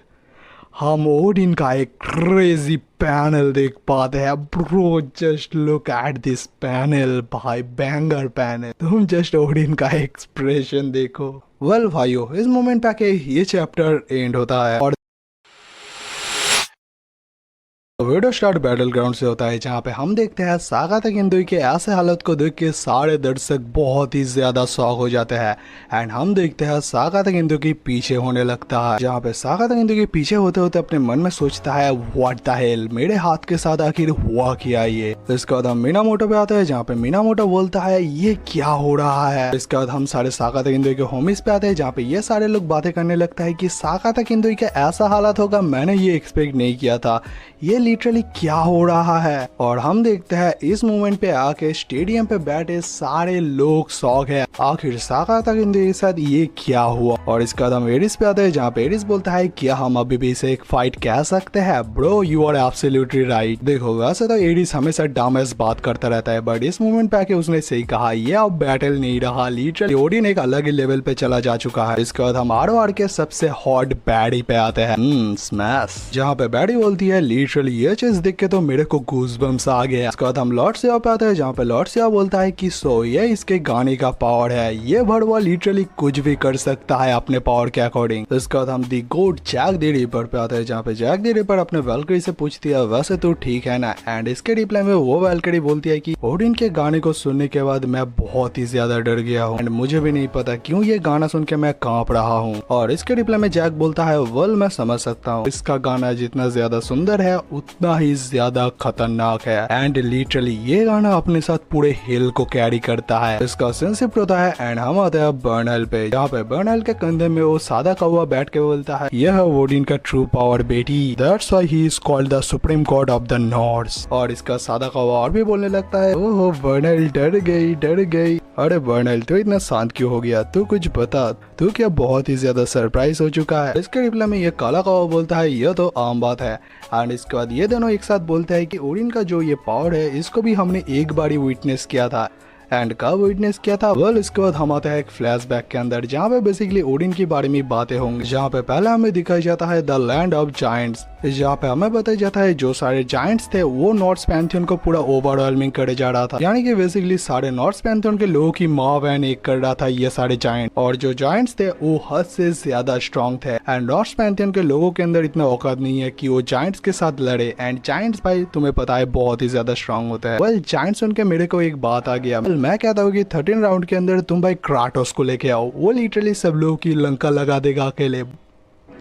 हम ओडिन का एक क्रेजी पैनल देख पाते हैं। Bro just look at this panel भाई, बैंगर पैनल। तुम जस्ट ओडिन का एक्सप्रेशन देखो। वेल भाइयों इस मोमेंट पे आके ये चैप्टर एंड होता है और वीडियो स्टार्ट बैटल ग्राउंड से होता है, जहाँ पे हम देखते हैं सागा तक हिंदू के ऐसे हालत को देख के सारे दर्शक बहुत ही ज्यादा शॉक हो जाते हैं। एंड हम देखते हैं सागा तक हिंदू की पीछे होने लगता है, जहाँ पे सागा तक हिंदू के पीछे होते होते अपने मन में सोचता है व्हाट द हेल, मेरे हाथ के साथ आखिर हुआ क्या ये। इसके बाद हम मीनामोटो पे आते हैं, जहाँ पे मीनामोटो बोलता है ये क्या हो रहा है। इसके बाद हम सारे सागा तक हिंदू के होमिस पे आते हैं, जहाँ पे ये सारे लोग बातें करने लगता है कि सागा तक हिंदू का ऐसा हालत होगा मैंने ये एक्सपेक्ट नहीं किया था, ये लिटरली क्या हो रहा है। और हम देखते हैं इस मोमेंट पे आके स्टेडियम पे बैठे सारे लोग शॉक है, आखिर सागा तक के साथ ये क्या हुआ। और इसके बाद हम एरिस पे आते हैं, जहाँ पे एरिस बोलता है क्या हम अभी भी इसे एक फाइट कह सकते हैं? Bro you are absolutely right. देखो वैसे तो एरिस हमेशा डामेस बात करता रहता है, बट इस मोमेंट पे आके उसने सही कहा, ये अब बैटल नहीं रहा, लिटरली ओडिन एक अलग ही लेवल पे चला जा चुका है। इसके बाद हम आर के सबसे हॉट बैडी पे आते हैं, स्मैश, जहाँ पे बैडी बोलती है लिटरली ये चीज देख के तो मेरे को गूज़बम्स आ गया। इसके बाद हम लॉर्ड सेवा पे आते हैं, जहाँ पे लॉर्ड सेवा बोलता है कि सो ये इसके गाने का पावर है, ये भड़वा लिटरली कुछ भी कर सकता है अपने पावर के अकॉर्डिंग। इसके बाद हम दी गोड जैक द रिपर पे आते हैं, जहाँ पे जैक द रिपर अपने वेलकरी से पूछती है वैसे तो ठीक है ना। एंड इसके रिप्लाई में वो वेलकरी बोलती है कि ओडिन के गाने को सुनने के बाद मैं बहुत ही ज्यादा डर गया हूँ एंड मुझे भी नहीं पता क्यों ये गाना सुन के मैं कांप रहा हूँ। और इसके रिप्लाई में जैक बोलता है वेल मैं समझ सकता हूँ, इसका गाना जितना ज्यादा सुंदर है उतना ही ज्यादा खतरनाक है एंड लिटरली ये गाना अपने साथ पूरे हिल को कैरी करता है। इसका सेंसिप होता है एंड हम आते हैं बर्नल पे, जहाँ पे बर्नल के कंधे में वो सादा कौवा बैठ के बोलता है यह है ओडिन का ट्रू पावर बेटी, that's why he is called the supreme god of the north. और इसका सादा कौवा और भी बोलने लगता है ओहो बर्नल डर गई। अरे बर्नल तू इतना शांत क्यों हो गया, तू कुछ बता, तू क्या बहुत ही ज्यादा सरप्राइज हो चुका है। इसके रिप्लाई में ये काला कौवा बोलता है यह तो आम बात है। एंड इसके बाद ये दोनों एक साथ बोलते हैं कि ओडिन का जो ये पावर है इसको भी हमने एक बार ही विटनेस किया था एंड कब विटनेस किया था। वेल इसके बाद हम आते हैं एक फ्लैशबैक के अंदर, जहाँ पे बेसिकली ओडिन के बारे में बातें होंगी, जहाँ पे पहले हमें दिखाया जाता है द लैंड ऑफ जायंट्स, जहाँ पे हमें बताया जाता है जो सारे जायंट्स थे वो नॉर्थ पैंथियन को पूरा ओवरवेलमिंग करे जा रहा था, यानी कि बेसिकली सारे नॉर्थ पैंथियन के लोगों की माँ बहन एक कर रहा था ये सारे जायंट। और जो जायंट्स थे वो हद से ज्यादा स्ट्रॉन्ग थे एंड नॉर्थ पैंथियन के लोगों के अंदर इतना औकात नहीं है कि वो जायंट्स के साथ लड़े। एंड जायंट्स भाई तुम्हें पता है बहुत ही ज्यादा स्ट्रॉन्ग होता है। वेल जायंट्स सुन के मेरे को एक बात आ गया, मैं कहता हूँ कि 13 राउंड के अंदर तुम भाई क्राटोस को लेके आओ, वो लिटरली सब लोगों की लंका लगा देगा अकेले।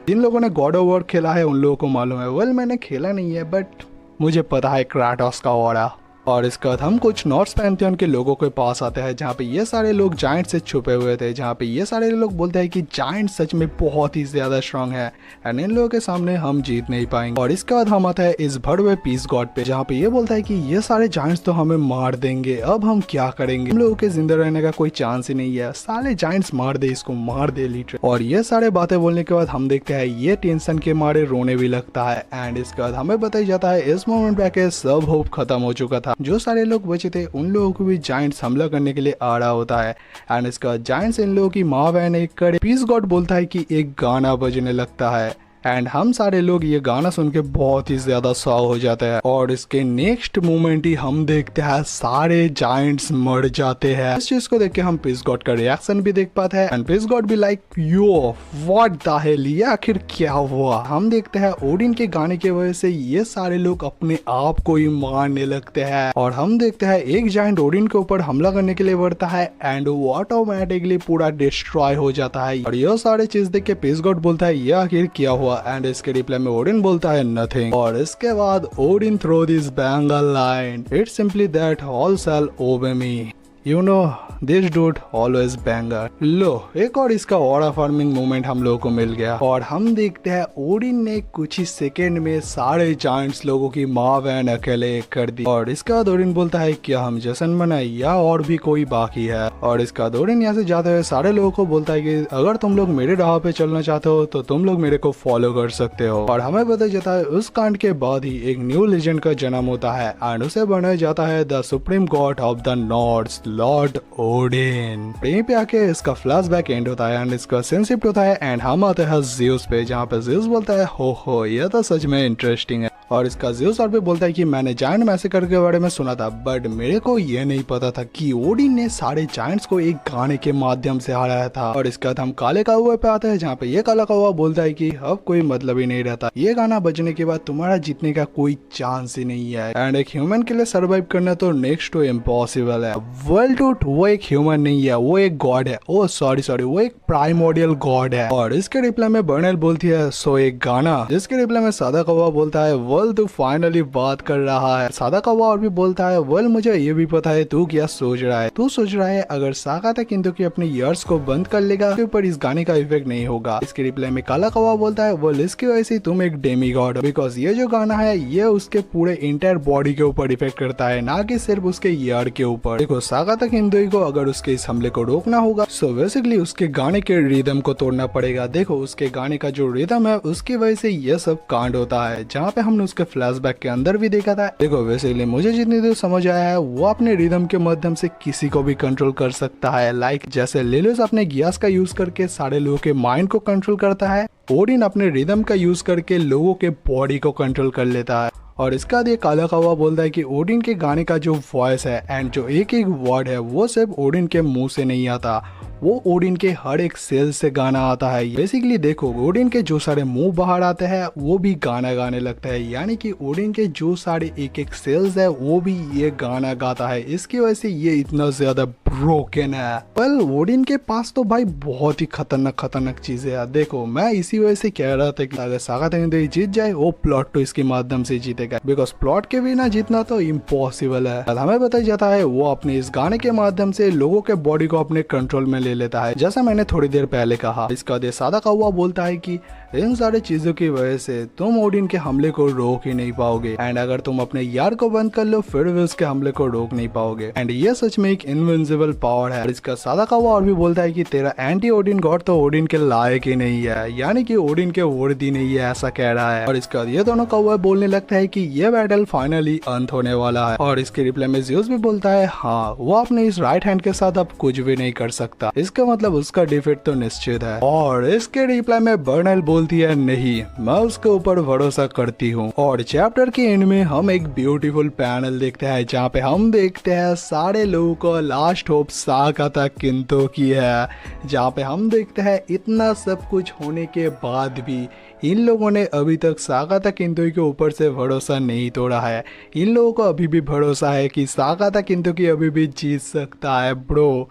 जिन लोगों ने गॉड ऑफ वॉर खेला है उन लोगों को मालूम है। वेल मैंने खेला नहीं है बट मुझे पता है क्राटोस का ऑरा। और इसके बाद हम कुछ नॉर्थ पैंथियन के लोगों के पास आते हैं, जहाँ पे ये सारे लोग जायंट से छुपे हुए थे, जहाँ पे ये सारे लोग बोलते हैं कि जायंट सच में बहुत ही ज्यादा स्ट्रांग है एंड इन लोगों के सामने हम जीत नहीं पाएंगे। और इसके बाद हम आते हैं इस भड़े हुए पीस गॉड पे, जहाँ पे ये बोलता है कि ये सारे जायंट्स तो हमें मार देंगे, अब हम क्या करेंगे, हम लोगों के जिंदा रहने का कोई चांस ही नहीं है, सारे जायंट्स मार दे, इसको मार दे लीटर। और ये सारे बातें बोलने के बाद हम देखते हैं ये टेंशन के मारे रोने भी लगता है। एंड इसके बाद हमें बताया जाता है इस मोमेंट पे सब होप खत्म हो चुका था, जो सारे लोग थे उन लोगों को भी जायंट्स हमला करने के लिए आ रहा होता है। एंड इसका जायंट्स इन लोगों की माँ बहन एक करे, पीस गॉड बोलता है कि एक गाना बजने लगता है एंड हम सारे लोग ये गाना सुन के बहुत ही ज्यादा सॉ हो जाते हैं। और इसके नेक्स्ट मोमेंट ही हम देखते हैं सारे जायंट्स मर जाते हैं। इस चीज को देख के हम पीस गॉड का रिएक्शन भी देख पाते हैं एंड पीस गॉड भी like yo what the hell, ये आखिर क्या हुआ। हम देखते हैं ओडिन के गाने की वजह से ये सारे लोग अपने आप को ही मारने लगते हैं और हम देखते हैं एक जायंट ओडिन के ऊपर हमला करने के लिए बढ़ता है एंड वो ऑटोमेटिकली पूरा डिस्ट्रॉय हो जाता है। और ये सारे चीज देख के पीस गॉड बोलता है ये आखिर क्या हुआ एंड इसके रिप्लाई में ओडिन बोलता है नथिंग। और इसके बाद Odin throw this banger line, it's simply that all shall obey me, you know this dude always banger. लो एक और इसका ऑरा फार्मिंग मोमेंट हम लोगों को मिल गया और हम देखते हैं ओडिन ने कुछ ही सेकेंड में सारे जायंट्स लोगों की माँ बहन अकेले कर दी। और इसके बाद ओडिन बोलता है क्या हम जश्न मनाए या और भी कोई बाकी है। और इसके बाद ओडिन यहाँ से जाते हुए सारे लोगों को बोलता है कि अगर तुम लोग मेरे राह पे चलना चाहते हो तो तुम लोग मेरे को फॉलो कर सकते हो। और हमें पता चलता है उस कांड के बाद ही एक न्यू लेजेंड का जन्म होता है एंड उसे बनाया जाता है the supreme god of the Nords, lord Odin. यहीं पे आके इसका फ्लैशबैक एंड होता है एंड इसका सिंशिफ्ट होता है एंड हम आते हैं ज़्यूस पे, जहाँ पे ज़्यूस बोलता है हो ये तो सच में इंटरेस्टिंग है। और इसका ज़्यूस और भी बोलता है कि मैंने जायंट मैसेकर के बारे में सुना था बट मेरे को ये नहीं पता था कि ओडिन ने सारे जायंट्स को एक गाने के माध्यम से हराया था। और इसके बाद हम काले कौवे पे आते हैं, जहाँ पे ये काला कौवा बोलता है कि अब कोई मतलब ही नहीं रहता, ये गाना बजने के बाद तुम्हारा जीतने का कोई चांस ही नहीं है एंड एक ह्यूमन के लिए सर्वाइव करना तो नेक्स्ट टू इम्पॉसिबल है। वर्ल्ड टूट वो एक ह्यूमन नहीं है, वो एक गॉड है, ओ सॉरी वो एक प्राइमोडियल गॉड है। और इसके रिप्लाई में बर्नेल बोलती है सो एक गाना, जिसके रिप्लाई में सादा कौवा बोलता है वेल तू फाइनली बात कर रहा है। सादा कौवा और भी बोलता है वेल मुझे ये भी पता है तू क्या सोच रहा है, तू सोच रहा है अगर सागाता किंतु की अपने ईयर्स को बंद कर लेगा तो ऊपर इस गाने का इफेक्ट नहीं होगा। इसके रिप्लाई में काला कौवा बोलता है वेल इसकी वजह से तुम एक डेमी गॉड हो, बिकॉज ये जो गाना है ये उसके पूरे इंटायर बॉडी के ऊपर इफेक्ट करता है, ना कि सिर्फ उसके ईयर के ऊपर। देखो सागाता किंतु को अगर उसके इस हमले को रोकना होगा सो बेसिकली उसके गाने के रिदम को तोड़ना पड़ेगा। देखो उसके गाने का जो रिदम है उसकी वजह से ये सब कांड होता है, जहाँ पे हमने उसके फ्लैशबैक के अंदर भी देखा था। देखो बेसिकली मुझे जितनी देर समझ आया है वो अपने रिदम के माध्यम से किसी को भी कंट्रोल कर सकता है, लाइक जैसे लिलियस अपने गियास का यूज करके सारे लोगों के माइंड को कंट्रोल करता है, ओडिन अपने रिदम का यूज करके लोगों के बॉडी को कंट्रोल कर लेता है। और इसके बाद ये काला कौवा बोलता है कि ओडिन के गाने का जो वॉइस है एंड जो एक एक वर्ड है वो सिर्फ ओडिन के मुंह से नहीं आता, वो ओडिन के हर एक सेल से गाना आता है। बेसिकली देखो ओडिन के जो सारे मुंह बाहर आते हैं वो भी गाना गाने लगता है, यानी कि ओडिन के जो सारे एक एक सेल्स है वो भी ये गाना गाता है। इसकी वजह से ये इतना ज्यादा ब्रोकन है। वेल ओडिन के पास तो भाई बहुत ही खतरनाक चीजें है। देखो मैं इसी वजह से कह रहा था कि अगर सागाता जीत जाए वो प्लॉट तो इसके माध्यम से जीतेगा, बिकॉज प्लॉट के बिना जीतना तो इम्पॉसिबल है। हमें बताया जाता है वो अपने इस गाने के माध्यम से लोगों के बॉडी को अपने कंट्रोल में ले लेता है, जैसा मैंने थोड़ी देर पहले कहा। इसका दे सादा कौवा बोलता है कि इन सारी चीजों की वजह से तुम ओडिन के हमले को रोक ही नहीं पाओगे, एंड अगर तुम अपने यार को बंद कर लो फिर भी उसके हमले को रोक नहीं पाओगे। एंड ये सच में एक इनविंसिबल पावर है। इसका सादा कौवा और भी बोलता है कि तेरा एंटी ओडिन गॉड तो ओडिन के लायक ही नहीं है, यानी कि ओडिन के वर्दी नहीं है, ऐसा कह रहा है। और इसका ये दोनों कौवा बोलने लगता है कि ये बैटल फाइनली अंत होने वाला है। और इसके रिप्लाई में ज़्यूस भी बोलता है हाँ, वो अपने इस राइट हैंड के साथ अब कुछ भी नहीं कर सकता, इसका मतलब उसका डिफीट तो निश्चित है। और इसके रिप्लाई में बर्नेल बोलती है नहीं, मैं उसके ऊपर भरोसा करती हूँ। और चैप्टर के एंड में हम एक ब्यूटीफुल पैनल देखते हैं जहाँ पे हम देखते हैं सारे लोगों को लास्ट होप साकाता किंतो की है, जहाँ पे हम देखते हैं इतना सब कुछ होने के बाद भी इन लोगों ने अभी तक साकाता किंतो के ऊपर से भरोसा नहीं तोड़ा है। इन लोगों को अभी भी भरोसा है कि साकाता किंतो की अभी भी जीत सकता है। Bro,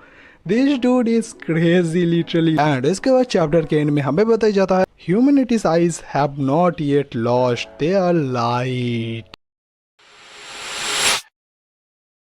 this dude is crazy literally. And इसके बाद चैप्टर के एंड में हमें बताया जाता है humanity's eyes have not yet lost, they are light.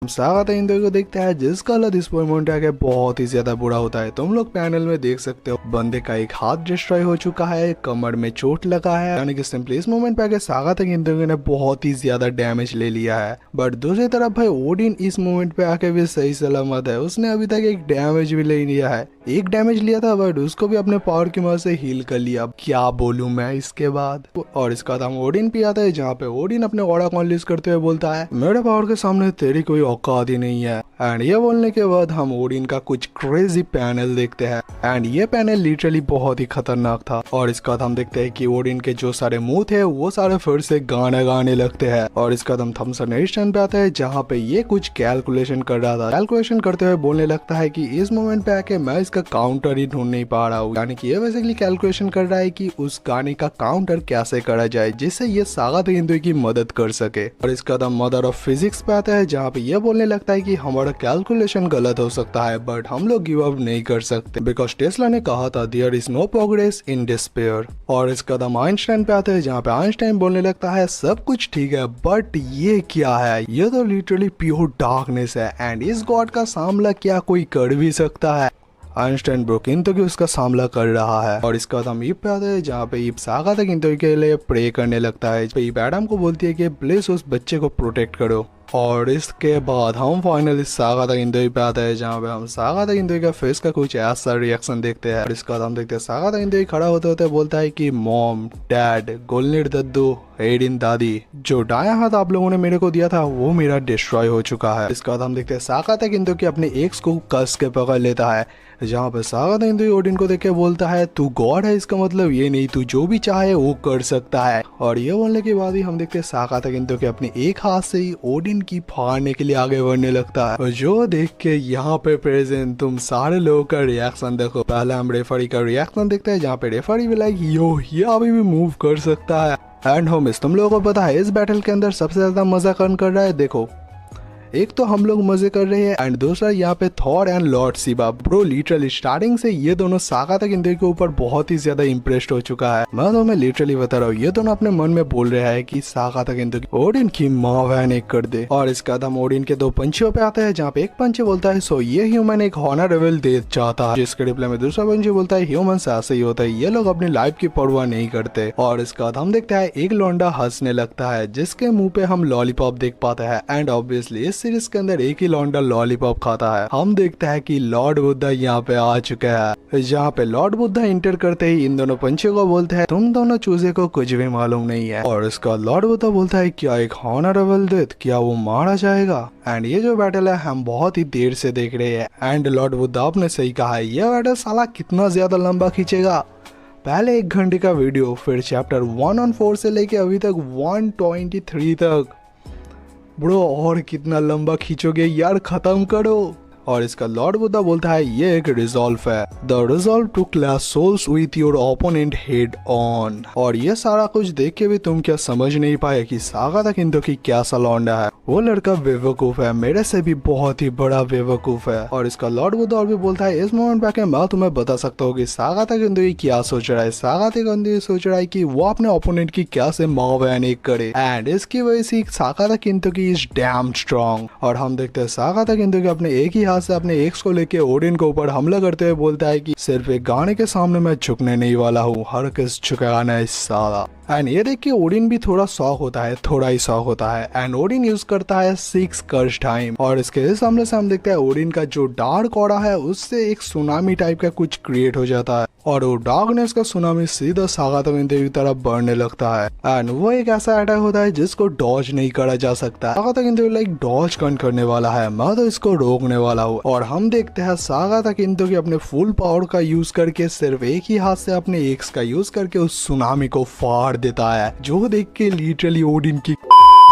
हम साकाता किंतो को देखते हैं जिसका हालत इस मोमेंट आके बहुत ही ज्यादा बुरा होता है। तुम लोग पैनल में देख सकते हो बंदे का एक हाथ डिस्ट्रॉय हो चुका है, कमर में चोट लगा है, यानी कि सिंपली इस मोमेंट पे आके साकाता किंतो ने बहुत ही ज्यादा डैमेज ले लिया है। बट दूसरी तरफ भाई ओडिन इस मोमेंट पे आके भी सही सलामत है, उसने अभी तक एक डैमेज भी ले लिया है। एक डैमेज लिया था बट उसको भी अपने पावर की मदद से हील कर लिया। अब क्या बोलूं मैं इसके बाद। और इसका हम ओडिन पे आता है जहाँ पे ओडिन अपने ऑरा को अनलीज करते हुए बोलता है मेरे पावर के सामने तेरी कोई औकात ही नहीं है। एंड ये बोलने के बाद हम ओडिन का कुछ क्रेजी पैनल देखते हैं, एंड ये पैनल लिटरली बहुत ही खतरनाक था। और इसका हम देखते हैं कि ओडिन के जो सारे मुंह थे वो सारे फिर से गाना गाने लगते हैं। और इसका हम थम्सन एडिशन पे आता है जहाँ पे ये कुछ कैलकुलेशन कर रहा था। कैलकुलेशन करते हुए बोलने लगता है कि इस मोमेंट पे आके मैं इसका काउंटर ही ढूंढ नहीं पा रहा हूँ, यानी कि ये बेसिकली कैलकुलेशन कर रहा है कि उस गाने का काउंटर कैसे करा जाए जिससे ये साकाता किंतो की मदद कर सके। और इसका मदर ऑफ फिजिक्स पे आता है जहाँ पे ये बोलने लगता है कि हमारा कैलकुलेशन गलत हो सकता है बट हम लोग गिव अप नहीं कर सकते, बिकॉज टेस्ला ने कहा था there is no progress in despair. और इसका आइंस्टाइन पे आता है जहाँ पे आइंस्टाइन बोलने लगता है सब कुछ ठीक है बट ये क्या है, ये तो लिटरली प्योर डार्कनेस है एंड इस गॉड का सामना क्या कोई कर भी सकता है। आइंस्टाइन ब्रो किंतो की उसका सामना कर रहा है। और इसका हम ईप पे आते हैं जहाँ पे ईप साकाता किंतो के लिए प्रे करने लगता है। ईप एडम को बोलती है कि प्लीज उस बच्चे को प्रोटेक्ट करो। और इसके बाद हम फाइनली साकाता किंतो पे आते हैं जहाँ पे हम साकाता किंतो का फेस का कुछ ऐसा रिएक्शन देखते हैं। और इसके बाद हम देखते हैं साकाता किंतो खड़ा होते होते बोलता है कि मॉम, डैड, गोलनीर दद्दू, एडिन दादी, जो दाया हाथ आप लोगों ने मेरे को दिया था वो मेरा डिस्ट्रॉय हो चुका है। इसके बाद हम देखते हैं साकाता किंतो की अपने एक्स को कस के पकड़ लेता है जहाँ पे साकाता किंतो ओडिन को देख के बोलता है तू गॉड है, इसका मतलब ये नहीं तू जो भी चाहे वो कर सकता है। और ये बोलने के बाद ही हम देखते हैं साकाता किंतो के अपने एक हाथ से ही ओडिन की फाड़ने के लिए आगे बढ़ने लगता है। और जो देख के यहाँ पे प्रेजेंट तुम सारे लोगों का रिएक्शन देखो। पहले हम रेफरी का रिएक्शन देखते हैं जहाँ पे रेफरी भी लाइक यो ये अभी भी मूव कर सकता है। एंड होमिस तुम लोगों को पता है इस बैटल के अंदर सबसे ज्यादा मजा कौन कर रहा है। देखो एक तो हम लोग मजे कर रहे हैं एंड दूसरा यहाँ पे Thor and Lord Shiva. Bro literally starting से ये दोनों साकाता किंतो के ऊपर बहुत ही ज्यादा इम्प्रेस्ड हो चुका है। मैं तो लिटरली बता रहा हूँ ये दोनों अपने मन में बोल रहे हैं कि साकाता किंतो ओडिन की माँ बहन एक कर दे। और इसका हम ओडिन के दो पंचियों पे आते हैं जहाँ पे एक पंच बोलता है सो ये ह्यूमन एक हॉनर लेवल दे चाहता है, जिसके रिप्लाई में दूसरा पंच बोलता है ह्यूमन ऐसे ही होता है, ये लोग अपनी लाइफ की परवाह नहीं करते। और इसका बाद हम देखते हैं एक लौंडा हंसने लगता है जिसके मुंह पे हम लॉलीपॉप देख पाते हैं। एंड ऑब्वियसली इस सीरीज के अंदर एक ही लौंडा लॉलीपॉप खाता है। हम देखते हैं कि लॉर्ड बुद्धा यहाँ पे आ चुका है, जहाँ पे लॉर्ड बुद्धा इंटर करते ही इन दोनों पंछियों को बोलते हैं तुम दोनों चूजे को कुछ भी मालूम नहीं है। और इसका लॉर्ड बुद्धा बोलता है क्या एक हॉनरेबल डेथ, क्या वो मारा जाएगा। एंड ये जो बैटल है हम बहुत ही देर से देख रहे हैं। एंड लॉर्ड बुद्धा आपने सही कहा है ये बैटल साला कितना ज्यादा लंबा खींचेगा। पहले 1 घंटे का वीडियो, फिर चैप्टर 114 से लेके अभी तक 123 तक। ब्रो और कितना लंबा खींचोगे यार, खत्म करो। और इसका लॉर्ड बुद्धा बोलता है ये एक रिजॉल्व है, the resolve to clash souls with your opponent head on. और ये सारा कुछ देख के भी तुम क्या समझ नहीं पाए कि साकाता किंतो की क्या सा लौंडा है। वो लड़का बेवकूफ है, मेरे से भी बहुत ही बड़ा बेवकूफ है। और इसका लॉर्ड बुद्धा और भी बोलता है इस मोमेंट पे मैं तुम्हें बता सकता हूँ कि साकाता किंतो क्या सोच रहा है। साकाता किंतो सोच रहा है कि वो अपने ओपोनेंट की क्या से माँ बहन एक करे एंड इसकी वजह से साकाता किंतो की इज डैम स्ट्रॉन्ग। और हम देखते हैं साकाता किंतो के अपने एक ही हाथ हाथ से अपने एक्स को लेके ओडिन के ऊपर हमला करते हुए बोलता है कि सिर्फ एक गाने के सामने मैं झुकने नहीं वाला हूँ, हर किस झुकेगा नहीं साला। एंड ये देख के ओडिन भी थोड़ा शॉक होता है, थोड़ा ही शॉक होता है। एंड ओडिन यूज करता है 6 कर्स टाइम और इसके सामने से हम देखते हैं ओडिन का जो डार्क ऑरा है उससे एक सुनामी टाइप का कुछ क्रिएट हो जाता है और वो डार्कनेस का सुनामी सीधा सागा तक की तरफ बढ़ने लगता है। एंड वो एक ऐसा अटैक होता है जिसको डॉज नहीं करा जा सकता। सागा तक लाइक डॉज करने वाला है, मैं तो इसको रोकने वाला हूँ। और हम देखते हैं सागा तक की अपने फुल पावर का यूज करके सिर्फ एक ही हाथ से अपने एक्स का यूज करके उस सुनामी को फाड़ देता है, जो देख के लिटरली ओडिन की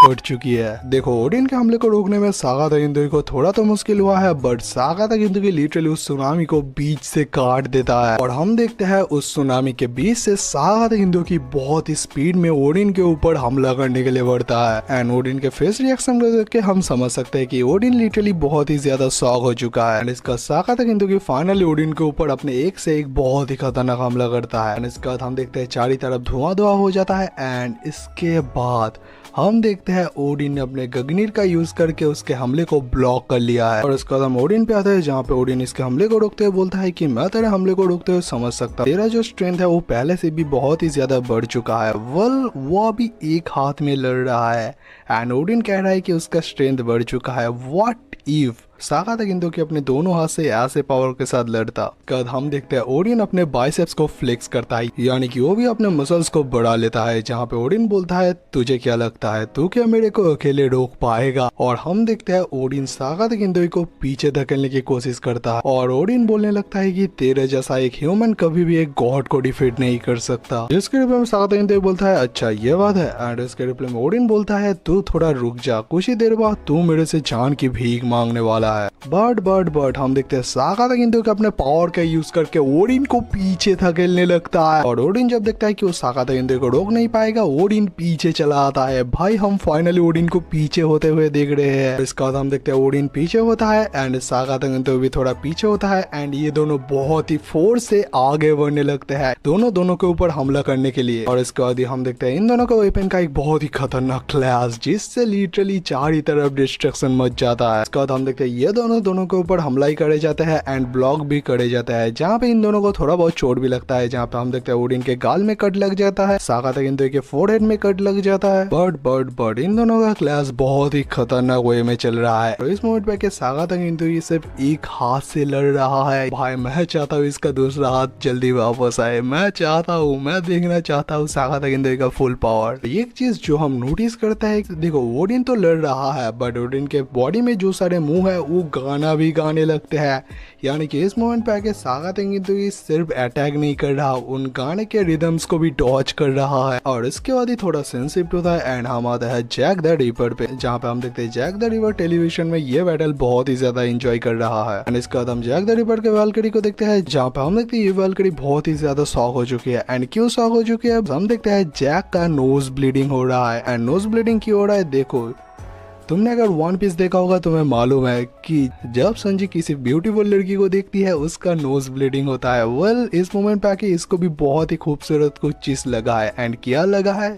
फट चुकी है। देखो ओडिन के हमले को रोकने में सागा तक को थोड़ा तो मुश्किल हुआ है, बट सागा तक लिटरली उस सुनामी को बीच से काट देता है और हम देखते हैं उस सुनामी के बीच से सागा तक की बहुत ही स्पीड में ओडिन के ऊपर हमला करने के लिए बढ़ता है। एंड ओडिन के फेस रिएक्शन को देख के हम समझ सकते हैं कि ओडिन लिटरली बहुत ही ज्यादा शॉक हो चुका है। एंड इसका सागा तक फाइनली ओडिन के ऊपर अपने एक से एक बहुत ही खतरनाक हमला करता है। एंड इसके बाद हम देखते हैं चारों तरफ धुआं हो जाता है। एंड इसके बाद हम देखते हैं ओडिन ने अपने गगनीर का यूज करके उसके हमले को ब्लॉक कर लिया है और उसके बाद हम ओडिन पे आते हैं जहाँ पे ओडिन इसके हमले को रोकते हुए बोलता है कि मैं तेरे हमले को रोकते हुए समझ सकता हूँ, तेरा जो स्ट्रेंथ है वो पहले से भी बहुत ही ज्यादा बढ़ चुका है। वो अभी एक हाथ में लड़ रहा है। एंड ओडिन कह रहा है कि उसका स्ट्रेंथ बढ़ चुका है। व्हाट इफ सागा तक की अपने दोनों हाथ से ऐसे पावर के साथ लड़ता। कद हम देखते हैं ओडिन अपने बाइसेप्स को फ्लेक्स करता है, यानी कि वो भी अपने मसल्स को बढ़ा लेता है। जहाँ पे ओडिन बोलता है तुझे क्या लगता है, तू क्या मेरे को अकेले रोक पाएगा। और हम देखते हैं ओडिन सागा तक को पीछे धकेलने की कोशिश करता है और ओडिन बोलने लगता है कि तेरे जैसा एक ह्यूमन कभी भी एक गॉड को डिफीट नहीं कर सकता। जिसके रिप्लाई में सागा तक बोलता है अच्छा ये बात है। एंड इसके रिप्लाई में ओडिन बोलता है तू थोड़ा रुक जा, कुछ ही देर बाद तू मेरे से जान की भीख मांगने वाला है। बट हम देखते हैं सागा तक अपने पावर का यूज करके ओडिन को पीछे धकेलने लगता है और ओडिन जब देखता है कि वो सागा तक को रोक नहीं पाएगा, ओडिन पीछे चला आता है। भाई हम फाइनली ओडिन को पीछे होते हुए देख रहे हैं। इसके बाद हम देखते हैं ओडिन पीछे होता है एंड सागा तक भी थोड़ा पीछे होता है एंड ये दोनों बहुत ही फोर्स से आगे बढ़ने लगते हैं दोनों के ऊपर हमला करने के लिए। और इसके बाद हम देखते हैं इन दोनों का वेपन का एक बहुत ही खतरनाक क्लैश जिससे लिटरली चारों तरफ डिस्ट्रक्शन मच जाता है। इसके बाद हम देखते हैं ये दोनों के ऊपर हमला ही करे जाते हैं एंड ब्लॉक भी करे जाता है, जहाँ पे इन दोनों को थोड़ा बहुत चोट भी लगता है। जहाँ पे हम देखते हैं ओडिन के गाल में कट लग जाता है, सागा तक के फोरहेड में कट लग जाता है। बट इन दोनों का क्लैश बहुत ही खतरनाक वे में चल रहा है। तो इस मोमेंट पे के सागा तक सिर्फ एक हाथ से लड़ रहा है। भाई मैं चाहता हूँ इसका दूसरा हाथ जल्दी वापस आए, मैं देखना चाहता हूँ सागा तक का फुल पावर। एक चीज जो हम नोटिस करते हैं, देखो ओडिन तो लड़ रहा है बट ओडिन के बॉडी में जो सारे मुंह है वो गाना भी गाने लगते हैं, यानी कि इस मोमेंट पे आके सागा तक सिर्फ अटैक नहीं कर रहा, उन गाने के रिदम्स को भी डॉच कर रहा है। और इसके बाद ही थोड़ा सेंसिटिव होता है एंड हम आता है जैक द रिपर पे, जहाँ पे हम देखते हैं जैक द रिपर टेलीविजन में ये बैटल बहुत ही ज्यादा एंजॉय कर रहा है। एंड इसके बाद हम जैक द रिपर के वैल्करी को देखते हैं, जहाँ पे हम देखते हैं ये वैल्करी बहुत ही ज्यादा शॉक हो चुकी है। एंड क्यों शॉक हो चुकी है, हम देखते हैं जैक का नोज ब्लीडिंग हो रहा है। एंड नोज ब्लीडिंग क्यों हो रहा है, देखो तुमने अगर वन पीस देखा होगा तुम्हें मालूम है कि जब संजी किसी ब्यूटीफुल लड़की को देखती है उसका नोज ब्लीडिंग होता है। वेल इस मोमेंट पे आके इसको भी बहुत ही खूबसूरत कुछ चीज लगा है। एंड क्या लगा है,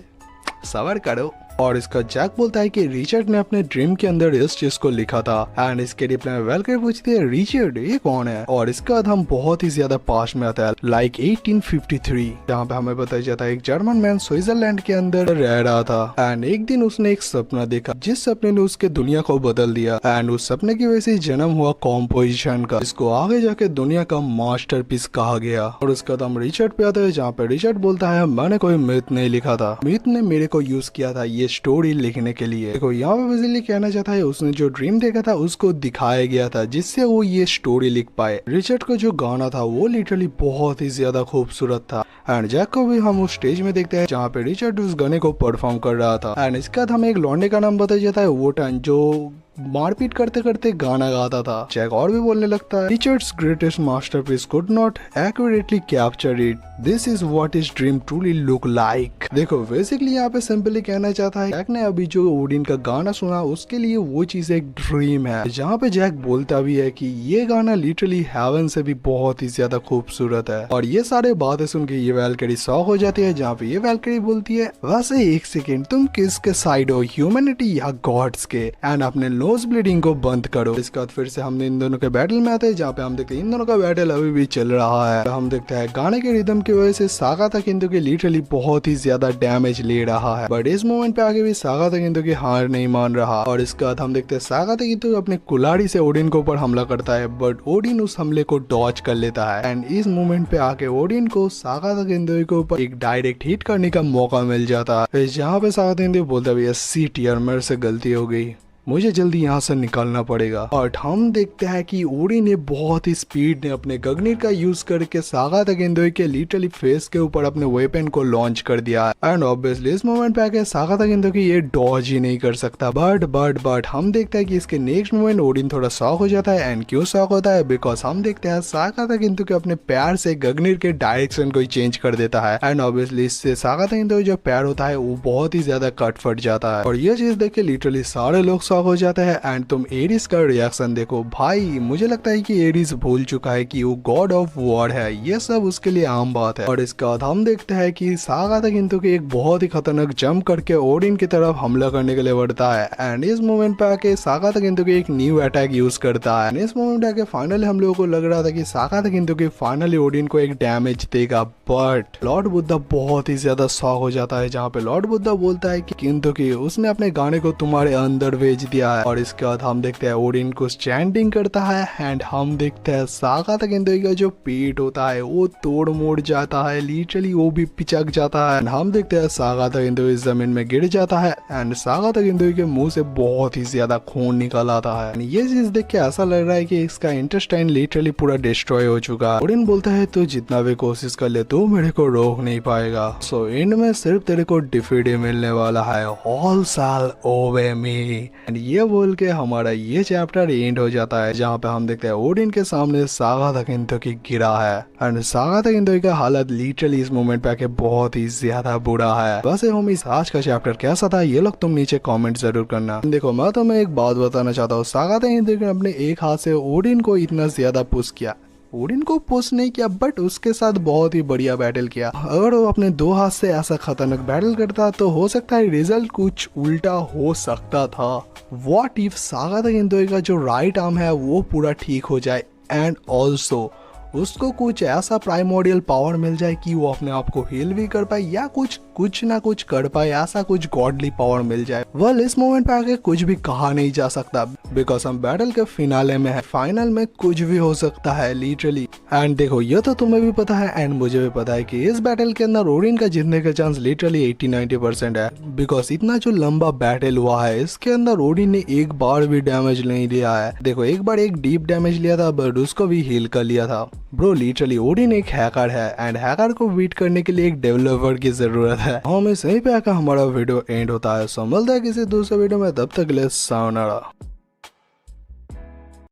सबर करो। और इसका जैक बोलता है कि रिचर्ड ने अपने ड्रीम के अंदर इस चीज को लिखा था। एंड इसके रिप्लाई में वैल्करी पूछती है रिचर्ड ये कौन है। और इसके बाद हम बहुत ही ज्यादा पास में आता है लाइक 1853, जहाँ पे हमें बताया जाता है एक जर्मन मैन स्विट्जरलैंड के अंदर रह रहा था एंड एक दिन उसने एक सपना देखा जिस सपने ने उसके दुनिया को बदल दिया। एंड उस सपने की वजह से जन्म हुआ कॉम्पोजिशन का, इसको आगे जाके दुनिया का मास्टरपीस कहा गया। और उसके बाद हम रिचर्ड पे आते हैं, जहाँ पे रिचर्ड बोलता है मैंने कोई मिथ नहीं लिखा था, मिथ ने मेरे को यूज किया था ये स्टोरी लिखने के लिए। देखो यहाँ पे बेसिकली कहना चाहता है उसने जो ड्रीम देखा था उसको दिखाया गया था जिससे वो ये स्टोरी लिख पाए। रिचर्ड को जो गाना था वो लिटरली बहुत ही ज्यादा खूबसूरत था। एंड जैक को भी हम उस स्टेज में देखते हैं जहाँ पे रिचर्ड उस गाने को परफॉर्म कर रहा था। एंड इसके बाद हमें एक लौंडे का नाम बताया जाता है वोटन, जो मारपीट करते करते गाना गाता था। जैक और भी बोलने लगता है Richards greatest masterpiece could not accurately capture it, this is what is dream truly look like. देखो बेसिकली यहाँ पे सिंपली कहना चाहता है जैक ने अभी जो ओडिन का गाना सुना उसके लिए वो चीज एक ड्रीम है, जहाँ पे जैक बोलता भी है कि ये गाना लिटरली हेवन से भी बहुत ही ज्यादा खूबसूरत है। और ये सारे बातें सुन के ये वैल्करी शॉक हो जाती है, जहाँ पे ये वैल्करी बोलती है वैसे एक सेकेंड तुम किसके साइड हो, ह्यूमैनिटी या गॉड्स के। एंड अपने नोज ब्लीडिंग को बंद करो। इसके बाद फिर से हम इन दोनों के बैटल में आते हैं, जहाँ पे हम देखते हैं इन दोनों का बैटल अभी भी चल रहा है। हम देखते हैं गाने के रिदम की वजह से सागाता किंतोकी लिटरली बहुत ही ज्यादा डैमेज ले रहा है, बट इस मोमेंट पे आगे भी सागाता किंतोकी हार नहीं मान रहा। और इसके बाद हम देखते हैं सागाता किंतोकी अपने कुल्हाड़ी से ओडिन के ऊपर हमला करता है, बट ओडिन उस हमले को डॉज कर लेता है। एंड इस मोमेंट पे आके ओडिन को सागाता किंतोकी के ऊपर एक डायरेक्ट हिट करने का मौका मिल जाता है, जहाँ पे सागाता किंतोकी बोलता है सी टीयर मेरे से गलती हो गई, मुझे जल्दी यहाँ से निकलना पड़ेगा। और हम देखते हैं कि ओडिन ने बहुत ही स्पीड ने अपने गगनीर का यूज करके सागाता किंतोकी के लिटरली फेस के ऊपर अपने वेपन को लॉन्च कर दिया। एंड ऑब्वियसली इस मोमेंट पे आके सागाता किंतोकी ये डॉज ही नहीं कर सकता। बट हम देखते हैं कि इसके नेक्स्ट मोमेंट ओडिन थोड़ा शॉक हो जाता है। एंड क्यों शॉक होता है? बिकॉज हम देखते हैं सागाता किंतोकी अपने पैर से गगनीर के डायरेक्शन को ही चेंज कर देता है। एंड ऑब्वियसली इससे सागाता किंतोकी जो पैर होता है वो बहुत ही ज्यादा कट फट जाता है। और ये चीज देख के लिटरली सारे लोग शॉक हो जाता है। एंड तुम एरिस का रिएक्शन देखो भाई, मुझे लगता है कि एरिस भूल चुका है कि वो गॉड ऑफ वॉर है, ये सब उसके लिए आम बात है। और इसके बाद हम देखते हैं कि सागाता किंतोकी एक बहुत ही खतरनाक जंप करके ओडिन की तरफ हमला करने के लिए बढ़ता है। एंड इस मोमेंट पे आके सागाता किंतोकी एक न्यू अटैक यूज करता है। इस मोमेंट आके फाइनली हम लोगों को लग रहा था कि सागाता किंतोकी फाइनली ओडिन को एक डैमेज देगा, बट लॉर्ड बुद्धा बहुत ही ज्यादा शॉक हो जाता है, जहाँ पे लॉर्ड बुद्धा बोलता है कि किंतोकी उसने अपने गाने को तुम्हारे अंदर भेज दिया है। और इसके बाद हम देखते हैं ओडिन को चैंटिंग करता है। एंड हम देखते हैं सागाता किंतोकी का जो पेट होता है वो तोड़ मोड़ जाता है, लिटरली वो भी पिचक जाता है। हम देखते हैं सागाता किंतोकी जमीन में गिर जाता है। एंड सागाता किंतोकी के मुंह से बहुत ही ज्यादा खून निकल आता है। ये चीज देख के ऐसा लग रहा है कि इसका इंटेस्टाइन लिटरली पूरा डिस्ट्रॉय हो चुका है। ओडिन बोलता है तो जितना भी कोशिश कर ले तू मेरे को रोक नहीं पाएगा, सो एंड में सिर्फ तेरे को डिफीट ही मिलने वाला है, ऑल साल ओवे मी। एंड ये बोल के हमारा ये चैप्टर एंड हो जाता है, जहाँ पे हम देखते हैं ओडिन के सामने सागाता किंतोकी गिरा है। एंड सागाता किंतोकी का हालत लिटरली इस मोमेंट पे आके बहुत ही ज्यादा बुरा है। वैसे हम इस आज का चैप्टर कैसा था ये लोग तुम नीचे कमेंट जरूर करना। देखो मैं तुम्हें एक बात बताना चाहता हूँ, सागाता किंतोकी ने अपने एक हाथ से ओडिन को इतना ज्यादा पुश किया, ओडिन को पुश नहीं किया, बट उसके साथ बहुत ही बढ़िया बैटल किया। अगर वो अपने दो हाथ से ऐसा खतरनाक बैटल करता तो हो सकता है रिजल्ट कुछ उल्टा हो सकता था। व्हाट इफ सागाता किंतोकी का जो राइट आर्म है वो पूरा ठीक हो जाए, एंड ऑल्सो उसको कुछ ऐसा प्राइमोडियल पावर मिल जाए कि वो अपने आप को हील भी कर पाए, या कुछ ना कुछ कर पाए, ऐसा कुछ गॉडली पावर मिल जाए। वेल इस मोमेंट पे आके कुछ भी कहा नहीं जा सकता, बिकॉज हम बैटल के फिनाले में है, फाइनल में कुछ भी हो सकता है लिटरली। एंड देखो ये तो तुम्हें भी पता है एंड मुझे भी पता है कि इस बैटल के अंदर ओडिन का जीतने का चांस लिटरली 80-90% है, बिकॉज इतना जो लंबा बैटल हुआ है इसके अंदर ओडिन ने एक बार भी डैमेज नहीं लिया है। देखो एक बार एक डीप डैमेज लिया था, बट उसको भी हील कर लिया था। ब्रो लिटरली ओडिन एक हैकर है, एंड हैकर को बीट करने के लिए एक डेवलपर की जरूरत है। हमें सही पे आकर हमारा वीडियो एंड होता है। सो मिलता है किसी दूसरे वीडियो में, तब तक के लिए सायोनारा।